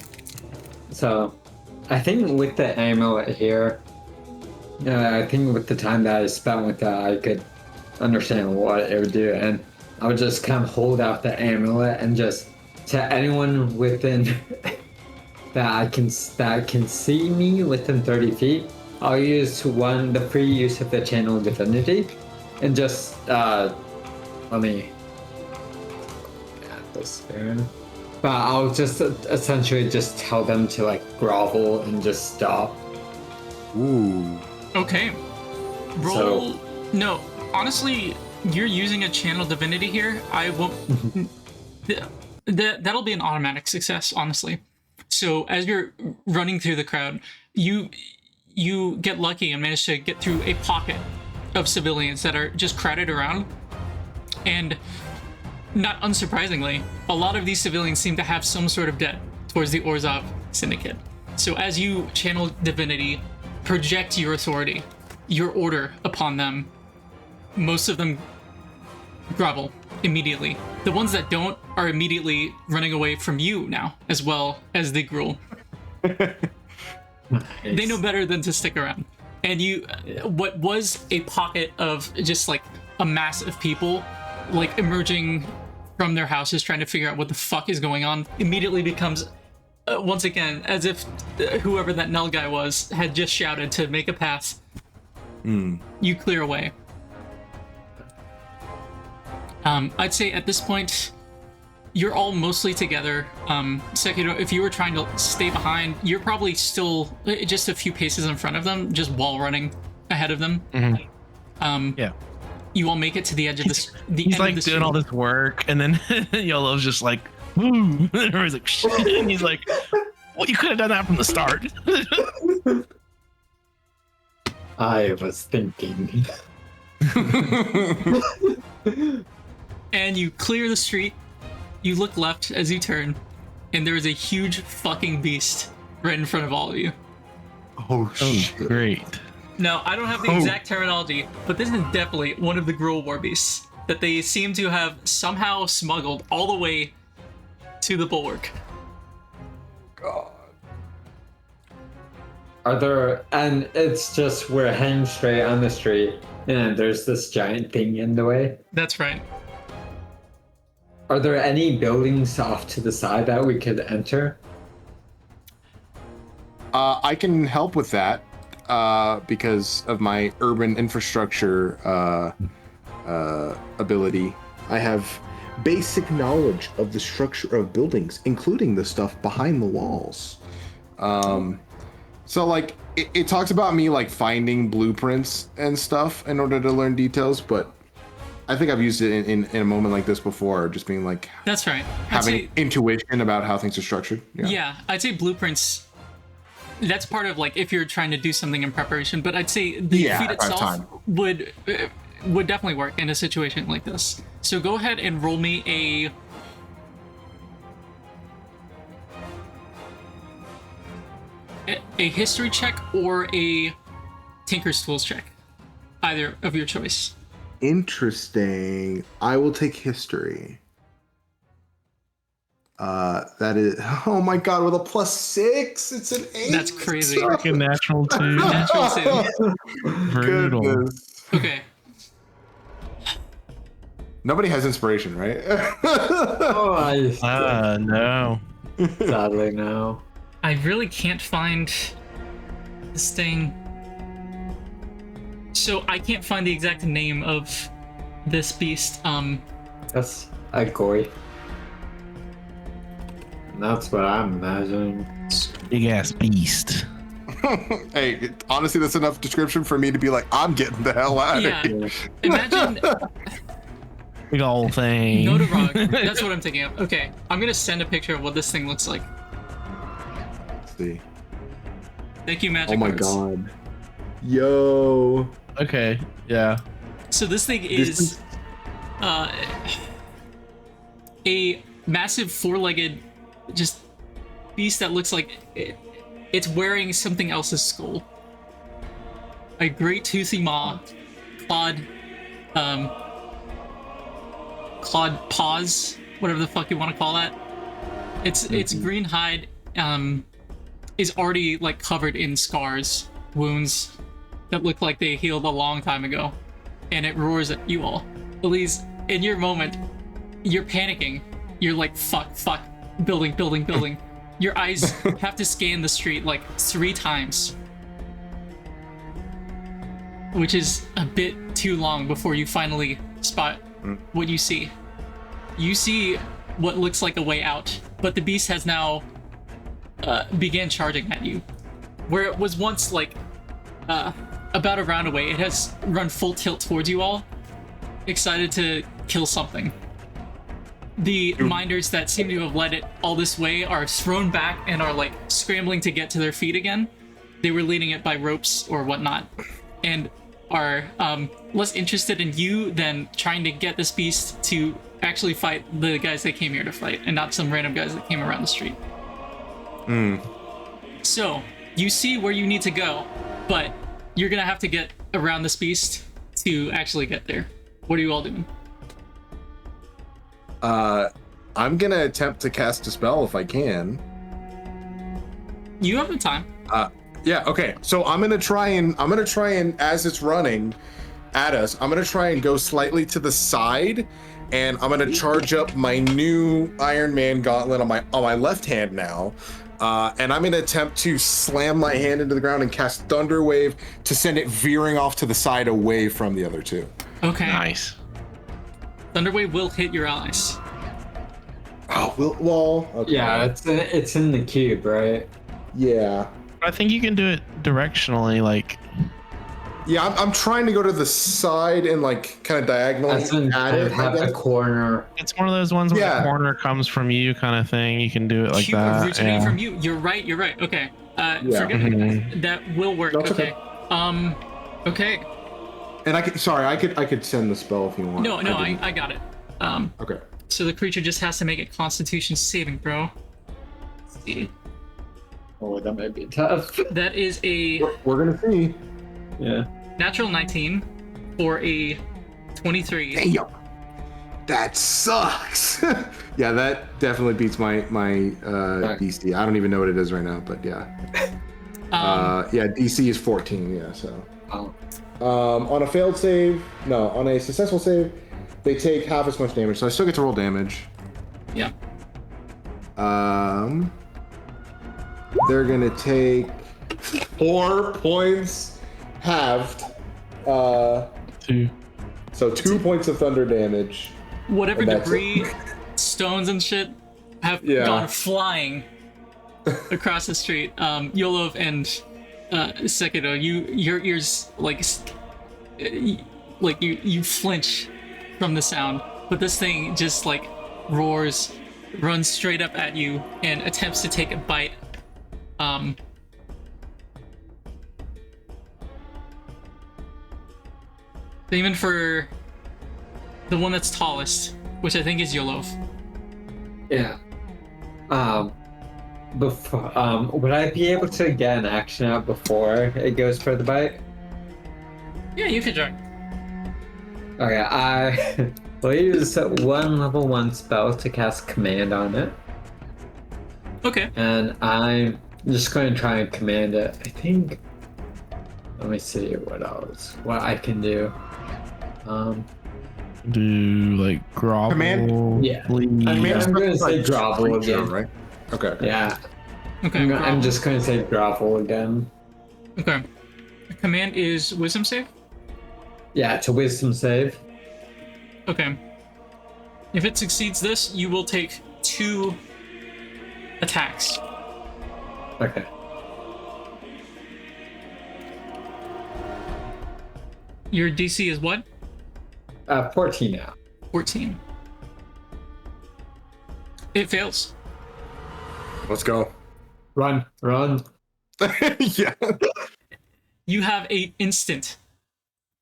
So, I think with the amulet here, I think with the time that I spent with that, I could understand what it would do, and I would just kind of hold out the amulet and just to anyone within that can see me within 30 feet. I'll use the free use of the channel divinity, and just let me add this here. But I'll just essentially just tell them to like grovel and just stop. Ooh. Okay. Roll. No, honestly, you're using a channel divinity here. I won't. That'll be an automatic success, honestly. So as you're running through the crowd, you get lucky and manage to get through a pocket of civilians that are just crowded around, and not unsurprisingly, a lot of these civilians seem to have some sort of debt towards the Orzhov Syndicate. So as you channel divinity project your authority, your order upon them, most of them grovel immediately. The ones that don't are immediately running away from you now, as well as the gruel. They know better than to stick around. And you, what was a pocket of just like a mass of people, like emerging from their houses trying to figure out what the fuck is going on, immediately becomes, once again, as if whoever that Null guy was had just shouted to make a path. You clear away. I'd say at this point, you're all mostly together. Sekiro, if you were trying to stay behind, you're probably still just a few paces in front of them, just wall running ahead of them. Yeah. You all make it to the edge of this. He's like doing all this work, and then Yolov's just like, "Woo!" Everybody's like, "Shit!" And he's like, "Well, you could have done that from the start." I was thinking. And you clear the street. You look left as you turn, and there is a huge fucking beast right in front of all of you. Oh shit! Great. Now, I don't have the exact terminology, but this is definitely one of the Gruul war beasts that they seem to have somehow smuggled all the way to the Bulwark. God. Are there, and it's just we're heading straight on the street, and there's this giant thing in the way. That's right. Are there any buildings off to the side that we could enter? I can help with that because of my urban infrastructure ability. I have basic knowledge of the structure of buildings, including the stuff behind the walls. So like it talks about me like finding blueprints and stuff in order to learn details, but I think I've used it in a moment like this before, just being like, that's right. Having intuition about how things are structured. Yeah, I'd say blueprints. That's part of like if you're trying to do something in preparation, but I'd say the feat itself would definitely work in a situation like this. So go ahead and roll me a history check or a Tinker's Tools check, either of your choice. Interesting. I will take history. That is, oh my god, with a +6, it's an 8. That's crazy. Freaking natural 2. Natural 2. Brutal. Goodness. Okay. Nobody has inspiration, right? No. Sadly, no. I really can't find this thing. So I can't find the exact name of this beast. That's a goy. That's what I'm imagining. Big ass beast. Hey, honestly, that's enough description for me to be like, I'm getting the hell out of here. Imagine Big old thing. Notarog. That's what I'm thinking of. Okay, I'm gonna send a picture of what this thing looks like. Let's see. Thank you, Magic. Oh my Arts. god. Yo. Okay, yeah. So this thing is a massive four-legged just beast that looks like it's wearing something else's skull. A great toothy maw, clawed paws, whatever the fuck you want to call that. Its green hide is already like covered in scars, wounds that look like they healed a long time ago, and it roars at you all. Aliz, in your moment, you're panicking. You're like, fuck, building. Your eyes have to scan the street like 3 times, which is a bit too long before you finally spot what you see. You see what looks like a way out, but the beast has now began charging at you. Where it was once like about a round away, it has run full tilt towards you all, excited to kill something. The minders that seem to have led it all this way are thrown back and are like scrambling to get to their feet again. They were leading it by ropes or whatnot, and are less interested in you than trying to get this beast to actually fight the guys they came here to fight, and not some random guys that came around the street. So, you see where you need to go. but you're gonna have to get around this beast to actually get there. What are you all doing? I'm gonna attempt to cast a spell if I can. You have the time. Yeah, okay. So I'm gonna try and as it's running at us, I'm gonna try and go slightly to the side, and I'm gonna charge up my new Iron Man gauntlet on my left hand now. And I'm gonna attempt to slam my hand into the ground and cast Thunder Wave to send it veering off to the side away from the other two. Okay. Nice. Thunderwave will hit your allies. Oh, well, okay. Yeah, it's in the cube, right? Yeah. I think you can do it directionally, like. Yeah, I'm trying to go to the side and like kind of diagonally That's in at it. have the corner. It's one of those ones where the corner comes from you, kind of thing. You can do it like Cube that. originating from you. You're right. Okay. Forget it. That will work. That's okay. Okay. And I could send the spell if you want. No, I got it. Okay. So the creature just has to make a Constitution saving throw. Let's see. Oh, that might be tough. That is a We're gonna see. Yeah. natural 19 or a 23. Damn. That sucks. Yeah, that definitely beats my DC. I don't even know what it is right now, but yeah. Yeah, DC is 14. Yeah, so. Oh. On a successful save, they take half as much damage, so I still get to roll damage. Yeah. They're gonna take 4 points halved. 2. So 2 points of thunder damage. Whatever And that's debris, stones and shit have gone flying across the street. Yolov and Sekiro, your ears you flinch from the sound, but this thing just like roars, runs straight up at you, and attempts to take a bite. Even for the one that's tallest, which I think is Yolov. Yeah. Before, would I be able to get an action out before it goes for the bite? Yeah, you could try. Okay, I will use one level 1 spell to cast command on it. Okay. And I'm just going to try and command it. I think. Let me see what I can do. Do like grovel. Command? Yeah. please. I'm going to say grovel again. Right? Okay. Yeah. Okay. I'm just going to say grovel again. Okay. The command is wisdom save? Yeah, it's a wisdom save. Okay. If it succeeds this, you will take 2 attacks. Okay. Your DC is what? 14 now. 14. It fails. Let's go. Run. Yeah. You have a instant.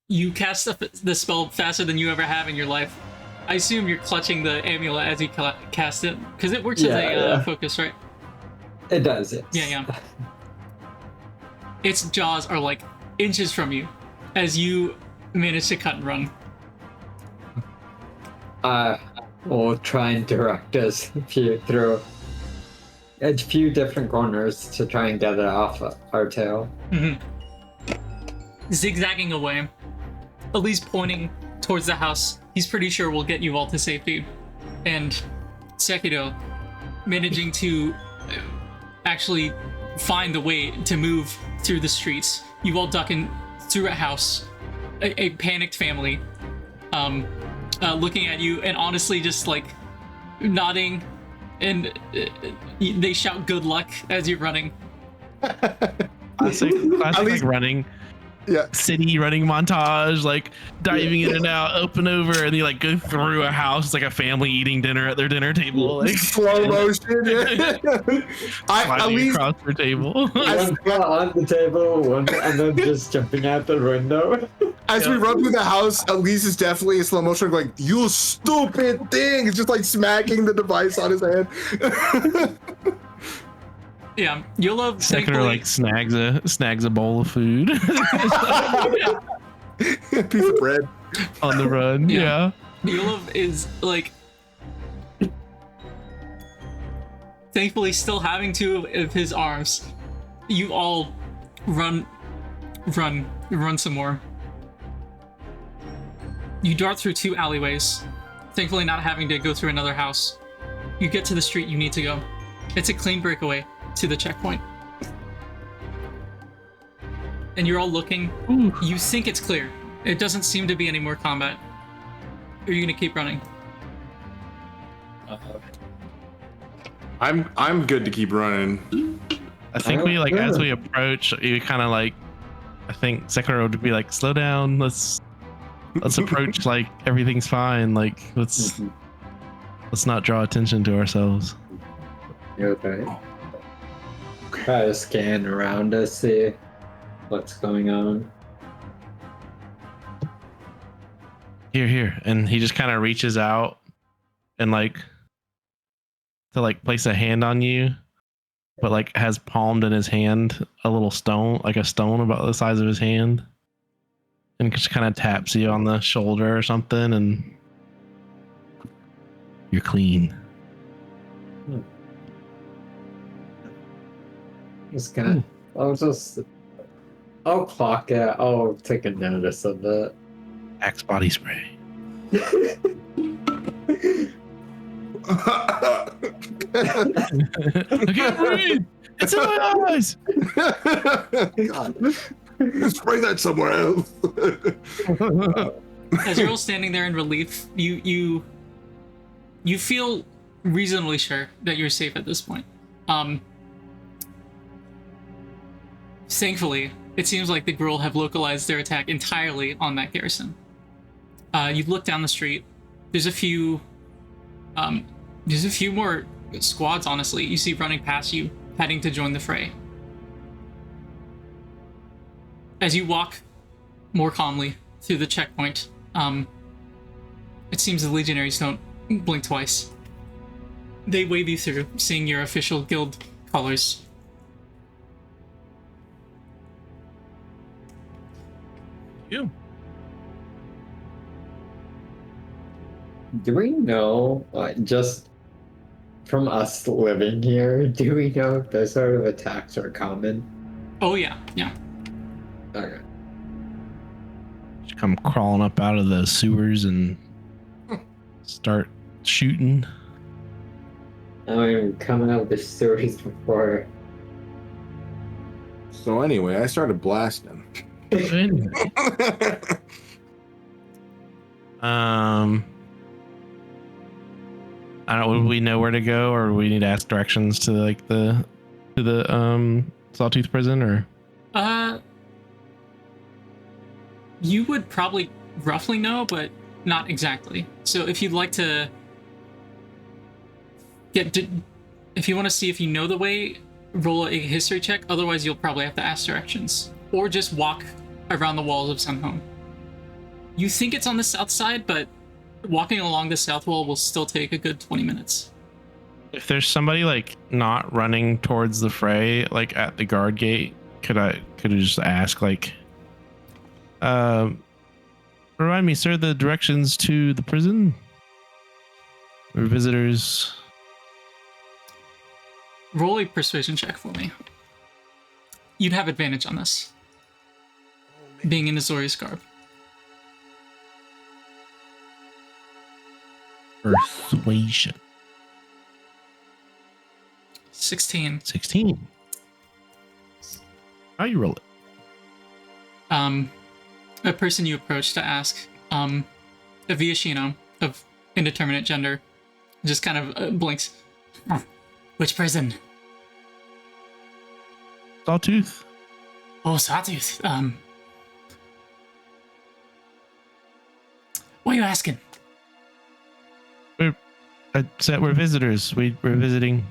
You cast the spell faster than you ever have in your life. I assume you're clutching the amulet as you cast it, because it works as a focus, right? It does, yes. Yeah. Its jaws are like inches from you as you manage to cut and run. We'll try and direct us through a few different corners to try and get it off our tail. Mm-hmm. Zigzagging away, Aliz pointing towards the house. He's pretty sure we'll get you all to safety. And Sekiro managing to actually find the way to move through the streets. You all ducking through a house, a panicked family, looking at you and honestly just like nodding, and they shout good luck as you're running. Classic like running. Yeah. City running montage, like diving in and out, open over, and you like go through a house. It's like a family eating dinner at their dinner table, like Slow motion. Yeah. sliding across their table. One foot on the table, and then just jumping out the window. As we run through the house, Aliz is definitely in slow motion, like, you stupid thing! It's just like smacking the device on his head. Yeah, Yolov Sekiro thankfully, like snags a bowl of food Piece of bread. on the run. Yeah. Yeah. Yolov is like thankfully still having two of his arms. You all run some more. You dart through two alleyways, thankfully not having to go through another house. You get to the street you need to go. It's a clean breakaway to the checkpoint. And you're all looking. Ooh. You think it's clear. It doesn't seem to be any more combat. Are you gonna keep running? I'm good to keep running. I think we like as we approach, you kind of like. I think Sekiro would be like, slow down. Let's approach like everything's fine. Like let's not draw attention to ourselves. You okay? Try to scan around to see what's going on. Here, and he just kind of reaches out and like to like place a hand on you, but like has palmed in his hand a little stone, like a stone about the size of his hand, and just kind of taps you on the shoulder or something, and you're clean. Just gonna, I'll clock it. I'll take a notice of it. Axe body spray. I can't breathe. It's in my eyes. God. Spray that somewhere else. As you're all standing there in relief, you feel reasonably sure that you're safe at this point. Thankfully, it seems like the Gruul have localized their attack entirely on that garrison. You look down the street. There's a few more squads, honestly, you see running past you, heading to join the fray. As you walk more calmly through the checkpoint, it seems the legionaries don't blink twice. They wave you through, seeing your official guild colors. You. Do we know, just from us living here, do we know if those sort of attacks are common? Oh yeah. Okay. Just come crawling up out of the sewers and start shooting. I mean, coming out of the sewers before. So anyway, I started blasting. Anyway. I don't know, would we know where to go, or we need to ask directions to like the Sawtooth prison, or? You would probably roughly know, but not exactly. So if you'd like to if you want to see if you know the way, roll a history check. Otherwise, you'll probably have to ask directions, or just walk around the walls of Sunhome. You think it's on the south side, but walking along the south wall will still take a good 20 minutes. If there's somebody like not running towards the fray, like at the guard gate, could I just ask like, remind me, sir, the directions to the prison or visitors? Roll a persuasion check for me. You'd have advantage on this, being in Azorius garb. Persuasion. 16. 16. How you roll it? A person you approach to ask, a Viashino of indeterminate gender, just kind of blinks. Which prison? Sawtooth. Oh, Sawtooth. What are you asking? I said we're visitors. We're visiting.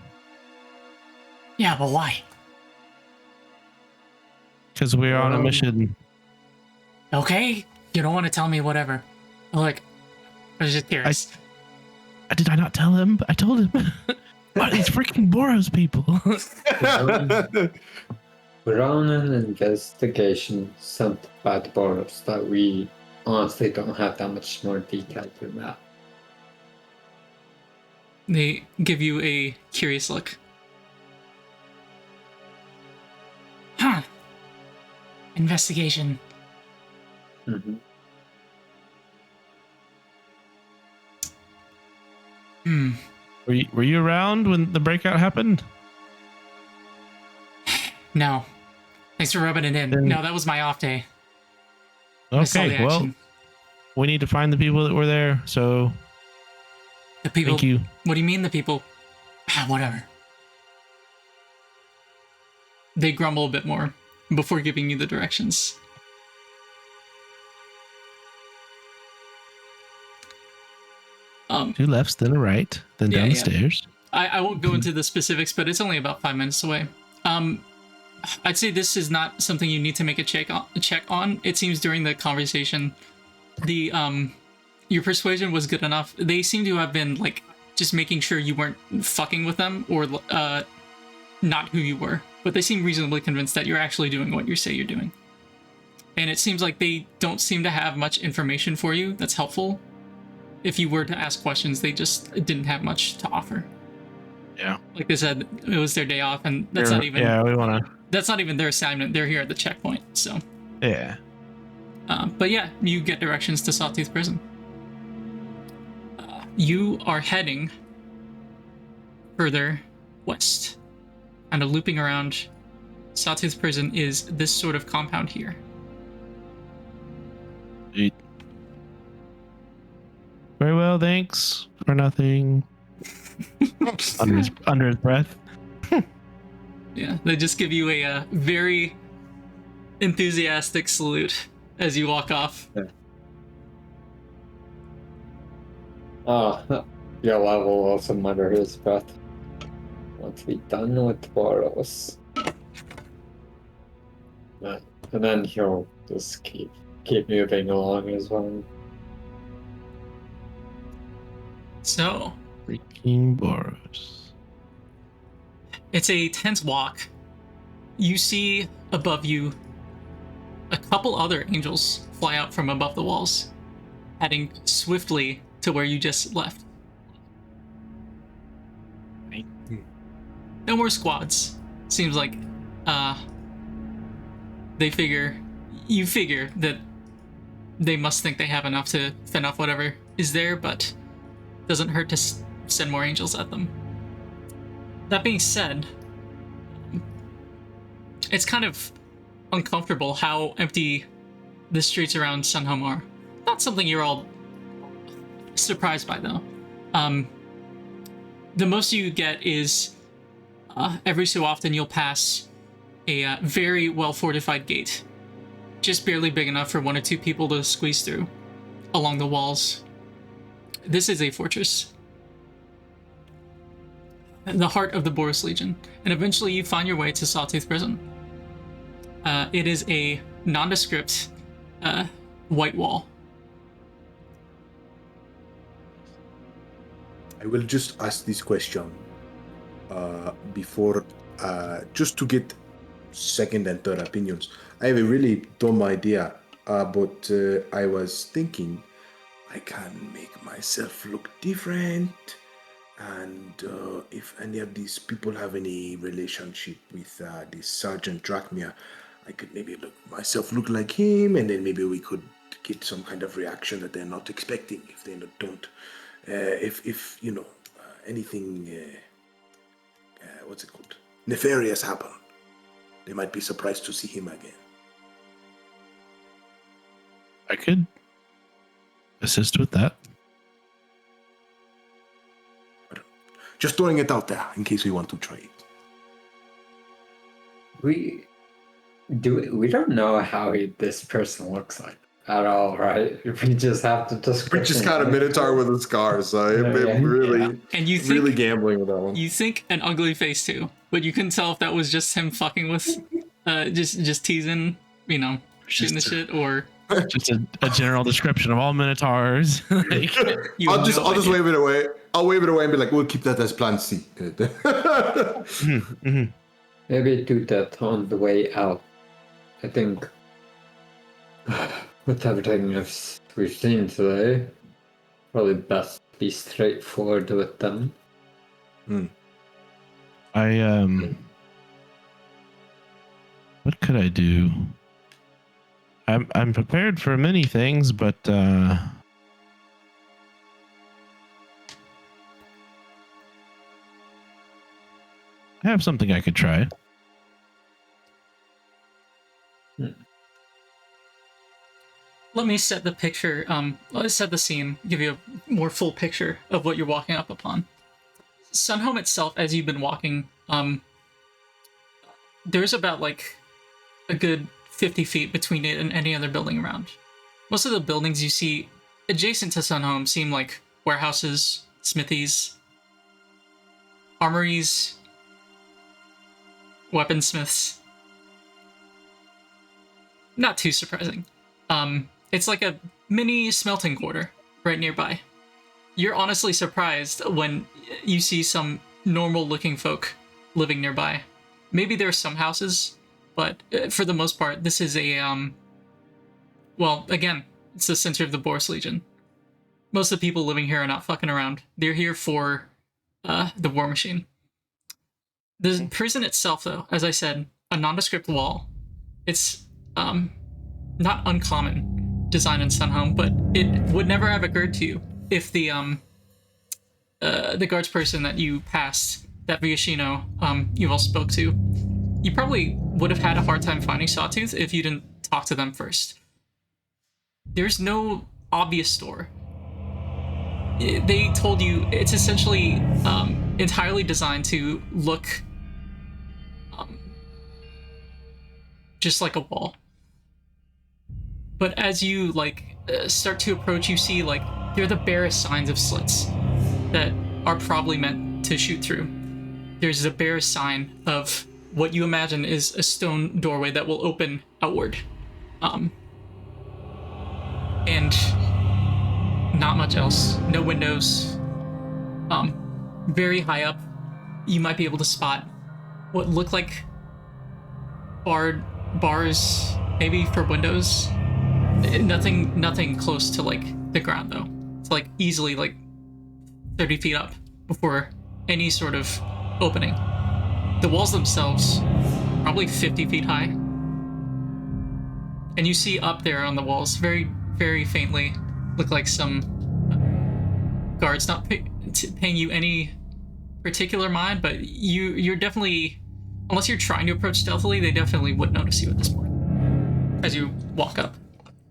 Yeah, but why? Because we're on a mission. Okay, you don't want to tell me whatever. Look, I was just curious. Did I not tell him? I told him. What are these freaking Boros people? We're on an investigation sent by the Boros that we honestly don't have that much more detail than that. They give you a curious look. Huh. Investigation. Mm-hmm. Were you around when the breakout happened? No. Thanks for rubbing it in. Then- No, that was my off day. I saw the Okay, well, action. we need to find the people that were there. So The people. thank you. What do you mean the people? Whatever. They grumble a bit more before giving you the directions. Two lefts, then a right, then Yeah, down the yeah. stairs. I won't go into the specifics, but it's only about 5 minutes away. I'd say this is not something you need to make a check on. It seems during the conversation, the your persuasion was good enough. They seem to have been like just making sure you weren't fucking with them or not who you were. But they seem reasonably convinced that you're actually doing what you say you're doing. And it seems like they don't seem to have much information for you that's helpful. If you were to ask questions, they just didn't have much to offer. Yeah. Like they said, it was their day off, and that's not even Yeah, we want to. that's not even their assignment. They're here at the checkpoint, so. Yeah. But yeah, you get directions to Sawtooth Prison. You are heading further west, kind of looping around. Sawtooth Prison is this sort of compound here. Sweet. Very well, thanks for nothing. under his breath. Yeah, they just give you a very enthusiastic salute as you walk off. Yolov will also mutter his breath. Want to be done with Boros. And then he'll just keep moving along as well. So, Freaking Boros. it's a tense walk. You see above you a couple other angels fly out from above the walls, heading swiftly to where you just left. No more squads. Seems like you figure that they must think they have enough to fend off whatever is there, but doesn't hurt to send more angels at them. That being said, it's kind of uncomfortable how empty the streets around Sunhome are. Not something you're all surprised by, though. The most you get is every so often you'll pass a very well-fortified gate, just barely big enough for 1 or 2 people to squeeze through along the walls. This is a fortress, the heart of the Boros Legion, and eventually you find your way to Sawtooth Prison. It is a nondescript white wall. I will just ask this question before, just to get second and third opinions. I have a really dumb idea, but I was thinking I can make myself look different, and if any of these people have any relationship with this Sergeant Drachmia, I could maybe look like him, and then maybe we could get some kind of reaction that they're not expecting if they don't. If you know anything, what's it called? Nefarious happen, they might be surprised to see him again. I could assist with that. Just throwing it out there in case we want to try it. We don't know how this person looks like at all, right? We just have to describe. We just got a minotaur with a scar, so really, And you think, really gambling with that one. You think an ugly face too, but you couldn't tell if that was just him fucking with, just teasing, shooting the shit, or just a general description of all minotaurs. Like, You I'll have just no I'll just idea. wave it away. I'll wave it away and be like, we'll keep that as plan C. Maybe do that on the way out. I think with everything we've seen today, probably best be straightforward with them. What could I do? I'm prepared for many things, but I have something I could try. Let me set the picture. Let's set the scene. Give you a more full picture of what you're walking up upon. Sunhome itself, as you've been walking, there's about like a good 50 feet between it and any other building around. Most of the buildings you see adjacent to Sunhome seem like warehouses, smithies, armories, weaponsmiths. Not too surprising. It's like a mini smelting quarter right nearby. You're honestly surprised when you see some normal-looking folk living nearby. Maybe there are some houses, but for the most part, this is a, well, again, it's the center of the Boros Legion. Most of the people living here are not fucking around. They're here for the war machine. The prison itself, though, as I said, a nondescript wall. It's not uncommon design in Sunhome, but it would never have occurred to you if the guards person that you passed, that Viashino, you all spoke to, you probably would have had a hard time finding Sawtooth if you didn't talk to them first. There's no obvious store. They told you it's essentially entirely designed to look just like a wall. But as you start to approach, you see they're the barest signs of slits that are probably meant to shoot through. There's the barest sign of what you imagine is a stone doorway that will open outward. And not much else. No windows. Very high up, you might be able to spot what look like bars, maybe for windows. Nothing close to the ground though. It's easily 30 feet up before any sort of opening. The walls themselves, probably 50 feet high. And you see up there on the walls, very, very faintly, look like some guards, not paying you any particular mind, but you're definitely, unless you're trying to approach stealthily, they definitely would notice you at this point as you walk up.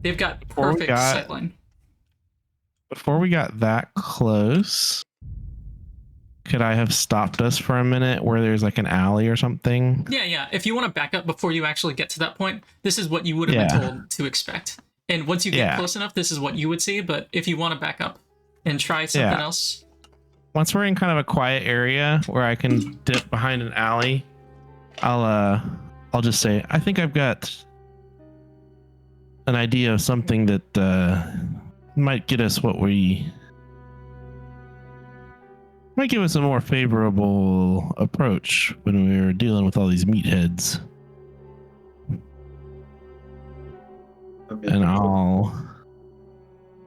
They've got perfect sightline. Before we got that close, could I have stopped us for a minute where there's an alley or something? Yeah. If you want to back up before you actually get to that point, this is what you would have been told to expect. And once you get close enough, this is what you would see. But if you want to back up and try something else. Once we're in kind of a quiet area where I can dip behind an alley, I'll just say, I think I've got an idea of something that might get us might give us a more favorable approach when we're dealing with all these meatheads. And I'll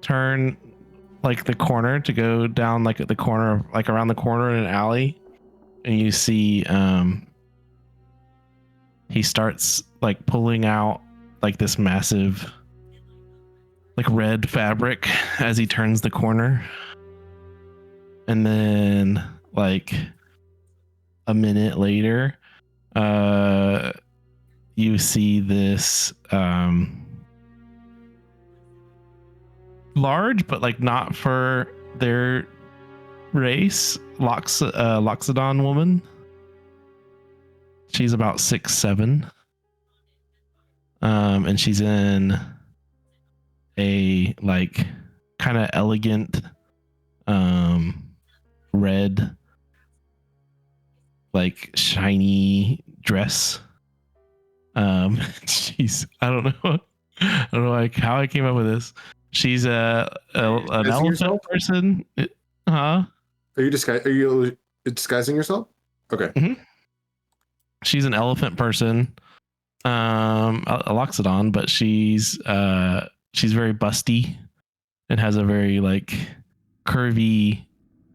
turn the corner to go down at the corner, around the corner in an alley, and you see he starts pulling out this massive red fabric as he turns the corner. And then a minute later, you see this large, but not for their race, Loxodon woman. She's about 6'7", and she's in a kind of elegant red shiny dress. She's, I don't know I don't know like how I came up with this. She's an elephant yourself? person. Huh? Are you disguising yourself? Okay. Mm-hmm. She's an elephant person. A loxodon, but she's very busty and has a very like curvy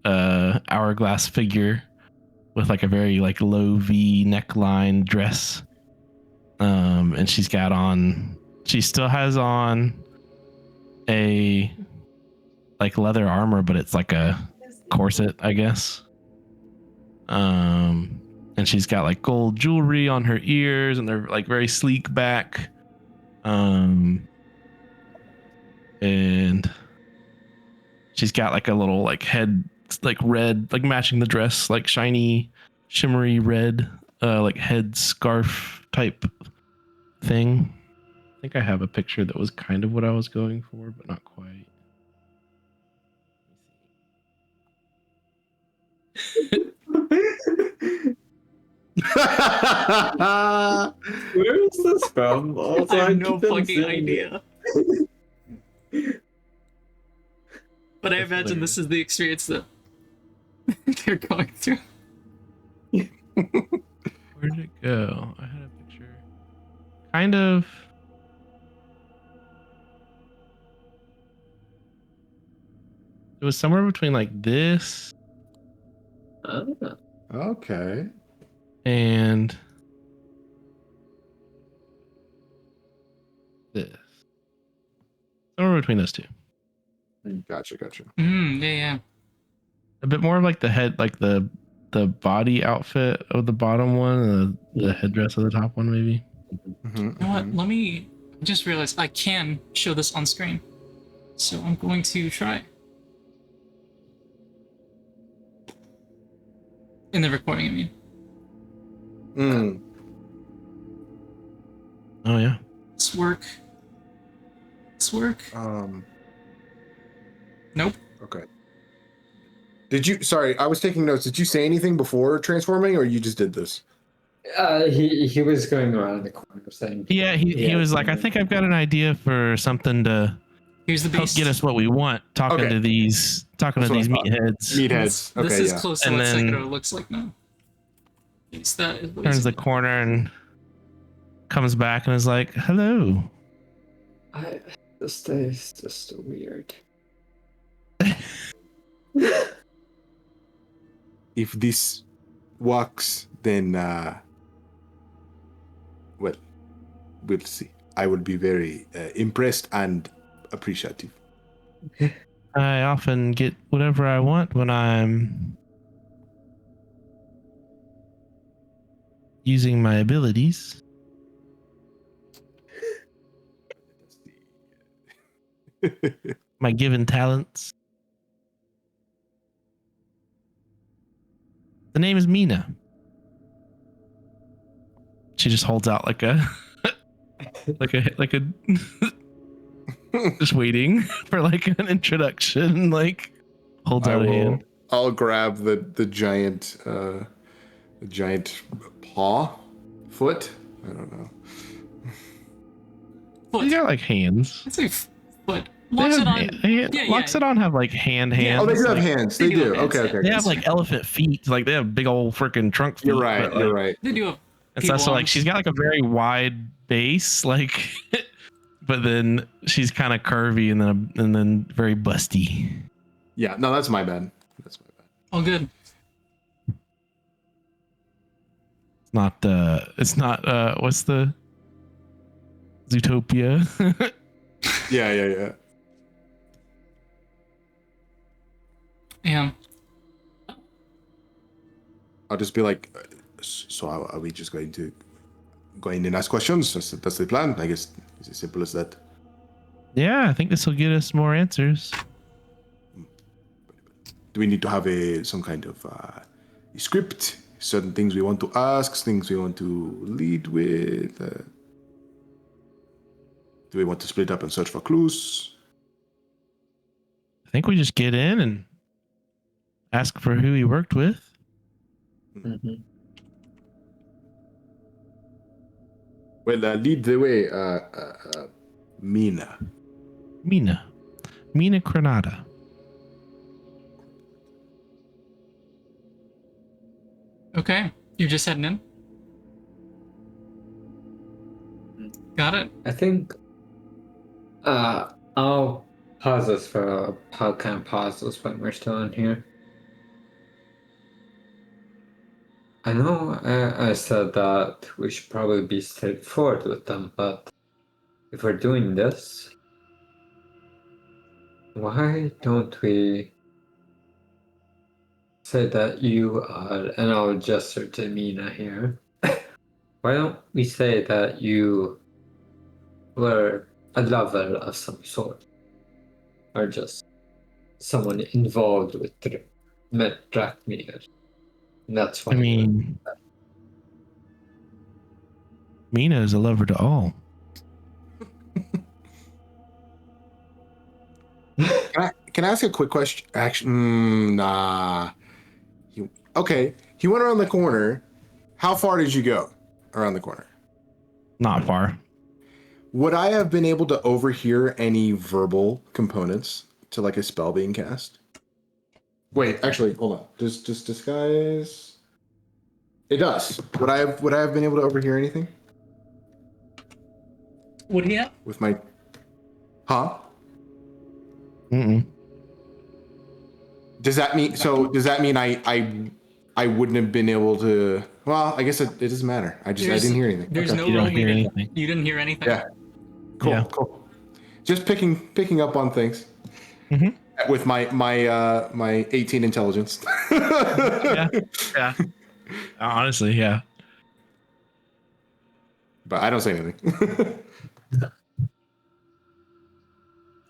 hourglass figure with like a very like low V neckline dress. And she still has on a like leather armor, but it's like a corset, I guess. And she's got like gold jewelry on her ears, and they're like very sleek back. And she's got like a little like head, like red, like matching the dress, like shiny, shimmery red, like head scarf type thing. I think I have a picture that was kind of what I was going for, but not quite. Where is this from? Also, I have no keep them fucking saying idea. But I That's imagine this is the experience that they're going through. Where did it go? I had a picture. Kind of. It was somewhere between like this it. Okay. and this. Somewhere between those two. Gotcha. Yeah. A bit more of like the head, like the body outfit of the bottom one, and the headdress of the top one, maybe. You know what? Let me just realize I can show this on screen. So I'm going to try. In the recording, I mean. Oh yeah. Let's work. Nope. Okay. Sorry, I was taking notes. Did you say anything before transforming, or you just did this? He was going around the corner saying. Yeah, he was like, I think I've got an idea for something to Here's the help beast. get us what we want. Talking to these That's what I thought. meatheads. Meatheads. Okay, This is yeah. close to And what then- Sekiro looks like now. Yes, that is what Turns he's- the corner and comes back and is like, "Hello." This day is just weird. If this works, then well, we'll see. I will be very impressed and appreciative. I often get whatever I want when I'm using my abilities. My given talents. The name is Mina. She just holds out like a just waiting for like an introduction, like holds out a hand. I'll grab the giant paw foot. I don't know. Foot. They got like hands. I'd say foot. They have Yeah. Loxodon have like hands. Oh, they do have like, hands. They they do do. have hands, Okay, yeah. okay. They have like elephant feet. Like they have big old freaking trunk feet. You're right. but, You're like, right. They do have. And so like she's got like a very wide base, like, but then she's kind of curvy and then very busty. Yeah. No, that's my bad. That's my bad. Oh, good. It's not what's the Zootopia? Yeah. Yeah. I'll just be like, so are we just going to go in and ask questions? That's the plan. I guess it's as simple as that. Yeah, I think this will get us more answers. Do we need to have some kind of script? Certain things we want to ask, things we want to lead with. Do we want to split up and search for clues? I think we just get in and ask for who he worked with. Mm-hmm. Well, lead the way, Mina. Mina Granada. Okay, you're just heading in. Got it. I think I'll pause this for I'll kind of pause this when we're still in here. I know I said that we should probably be straightforward with them, but if we're doing this, why don't we say that you are, and I'll gesture to Mina here, why don't we say that you were a lover of some sort, or just someone involved with Drakmir. And that's why. I mean, Mina is a lover to all. Can I ask a quick question? Nah. Okay, he went around the corner. How far did you go around the corner? Not far. Would I have been able to overhear any verbal components to like a spell being cast? Wait, actually, hold on. Does disguise? It does. Would I have been able to overhear anything Would he have? with my? Huh? Mm-mm. Does that mean I wouldn't have been able to? Well, I guess it doesn't matter. I didn't hear anything. There's Okay. no You don't roll hear needed. anything. You didn't hear anything. Yeah. Cool. Yeah. Cool. Just picking up on things Mhm. with my 18 intelligence. Yeah. Yeah. Honestly, yeah. But I don't say anything.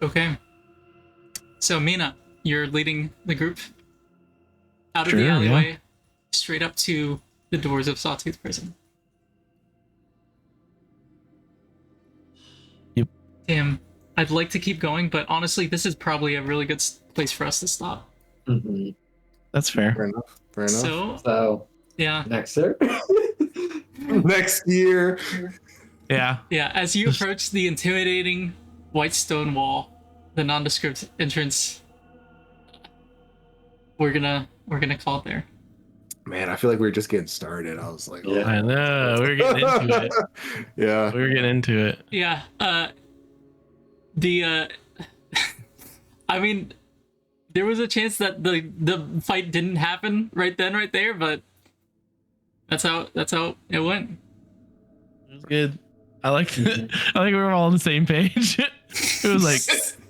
Okay. So Mina, you're leading the group out of Sure, the yeah. alleyway, straight up to the doors of Sawtooth Prison. Yep. Damn, I'd like to keep going, but honestly, this is probably a really good place for us to stop. Mm-hmm. That's fair. Fair enough. Fair enough. So, So yeah, next year. Next year. Yeah. yeah. As you approach the intimidating white stone wall, the nondescript entrance, we're gonna call it there. Man, I feel like we were just getting started. I was like, Yeah. I know. We were getting into it. Yeah. We were getting into it. Yeah. I mean, there was a chance that the fight didn't happen right then, right there, but that's how it went. It was good. I liked it. I think we were all on the same page. It was like,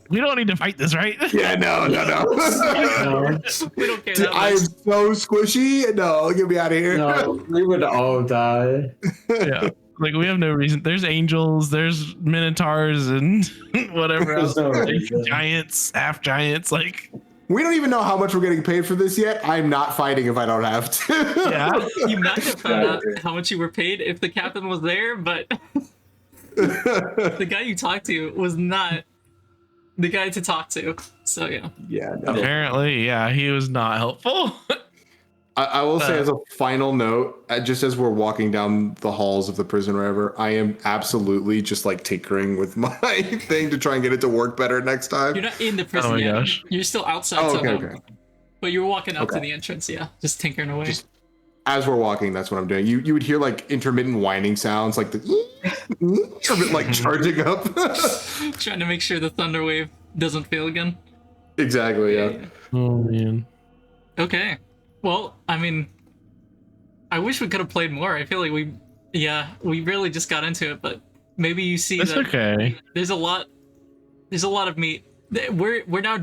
we don't need to fight this, right? Yeah, no. We don't care Dude, that I am much. so squishy. No, get me out of here. No, we would all die. Yeah. Like, we have no reason. There's angels, there's minotaurs, and whatever else. There's no reason. Giants, half giants. Like, We don't even know how much we're getting paid for this yet. I'm not fighting if I don't have to. yeah. You might have found out how much you were paid if the captain was there, but the guy you talked to was not the guy to talk to. So yeah. Yeah, no. Apparently, yeah, he was not helpful. I will say as a final note, just as we're walking down the halls of the prison or whatever, I am absolutely just like tinkering with my thing to try and get it to work better next time. You're not in the prison Oh my yet. gosh. You're still outside Oh, okay, Sunhome. okay. But you were walking up to Okay. the entrance, yeah. Just tinkering away. Just- As we're walking, that's what I'm doing. You would hear like intermittent whining sounds, like the of it like charging up. Trying to make sure the thunder wave doesn't fail again. Exactly, yeah. Oh, man. Okay. Well, I mean, I wish we could have played more. I feel like we really just got into it, but maybe you see That's that okay. there's a lot of meat. We're now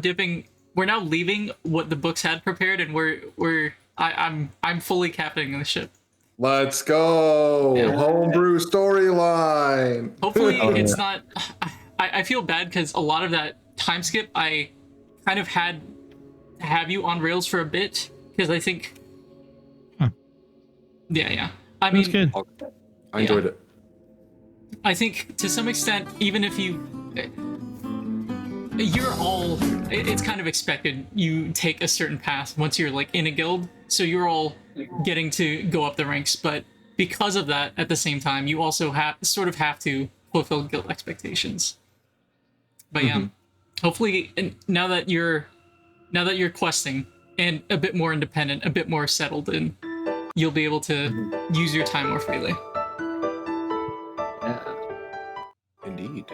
leaving what the books had prepared, and I'm fully captaining the ship. Let's go. Yeah. Homebrew storyline. Hopefully Oh, it's yeah. not. I feel bad because a lot of that time skip I kind of had to have you on rails for a bit because I think. Huh. Yeah. I That's mean, good. I enjoyed it. I think to some extent, even if you're all, it's kind of expected you take a certain path once you're like in a guild, so you're all getting to go up the ranks, but because of that, at the same time, you also have to fulfill guild expectations. But yeah, hopefully now that you're questing and a bit more independent, a bit more settled in, you'll be able to use your time more freely. Yeah. Indeed.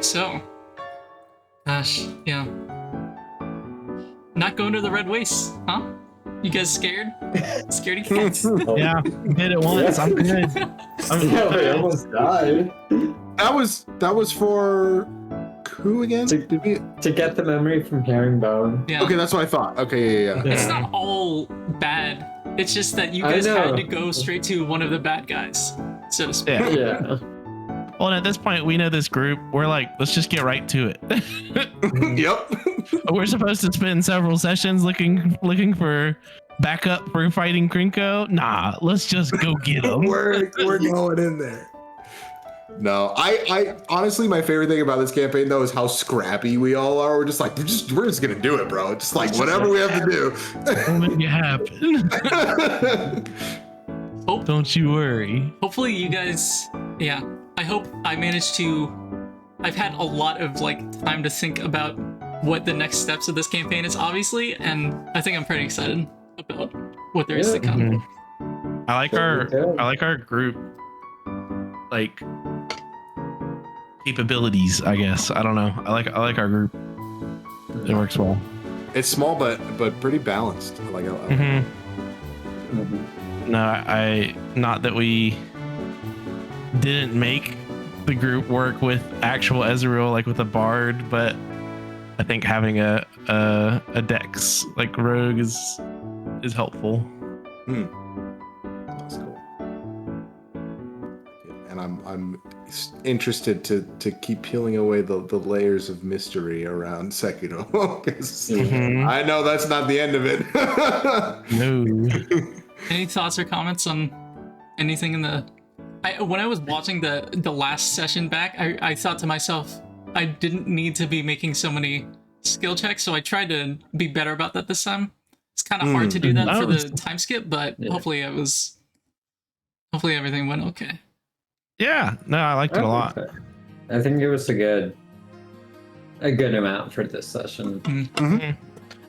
So, gosh, yeah. Not going to the Red Wastes, huh? You guys scared? Scaredy cats? Yeah, did it once. I'm good. Yeah, we almost died. That was for who again? To- Did we... To get the memory from Herringbone. Yeah. Okay, that's what I thought. Okay, yeah. It's not all bad. It's just that you I guys had know. to go straight to one of the bad guys, so to speak. Yeah. Yeah. Well, and at this point, we know this group. We're like, let's just get right to it. Yep. We're supposed to spend several sessions looking for backup for fighting Krinko. Nah, let's just go get them. we're going in there. No, I honestly, my favorite thing about this campaign though is how scrappy we all are. We're just like, we're just gonna do it, bro. Just like whatever we have to do. We'll make it happen. Don't you worry. Hopefully you guys, yeah. I hope I managed to. I've had a lot of like time to think about what the next steps of this campaign is, obviously, and I think I'm pretty excited about what there is to come. Mhm. I like our group like capabilities, I guess. I don't know. I like our group. It works well. It's small but pretty balanced. I like it. No, I not that we didn't make the group work with actual Ezreal, like with a bard, but I think having a dex like rogue is helpful. That's cool. And I'm interested to keep peeling away the layers of mystery around Sekiro. 'Cause I know that's not the end of it. No. Any thoughts or comments on anything in the? When I was watching the last session back, I thought to myself, I didn't need to be making so many skill checks, so I tried to be better about that this time. It's kind of hard to do that for the time skip, but hopefully everything went okay. Yeah, no, I liked it a lot. I think it was a good amount for this session.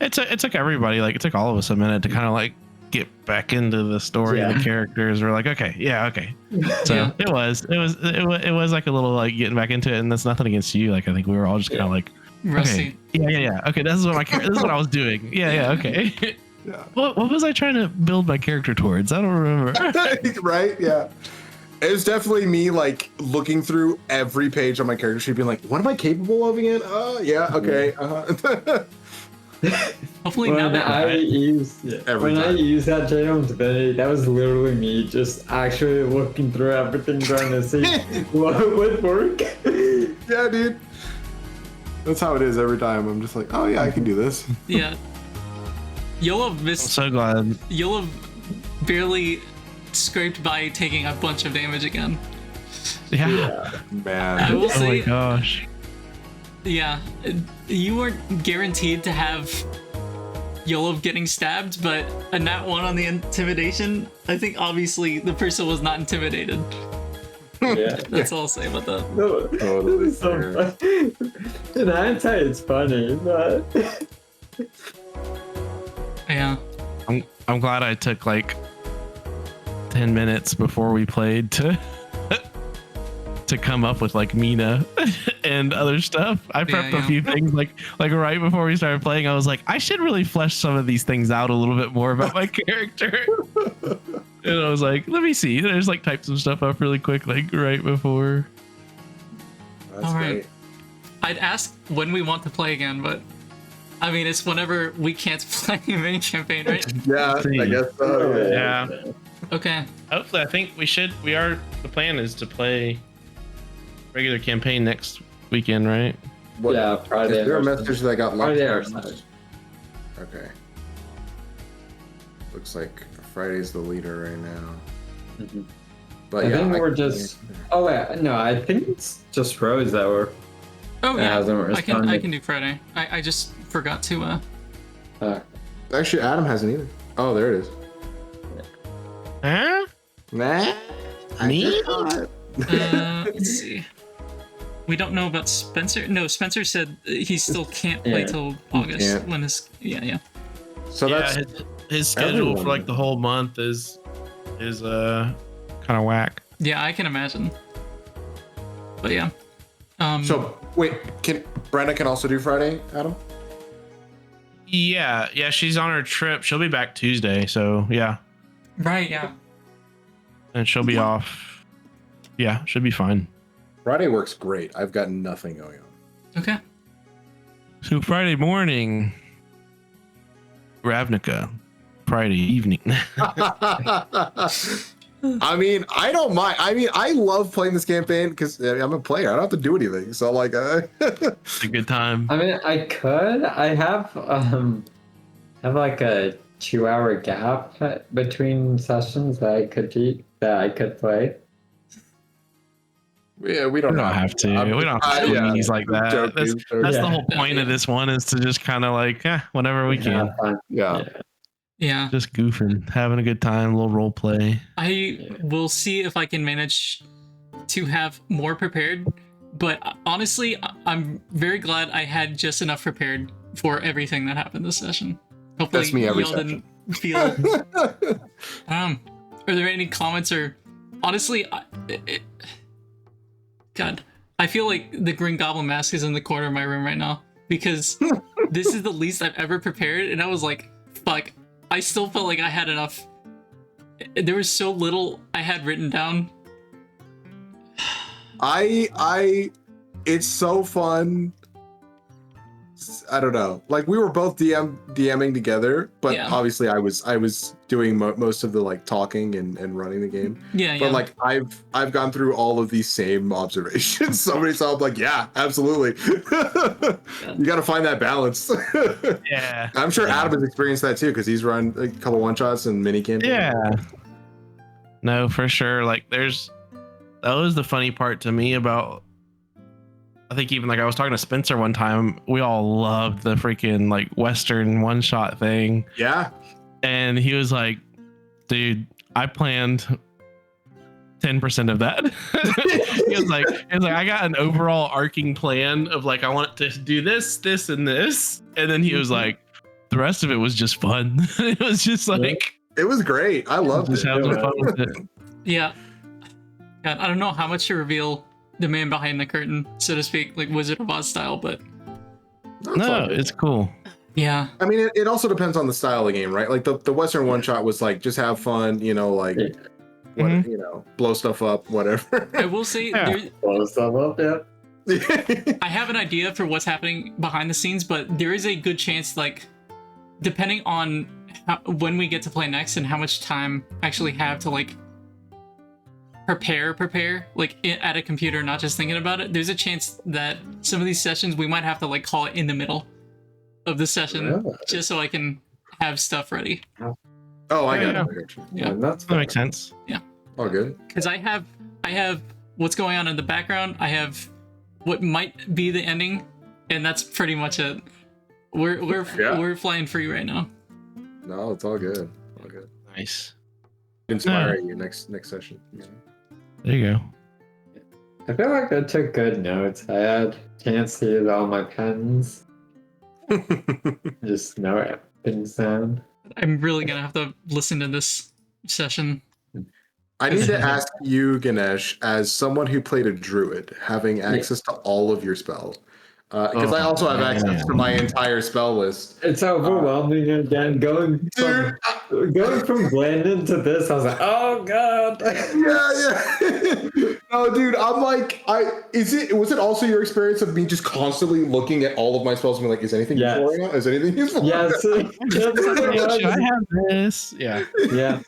It took everybody, like it took all of us a minute to kind of like get back into the story and the characters. We're like, okay. So it was like a little like getting back into it, and that's nothing against you. Like I think we were all just kind of like, Rusty. okay, yeah. Okay, this is what this is what I was doing. Yeah, okay. Yeah. What was I trying to build my character towards? I don't remember. Right? Yeah. It was definitely me like looking through every page on my character sheet, being like, "What am I capable of again?" Yeah, okay. Hopefully When now that I used that general divinity, that was literally me just actually looking through everything, trying to see what would work. Yeah, dude. That's how it is every time. I'm just like, oh yeah, I can do this. yeah, Yolov I'm so glad. Yolov barely scraped by taking a bunch of damage again. Yeah. Man. I will Oh my say, gosh. yeah, you weren't guaranteed to have Yolov getting stabbed, but a nat 1 on the intimidation, I think obviously the person was not intimidated. Yeah. That's all I'll say about that. No, Totally this is so fair. funny. In hindsight, it's funny, but Yeah. I'm glad I took like 10 minutes before we played to come up with like Mina and other stuff. I prepped a few things like right before we started playing. I was like, I should really flesh some of these things out a little bit more about my character. And I was like, let me see. There's like type some stuff up really quick, like right before. That's All right. great. I'd ask when we want to play again, but I mean, it's whenever we can't play a mini campaign, right? Yeah, I guess so. Yeah. Okay. Hopefully, I think the plan is to play regular campaign next weekend, right? What, yeah, Friday. is there a message that got left? Friday our side. Okay. Looks like Friday's the leader right now. But I yeah, think we're just. Oh wait, no, I think it's just Rose that we're. Oh yeah, hasn't I can responded. do Friday. I just forgot to Actually, Adam hasn't either. Oh, there it is. Huh? Nah. Me? let's see. We don't know about Spencer. No, Spencer said he still can't play till August can't. when his So yeah, that's his schedule for like the whole month is kind of whack. Yeah, I can imagine. But yeah. so wait, can Brenda can also do Friday, Adam? Yeah, she's on her trip. She'll be back Tuesday, so yeah. Right, yeah. And she'll be off. Yeah, should be fine. Friday works great. I've got nothing going on. Okay. So Friday morning, Ravnica. Friday evening. I mean, I don't mind. I mean, I love playing this campaign because I'm a player. I don't have to do anything. So like, It's a good time. I mean, I could. I have like a 2-hour gap between sessions that I could play. yeah, we We don't don't have to. We don't have to do meetings like that. Joking. That's the whole point of this one, is to just kind of like, whenever we can. Yeah. Yeah. Just goofing, having a good time, a little role play. I will see if I can manage to have more prepared, but honestly, I'm very glad I had just enough prepared for everything that happened this session. Hopefully, That's me every y'all session. didn't feel. Are there any comments or honestly, God, I feel like the Green Goblin mask is in the corner of my room right now because this is the least I've ever prepared, and I was like, fuck. I still felt like I had enough. There was so little I had written down. It's so fun. I don't know. Like we were both DMing together, but Yeah. obviously I was doing most of the like talking and running the game. Yeah, But like I've gone through all of these same observations so many times. I'm like, yeah, absolutely. You got to find that balance. Yeah. I'm sure Adam has experienced that too because he's run a couple one shots and mini campaigns. Yeah. No, for sure. Like that was the funny part to me about, I think even like I was talking to Spencer one time, we all loved the freaking like Western one shot thing. Yeah. And he was like, dude, I planned 10% of that. he was like, I got an overall arcing plan of like, I want to do this, this, and this. And then he was like, the rest of it was just fun. It was just like, it was great. I loved just it. having fun with it. Yeah. God, I don't know how much to reveal the man behind the curtain, so to speak, like Wizard of Oz style, but No, it's cool. yeah. I mean, it also depends on the style of the game, right? Like the Western one shot was like just have fun, like blow stuff up, whatever. I will say, Blow stuff up, yeah. I have an idea for what's happening behind the scenes, but there is a good chance, like, depending on when we get to play next and how much time I actually have to, like, prepare like at a computer, not just thinking about it, there's a chance that some of these sessions we might have to like call it in the middle of the session just so I can have stuff ready. Oh, I got it. Yeah, that makes sense. Yeah, all good. because I have what's going on in the background, I have what might be the ending, and that's pretty much it. We're flying free right now. No, it's all good. All good. Nice. Inspiring you next session. There you go. I feel like I took good notes. I had a chance to use all my pens. Just note things down. I'm really gonna have to listen to this session. I need to ask you, Ganesh, as someone who played a druid, having access to all of your spells. Because I also have access to my entire spell list. It's overwhelming again. Going from Blandon to this, I was like, oh god. Yeah. No, dude, I'm like, was it also your experience of me just constantly looking at all of my spells and being like, is anything useful right now? Is anything useful? Yes. I have this. Yeah. Yeah.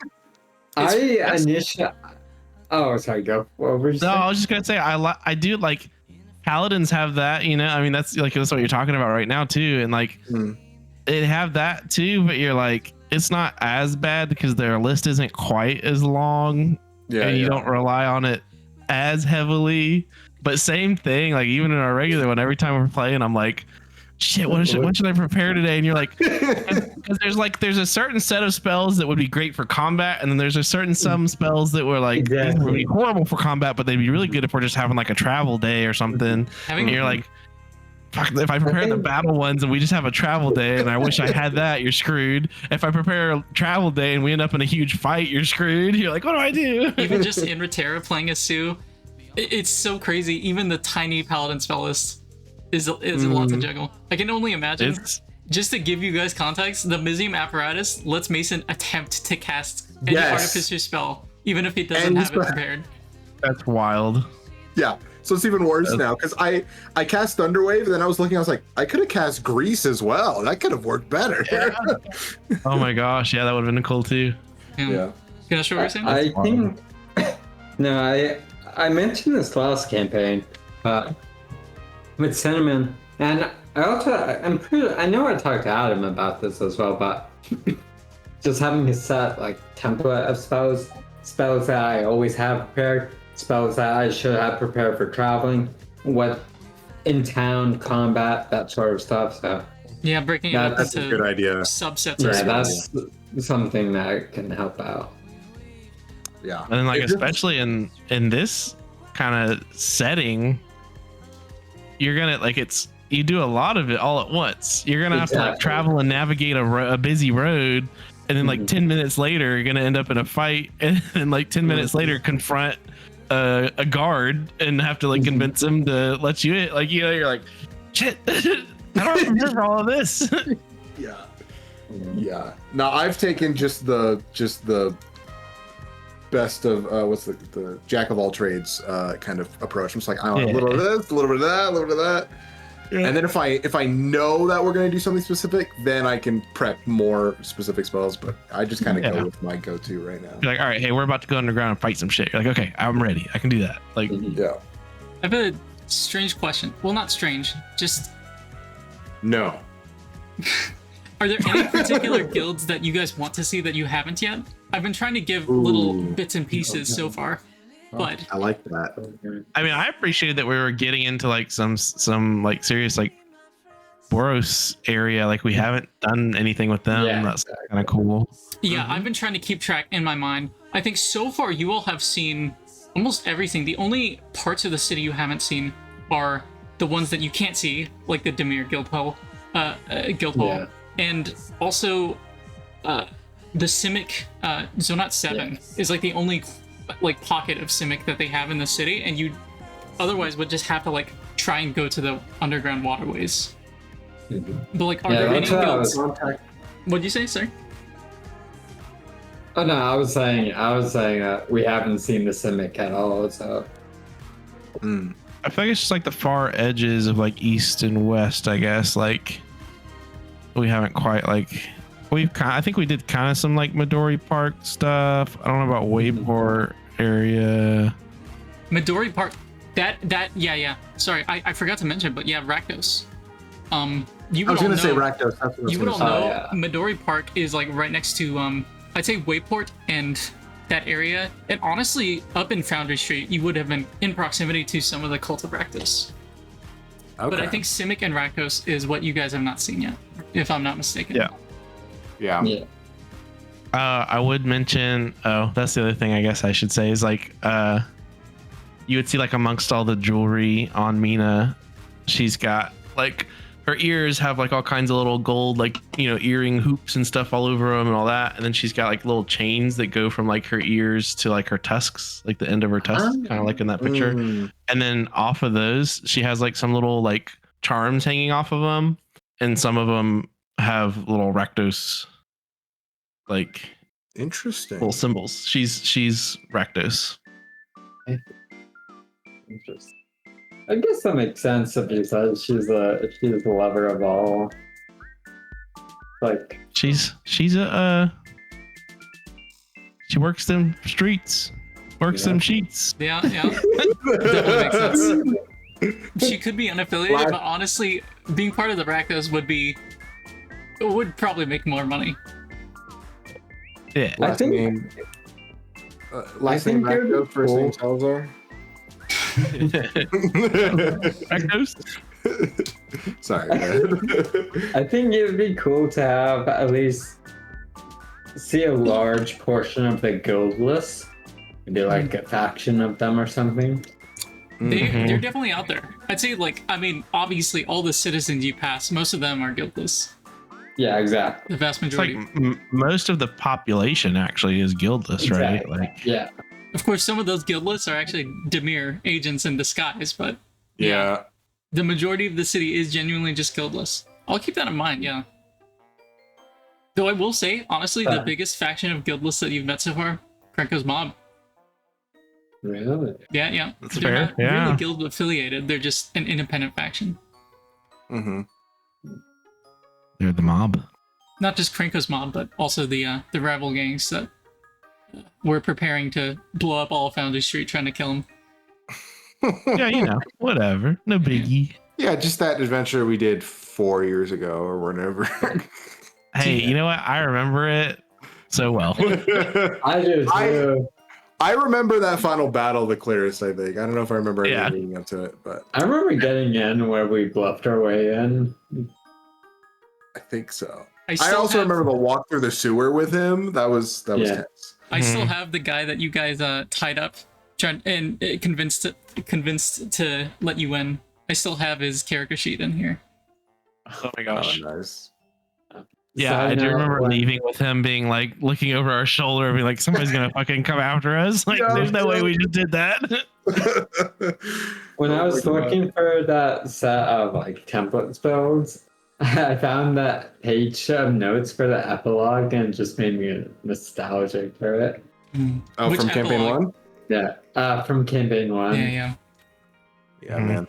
I initially. Oh, sorry. Go. What were you saying? No, I was just gonna say I do like paladins have that. I mean that's what you're talking about right now too, and like they have that too, but you're like it's not as bad because their list isn't quite as long, and you don't rely on it as heavily. But same thing, like even in our regular one, every time we're playing, I'm like, shit, what should I prepare today? And you're like, because there's a certain set of spells that would be great for combat, and then there's a certain some spells that were like these would be horrible for combat, but they'd be really good if we're just having like a travel day or something. And you're like, fuck, if I prepare the battle ones and we just have a travel day and I wish I had that, you're screwed. If I prepare a travel day and we end up in a huge fight, you're screwed. You're like, what do I do? Even just in Runeterra playing as Sue, it's so crazy. Even the tiny paladin spell list is a lot to juggle. I can only imagine. Just to give you guys context, the Missive apparatus lets Mason attempt to cast any artificer spell, even if he doesn't have it prepared. That's wild. Yeah. So it's even worse now because I cast Thunderwave and then I was looking, I was like, I could have cast Grease as well. That could have worked better. Oh my gosh, yeah, that would have been cool too. Yeah. Can I show what you're saying? I think no, I mentioned this last campaign, with Cinnamon, and I know I talked to Adam about this as well, but just having a set like template of spells that I always have prepared, spells that I should have prepared for traveling, what in town combat, that sort of stuff. So yeah, breaking it up that's a into good idea. subsets of spells. That's something that can help out. Yeah. And then like especially in this kind of setting, you're gonna like you do a lot of it all at once. You're gonna have to like travel and navigate a busy road, and then like 10 minutes later you're gonna end up in a fight, and then like 10 minutes later confront a guard and have to like convince him to let you in. Like, you know, you're like, shit, I don't remember all of this. Yeah. Yeah. Now I've taken just the best of what's the jack of all trades kind of approach. I'm just like, I want a little bit of this, a little bit of that, a little bit of that. Yeah. And then if I know that we're gonna do something specific, then I can prep more specific spells. But I just kind of go with my go-to right now. You're like, all right, hey, we're about to go underground and fight some shit. You're like, okay, I'm ready. I can do that. Like, yeah. I have a strange question. Well, not strange, just no. Are there any particular guilds that you guys want to see that you haven't yet? I've been trying to give little bits and pieces so far, but I like that. I mean, I appreciated that we were getting into like some like serious like Boros area. Like we haven't done anything with them. Yeah, that's kind of cool. yeah, I've been trying to keep track in my mind. I think so far you all have seen almost everything. The only parts of the city you haven't seen are the ones that you can't see, like the Demir Guild Hall, and also the Simic Zonat 7 is like the only like pocket of Simic that they have in the city, and you otherwise would just have to like try and go to the underground waterways. But like, are there any guilds? What'd you say, sir? Oh no, I was saying we haven't seen the Simic at all, so. I feel like it's just like the far edges of like east and west, I guess. Like we haven't quite like I think we did kind of some like Midori Park stuff. I don't know about Wayport area. Midori Park, that yeah. Sorry, I forgot to mention, but yeah, Rakdos. You would I was gonna all say know, Rakdos. That's what you would all know Oh, yeah. Midori Park is like right next to I'd say Wayport and that area, and honestly, up in Foundry Street, you would have been in proximity to some of the cult of Rakdos. Okay. But I think Simic and Rakdos is what you guys have not seen yet, if I'm not mistaken. Yeah. I would mention, that's the other thing I guess I should say is like you would see like amongst all the jewelry on Mina, she's got like her ears have like all kinds of little gold like, you know, earring hoops and stuff all over them and all that, and then she's got like little chains that go from like her ears to like her tusks, like the end of her tusks, kind of like in that picture. And then off of those she has like some little like charms hanging off of them, and some of them have little Rakdos like Interesting. little symbols. She's Rakdos. Interesting. I guess that makes sense if you said she's a lover of all. Like She's a she works them streets, works them sheets. Yeah. Definitely makes sense. She could be unaffiliated, but honestly, being part of the Rakdos would probably make more money. Yeah. I think Last name Rakdos, first name Salazar. Rakdos? Sorry, man. I think it would be cool to have at least see a large portion of the guild list. Maybe like a faction of them or something. They're definitely out there. I'd say, like, I mean, obviously, all the citizens you pass, most of them are guildless. Yeah, exactly. The vast It's majority. like most of the population actually is guildless, Exactly. right? Like, Yeah. Of course, some of those guildless are actually Demir agents in disguise, but Yeah. the majority of the city is genuinely just guildless. I'll keep that in mind, yeah. Though I will say, honestly, the biggest faction of guildless that you've met so far, Krenko's Mob. Really? Yeah. That's They're fair, not yeah. really guild affiliated. They're just an independent faction. Mm-hmm. they're the mob. Not just Krenko's Mob, but also the rival gangs that were preparing to blow up all of Foundry Street, trying to kill him. Yeah, you know, whatever. No biggie. Yeah, just that adventure we did 4 years ago or whatever. Hey, you know what? I remember it so well. I do too. I remember that final battle the clearest, I think. I don't know if I remember Yeah. anything leading up to it, but I remember getting in where we bluffed our way in. I think so. I still also have- remember the walk through the sewer with him. That was Yeah. tense. I still have the guy that you guys tied up, convinced to let you in. I still have his character sheet in here. Oh my Oh, gosh. nice. Yeah, Side I do note, remember when- leaving with him being like looking over our shoulder and being like, somebody's gonna fucking come after us. Like, Yeah, there's no way yeah. we just did that. When I Oh was my God. looking for that set of like templates builds, I found that page of notes for the epilogue and it just made me nostalgic for it. Oh, Which from campaign epilogue? 1? Yeah, from campaign 1. Yeah. Yeah, Mhm. man.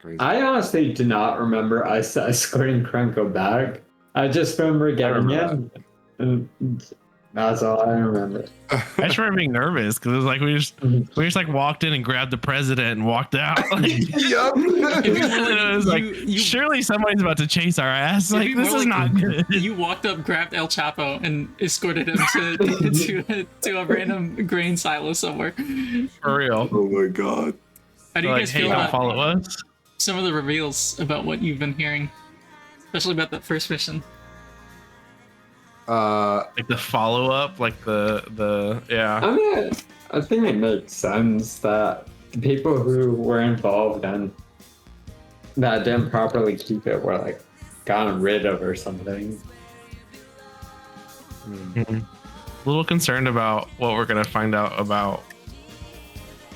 Crazy. I honestly do not remember us escorting Krenko back. I just remember getting remember in, and that's all I remember. I just remember being nervous because it was like we just like walked in and grabbed the president and walked out. Like, Yup. If you and it was like, you- surely somebody's about to chase our ass. It'd Like, be this more is like not good. You walked up, grabbed El Chapo, and escorted him to a random grain silo somewhere. For real. Oh my god. How do you Like, guys hey, feel don't about follow us. some of the reveals about what you've been hearing, especially about that first mission? Like the follow up, like the yeah. I mean, I think it makes sense that the people who were involved and that didn't properly keep it were like gotten rid of or something. A little concerned about what we're gonna find out about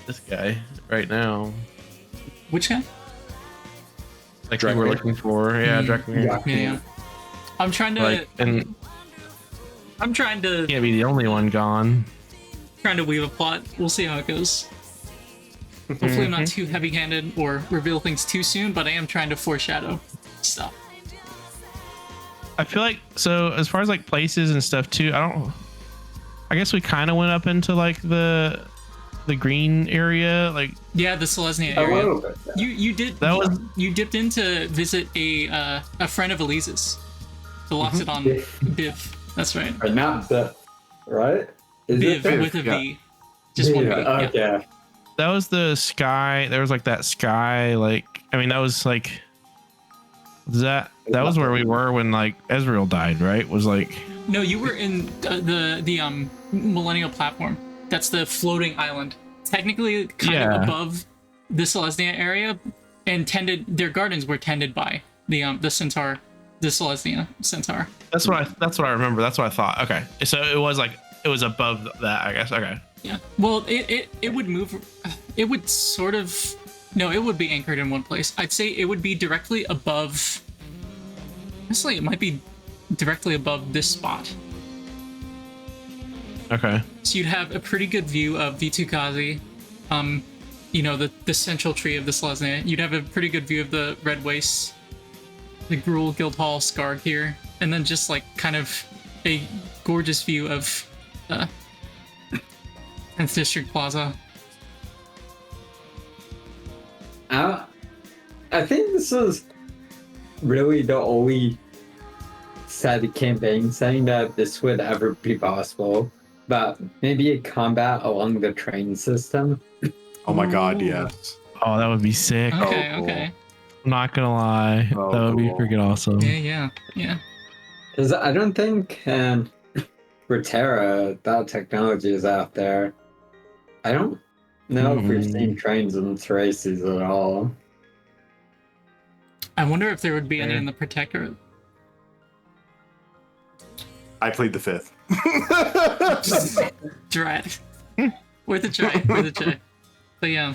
this guy right now. Which guy? Like who we're Drekmir? looking for. Yeah, Drekmir. Yeah. I'm trying to. Like, and I'm trying to can't be the only one gone. weave a plot. We'll see how it goes. Hopefully, I'm not too heavy-handed or reveal things too soon, but I am trying to foreshadow stuff. I feel like, so as far as like places and stuff too, I guess we kind of went up into like the green area, like Yeah, the Selesnya A area. little bit. Yeah. You did. that was You dipped in to visit a friend of Aliz's. The Loxodon Biv. That's right. Or not the right? Is Biv it with a V. yeah. Just one V. Yeah, Yeah. okay. that was the sky. There was like that sky, like I mean that was like that was where we were when like Ezreal died, right? Was like No, you were in the Millennial platform. That's the floating island. Technically, kind Yeah. of above the Selesnya area, and their gardens were tended by the centaur, the Selesnya centaur. that's what I remember. That's what I thought. Okay, so it was above that, I guess. Okay. Yeah. Well, it would move. It would sort of. No, it would be anchored in one place. I'd say it would be directly above. Honestly, it might be directly above this spot. Okay. So you'd have a pretty good view of Vitukazi, the central tree of the Selesnya. You'd have a pretty good view of the Red Wastes, the Gruul Guildhall Scarred here, and then just like kind of a gorgeous view of 10th District Plaza. I think this is really the only set campaign setting that this would ever be possible. but maybe a combat along the train system. Oh my god, Ooh. yes. Oh, that would be sick. Okay, cool. okay. I'm not gonna lie. Oh, That would be cool. freaking awesome. Yeah. Because I don't think Terra, that technology is out there. I don't know if we've seen trains in Traces at all. I wonder if there would be any Fair. in the Protectorate. I played the 5th. Dread. Worth a try. But yeah.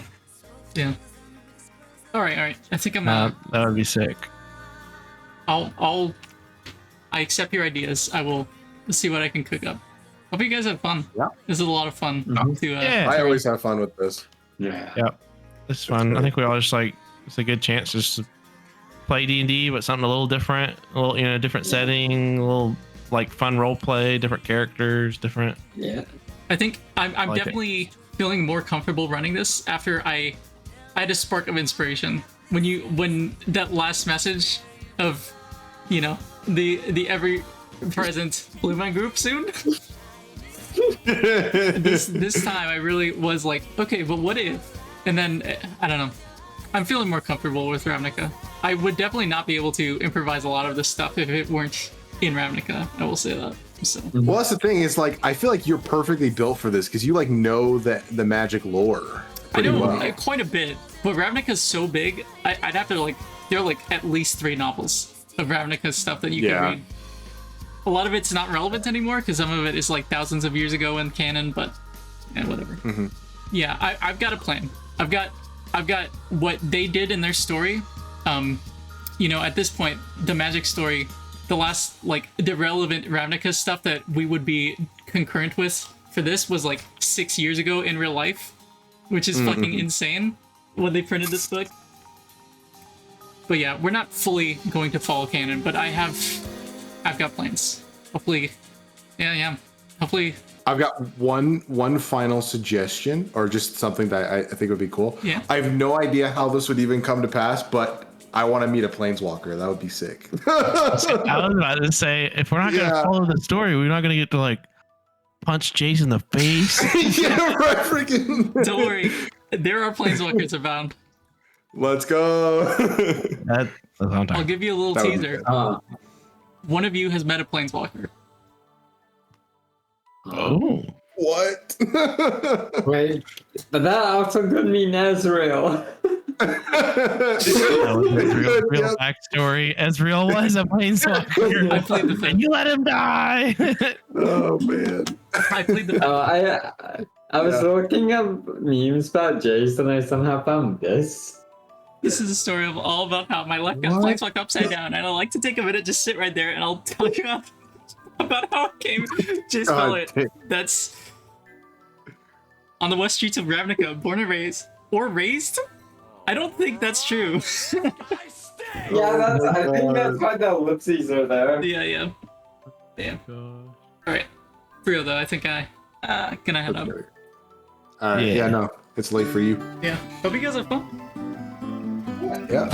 All right. I think I'm. That would be sick. I accept your ideas. I will see what I can cook up. Hope you guys have fun. Yeah. This is a lot of fun to. Yeah. I always have fun with this. Yeah. Yep. It's fun. I think we all just like it's a good chance just to play D&D, but something a little different, a little different setting, a little like fun role play, different characters, different. Yeah. I think I'm like it. definitely feeling more comfortable running this after I had a spark of inspiration when that last message of the ever present Blue Man group soon. this time I really was like, okay, but what if? And then I don't know. I'm feeling more comfortable with Ravnica. I would definitely not be able to improvise a lot of this stuff if it weren't in Ravnica. I will say that. So. Well, that's the thing. Is like I feel like you're perfectly built for this because you like know the magic lore I pretty know well. quite a bit, but Ravnica's so big. I'd have to there are at least 3 novels of Ravnica stuff that you can read. A lot of it's not relevant anymore because some of it is thousands of years ago in canon, but whatever. Mm-hmm. Yeah, I've got a plan. I've got what they did in their story. At this point, the magic story, the last the relevant Ravnica stuff that we would be concurrent with for this was 6 years ago in real life, which is fucking insane when they printed this book. But yeah, we're not fully going to follow canon, but I've got plans. Hopefully, yeah. Hopefully, I've got one final suggestion, or just something that I think would be cool. Yeah. I have no idea how this would even come to pass, but I want to meet a planeswalker. That would be sick. I was about to say, if we're not gonna follow the story, we're not gonna get to punch Jace in the face. Yeah, right. Freaking. don't worry. There are planeswalkers abound. Let's go. That's what I'm I'll talking. give you a little That would be teaser. good. One of you has met a planeswalker. Oh, What? Wait, but that also could mean Ezreal. That was real backstory. Ezreal was a I planeswalker, played the and thing. you let him die. Oh man. I played the. I was looking up memes about Jace and I somehow found this. This is a story of all about how my luck got What? planeswalked upside down, and I like to take a minute, just sit right there, and I'll tell you about how it came. Just follow it. That's on the west streets of Ravnica, born and raised, or raised. I don't think that's true. Yeah, I think that's why the ellipses are there. Yeah. Damn. All right, Brio though. I think I gonna head up. All right. Yeah. Yeah. No, it's late for you. Yeah. Hope you guys have fun. Yeah.